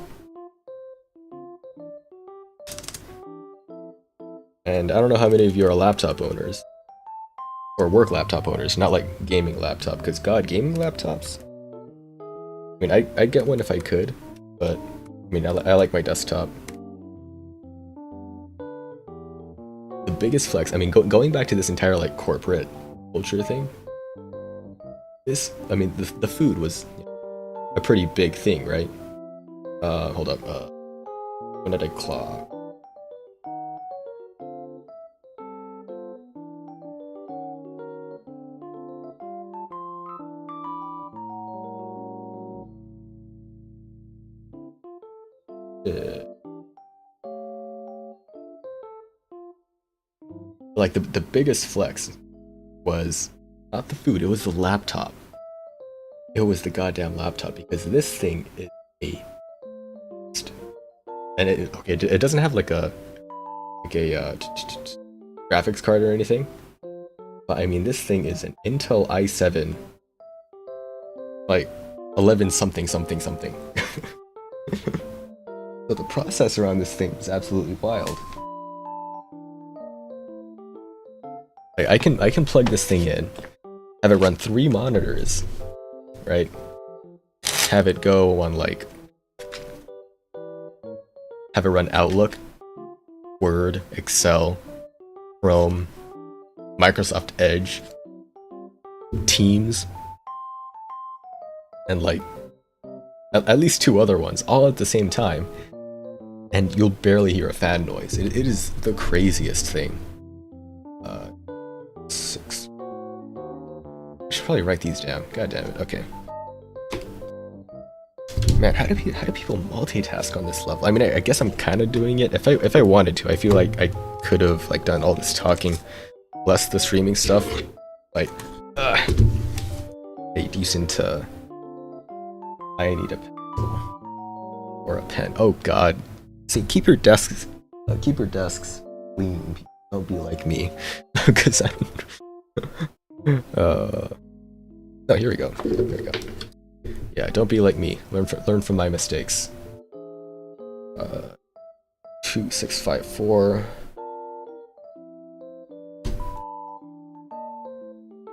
And I don't know how many of you are laptop owners. Or work laptop owners, not like gaming laptop, because god, gaming laptops? I mean, I'd get one if I could, but I mean, I like my desktop. The biggest flex. I mean, going back to this entire like corporate culture thing. I mean, the food was a pretty big thing, right? Hold up. When did I clock? Like the biggest flex was not the food, it was the laptop. It was the goddamn laptop, because this thing is a and it doesn't have like a graphics card or anything, but I mean this thing is an Intel i7 like 11 something something something. So the processor on this thing is absolutely wild. Like I can plug this thing in, have it run 3 monitors, right? Have it go on like, have it run Outlook, Word, Excel, Chrome, Microsoft Edge, Teams, and like at least 2 other ones, all at the same time, and you'll barely hear a fan noise. It is the craziest thing. 6. I should probably write these down. God damn it. Okay. Man, how do people multitask on this level? I mean, I guess I'm kind of doing it. If I wanted to, I feel like I could have like done all this talking, less the streaming stuff. Like, a decent. I need a pencil or a pen. Oh God. See, keep your desks clean. Don't be like me, because I'm. Oh, here we go. There we go. Yeah, don't be like me. Learn from my mistakes. 2654.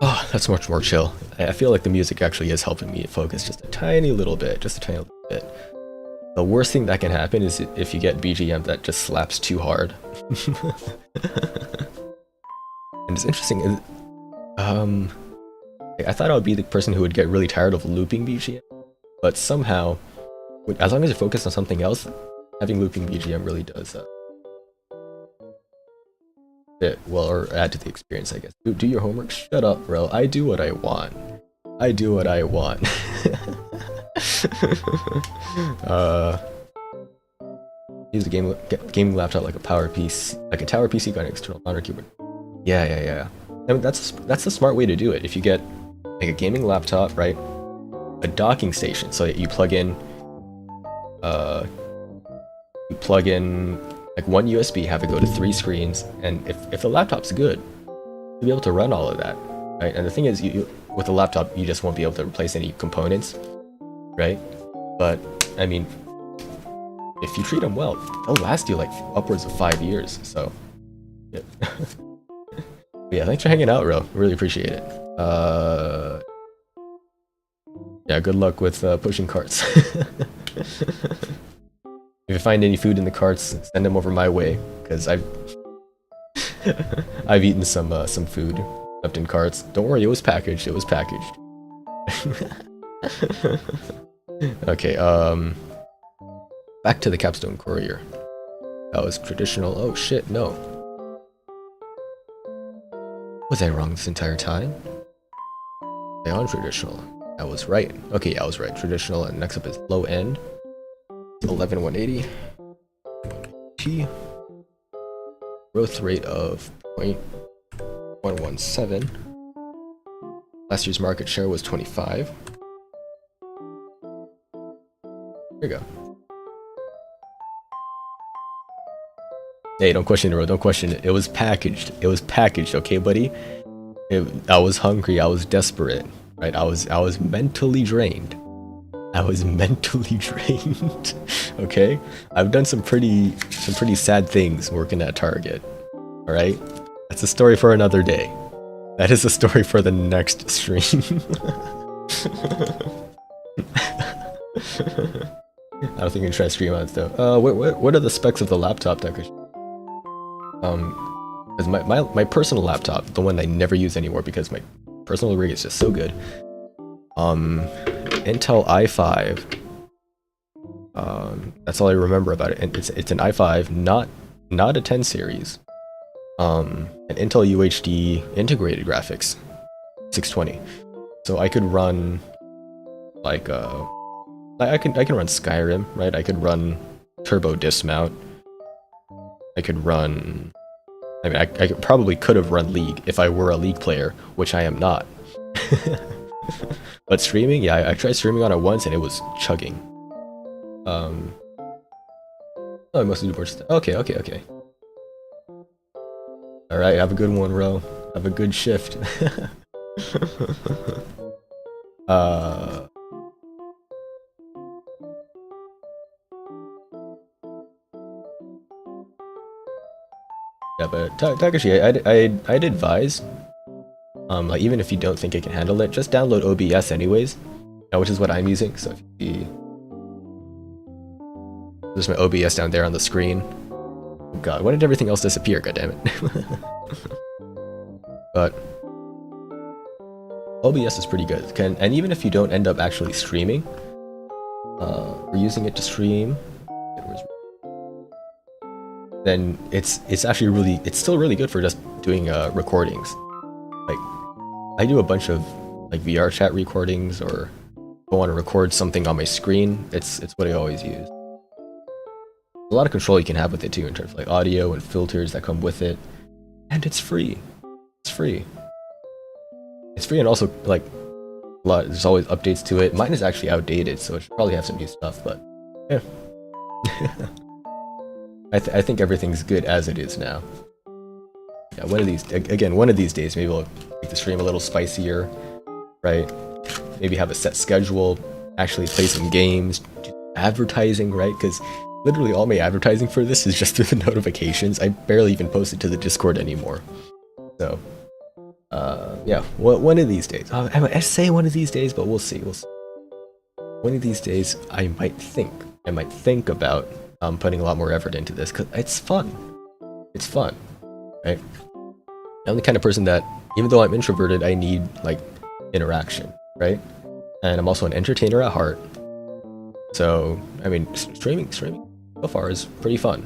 Oh, that's much more chill. I feel like the music actually is helping me focus just a tiny little bit. Just a tiny little bit. The worst thing that can happen is if you get BGM that just slaps too hard. And it's interesting. I thought I would be the person who would get really tired of looping BGM, but somehow, as long as you're focused on something else, having looping BGM really does fit well, or add to the experience, I guess. Do your homework. Shut up, bro. I do what I want. I do what I want. Use the gaming laptop like a tower PC got an external monitor keyboard. Yeah. I mean, that's the smart way to do it. If you get like a gaming laptop, right, a docking station, so you plug in like one USB, have it go to 3 screens, and if the laptop's good, you'll be able to run all of that, right? And the thing is, you with a laptop, you just won't be able to replace any components, right? But I mean, if you treat them well, they'll last you like upwards of 5 years. So, yeah. Yeah, thanks for hanging out, Ro. Really appreciate it. Yeah, good luck with pushing carts. If you find any food in the carts, send them over my way, because I've eaten some food left in carts. Don't worry, it was packaged. It was packaged. Okay, back to the Capstone Courier. That was traditional. Oh shit, no. Was I wrong this entire time? They on traditional. I was right. Okay, I was right. Traditional, and next up is low end. 11180. P. Growth rate of 0.117. Last year's market share was 25. There you go. Hey, don't question it, bro. Don't question it. It was packaged. It was packaged, okay, buddy? I was hungry. I was desperate, right? I was mentally drained. I was mentally drained. Okay? I've done some pretty sad things working at Target. All right? That's a story for another day. That is a story for the next stream. I don't think you can try to stream on it though. What are the specs of the laptop that could Because my personal laptop, the one I never use anymore because my personal rig is just so good. Intel i5. That's all I remember about it. And it's an i5, not a 10 series. An Intel UHD integrated graphics, 620. So I could run like I can run Skyrim, right? I could run Turbo Dismount. I could run. I mean, I probably could have run League if I were a League player, which I am not. But streaming, yeah, I tried streaming on it once and it was chugging. Oh, I mostly do board. Okay. All right, have a good one, Ro. Have a good shift. Yeah, but Takashi, I'd advise, like even if you don't think it can handle it, just download OBS anyways, which is what I'm using. So if you see, there's my OBS down there on the screen. Oh God, why did everything else disappear? God damn it! But OBS is pretty good. And even if you don't end up actually streaming, or using it to stream, then it's actually it's still really good for just doing recordings. Like I do a bunch of like VR chat recordings, or if I want to record something on my screen, it's what I always use. A lot of control you can have with it too, in terms of like audio and filters that come with it, and it's free. It's free. It's free, and also like there's always updates to it. Mine is actually outdated, so it should probably have some new stuff, but yeah. I think everything's good as it is now. Yeah, one of these days, maybe we'll make the stream a little spicier, right? Maybe have a set schedule, actually play some games, do advertising, right? Because literally all my advertising for this is just through the notifications. I barely even post it to the Discord anymore. So, yeah, one of these days. I say one of these days, but we'll see. One of these days, I might think about putting a lot more effort into this, because it's fun. It's fun, right? I'm the kind of person that, even though I'm introverted, I need like interaction, right? And I'm also an entertainer at heart. So, I mean, streaming so far is pretty fun.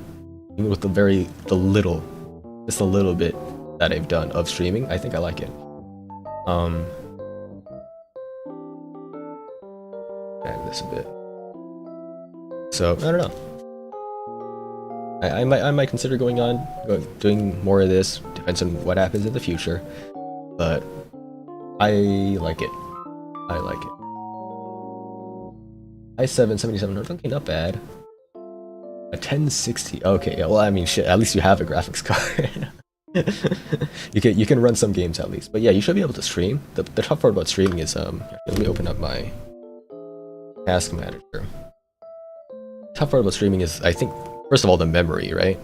Even with just a little bit that I've done of streaming, I think I like it. And this a bit. So, I don't know. I might consider doing more of this. Depends on what happens in the future, but I like it. i7 7700. Okay, not bad. A 1060. Okay, yeah, well, I mean, shit. At least you have a graphics card. you can run some games at least. But yeah, you should be able to stream. The tough part about streaming is let me open up my task manager. Tough part about streaming is, I think, first of all, the memory, right?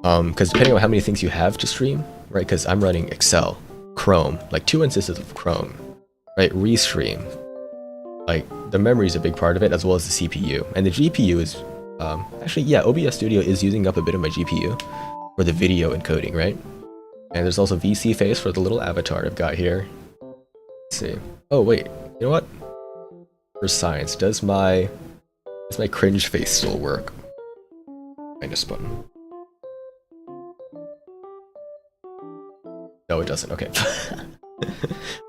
Because depending on how many things you have to stream, right? Because I'm running Excel, Chrome, like 2 instances of Chrome, right? Restream. Like, the memory is a big part of it, as well as the CPU. And the GPU is, actually, yeah, OBS Studio is using up a bit of my GPU for the video encoding, right? And there's also VC face for the little avatar I've got here. Let's see. Oh, wait, you know what? For science, does my cringe face still work? Minus button. No, it doesn't. Okay.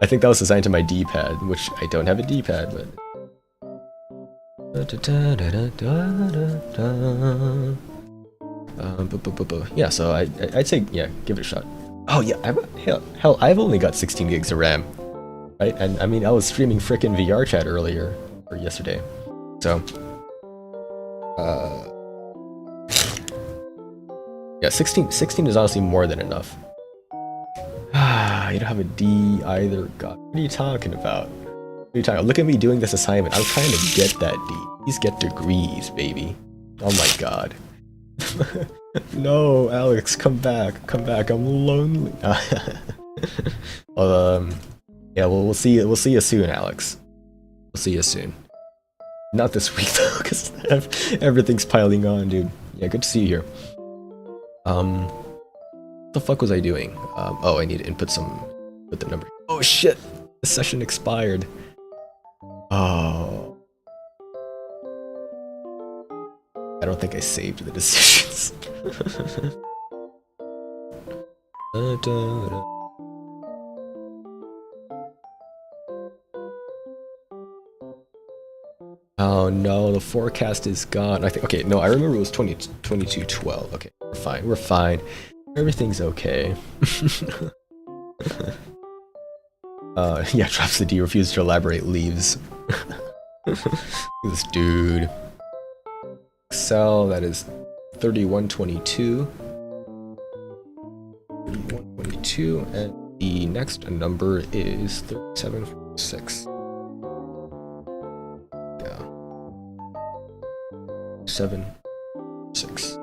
I think that was assigned to my D-pad, which I don't have a D-pad, but... yeah, so I'd say, yeah, give it a shot. Oh yeah, hell, I've only got 16 gigs of RAM, right? And I mean, I was streaming frickin' VR chat earlier, or yesterday, so... yeah, 16 is honestly more than enough. You don't have a D either. God, what are you talking about? What are you talking about? Look at me doing this assignment. I'm trying to get that D. Please get degrees, baby. Oh my god. No, Alex, come back. I'm lonely. Well, yeah, we'll see you soon, Alex. We'll see you soon. Not this week though, because everything's piling on, dude. Yeah, good to see you here. the fuck was I doing? Oh, I need to input the number. Oh shit! The session expired. Oh. I don't think I saved the decisions. Oh no, the forecast is gone. I think, okay, no, I remember it was 2212. Okay, we're fine. Everything's okay. Yeah, drops the D, refuses to elaborate, leaves. This dude. Excel, that is 3122. 3122, and the next number is 3746. Yeah. 76.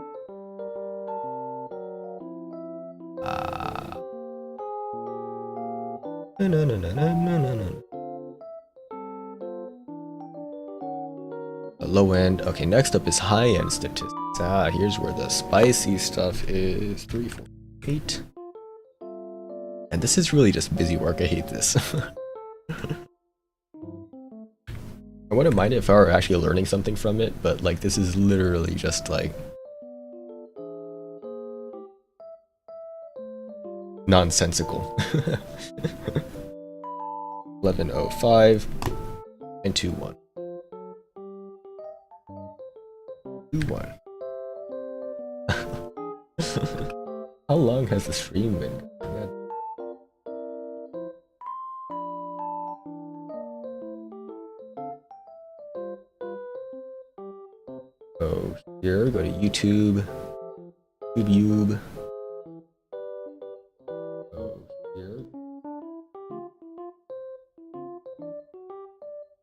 Low end. Okay, next up is high end statistics. Here's where the spicy stuff is. 3, 4, 8. And this is really just busy work. I hate this. I wouldn't mind it if I were actually learning something from it, but like this is literally just like nonsensical. 1105 and 21. 21. How long has the stream been going? Go here, go to YouTube. YouTube. Go here.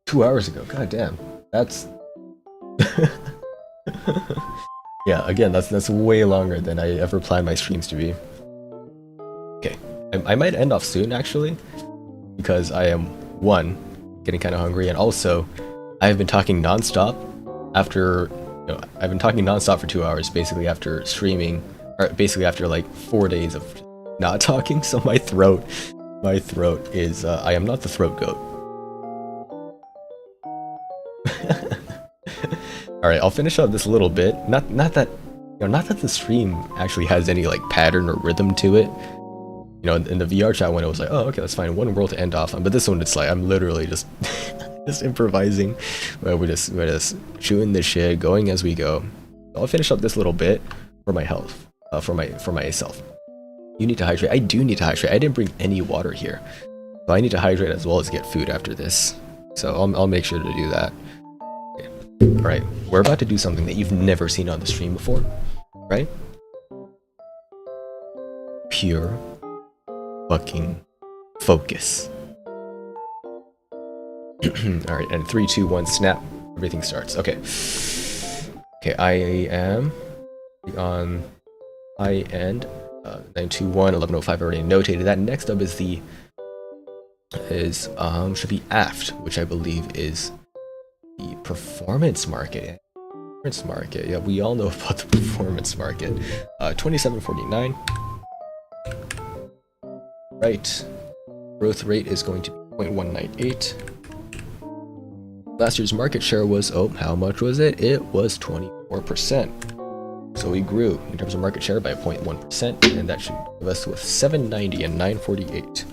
2 hours ago, god damn. That's yeah, again, that's way longer than I ever planned my streams to be. Okay, I might end off soon actually, because I am, one, getting kind of hungry, and also I've been talking nonstop after, I've been talking nonstop for 2 hours, basically after streaming, or basically after like 4 days of not talking, so my throat is, I am not the throat goat. Alright, I'll finish up this little bit. Not that the stream actually has any like pattern or rhythm to it. You know, in the VR chat one, it was like, oh, okay, that's fine. One world to end off on. But this one, it's like I'm literally just just improvising. We're just chewing this shit, going as we go. I'll finish up this little bit for my health, for myself. You need to hydrate. I do need to hydrate. I didn't bring any water here, so I need to hydrate as well as get food after this. So I'll make sure to do that. Alright, we're about to do something that you've never seen on the stream before, right? Pure fucking focus. Alright, and 3, 2, 1, snap. Everything starts. Okay. Okay, I am on high end. 921, 1105 already notated that. Next up is should be aft, which I believe is the performance market. Performance market, yeah, we all know about the performance market. 2749. Right. Growth rate is going to be 0.198. Last year's market share was, oh, how much was it? It was 24%. So we grew in terms of market share by 0.1%, and that should give us with 790 and 948.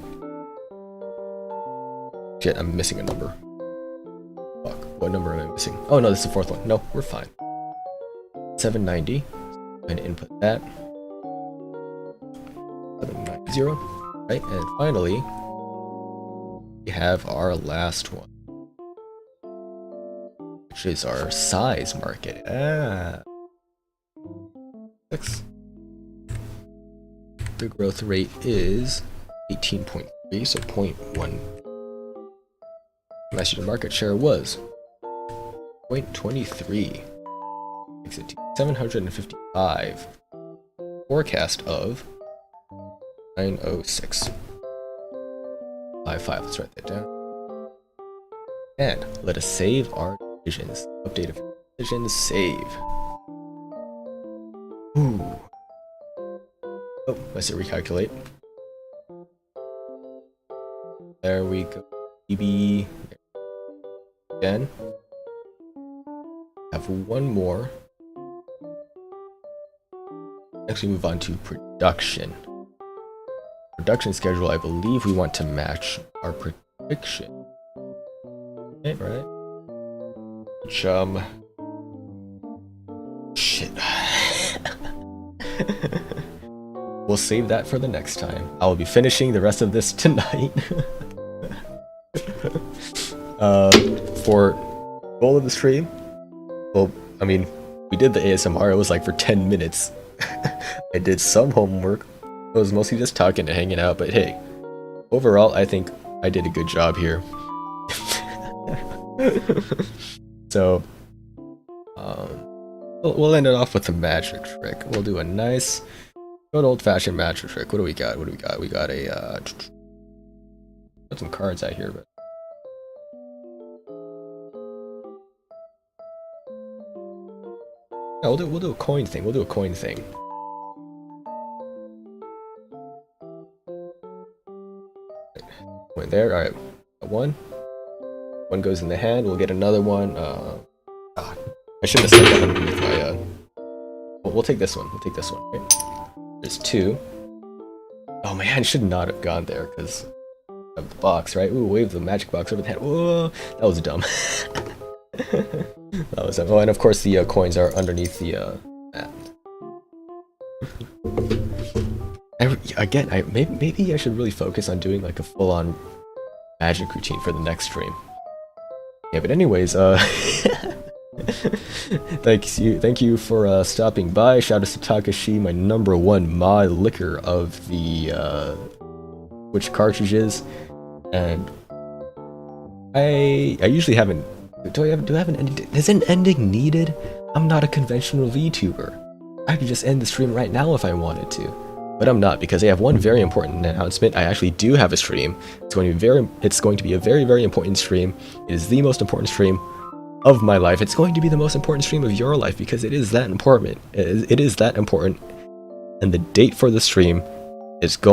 Shit, I'm missing a number. Fuck, what number am I missing? Oh no, this is the fourth one. No, we're fine. 790. I'm going to input that. 790. Right, and finally, we have our last one, which is our size market. 6. The growth rate is 18.3, so 0.1. Last year's market share was 0.23. Makes it to 755. Forecast of 906. 55, let's write that down. And let us save our decisions. Update of decisions, save. Ooh. Oh, Let's recalculate. There we go. BB again. Have one more. Actually, move on to production. Production schedule. I believe we want to match our prediction. Okay, right? Which shit. We'll save that for the next time. I will be finishing the rest of this tonight. For goal of the stream, well, I mean, we did the ASMR. It was like for 10 minutes. I did some homework. It was mostly just talking and hanging out, but hey, overall, I think I did a good job here. So, we'll end it off with a magic trick. We'll do a nice, good old-fashioned magic trick. What do we got? What do we got? We got a, got some cards out here, but. No, we'll do a coin thing. We'll do a coin thing. Went there. All right, one. One goes in the hand. We'll get another one. I should have said that underneath my. We'll take this one. We'll take this one. Okay. There's two. Oh man, should not have gone there because of the box, right? Ooh, wave the magic box over the hand. Whoa, that was dumb. That was dumb. Oh, and of course the coins are underneath the mat. Maybe I should really focus on doing like a full-on magic routine for the next stream. Yeah, but anyways, thank you for stopping by. Shout out to Takashi, my #1 mod licker of the Twitch cartridges, and I usually haven't. Do I have an ending? Is an ending needed? I'm not a conventional VTuber. I could just end the stream right now if I wanted to, but I'm not because I have one very important announcement. I actually do have a stream. It's going to be a very, very important stream. It is the most important stream of my life. It's going to be the most important stream of your life because it is that important. It is that important, and the date for the stream is going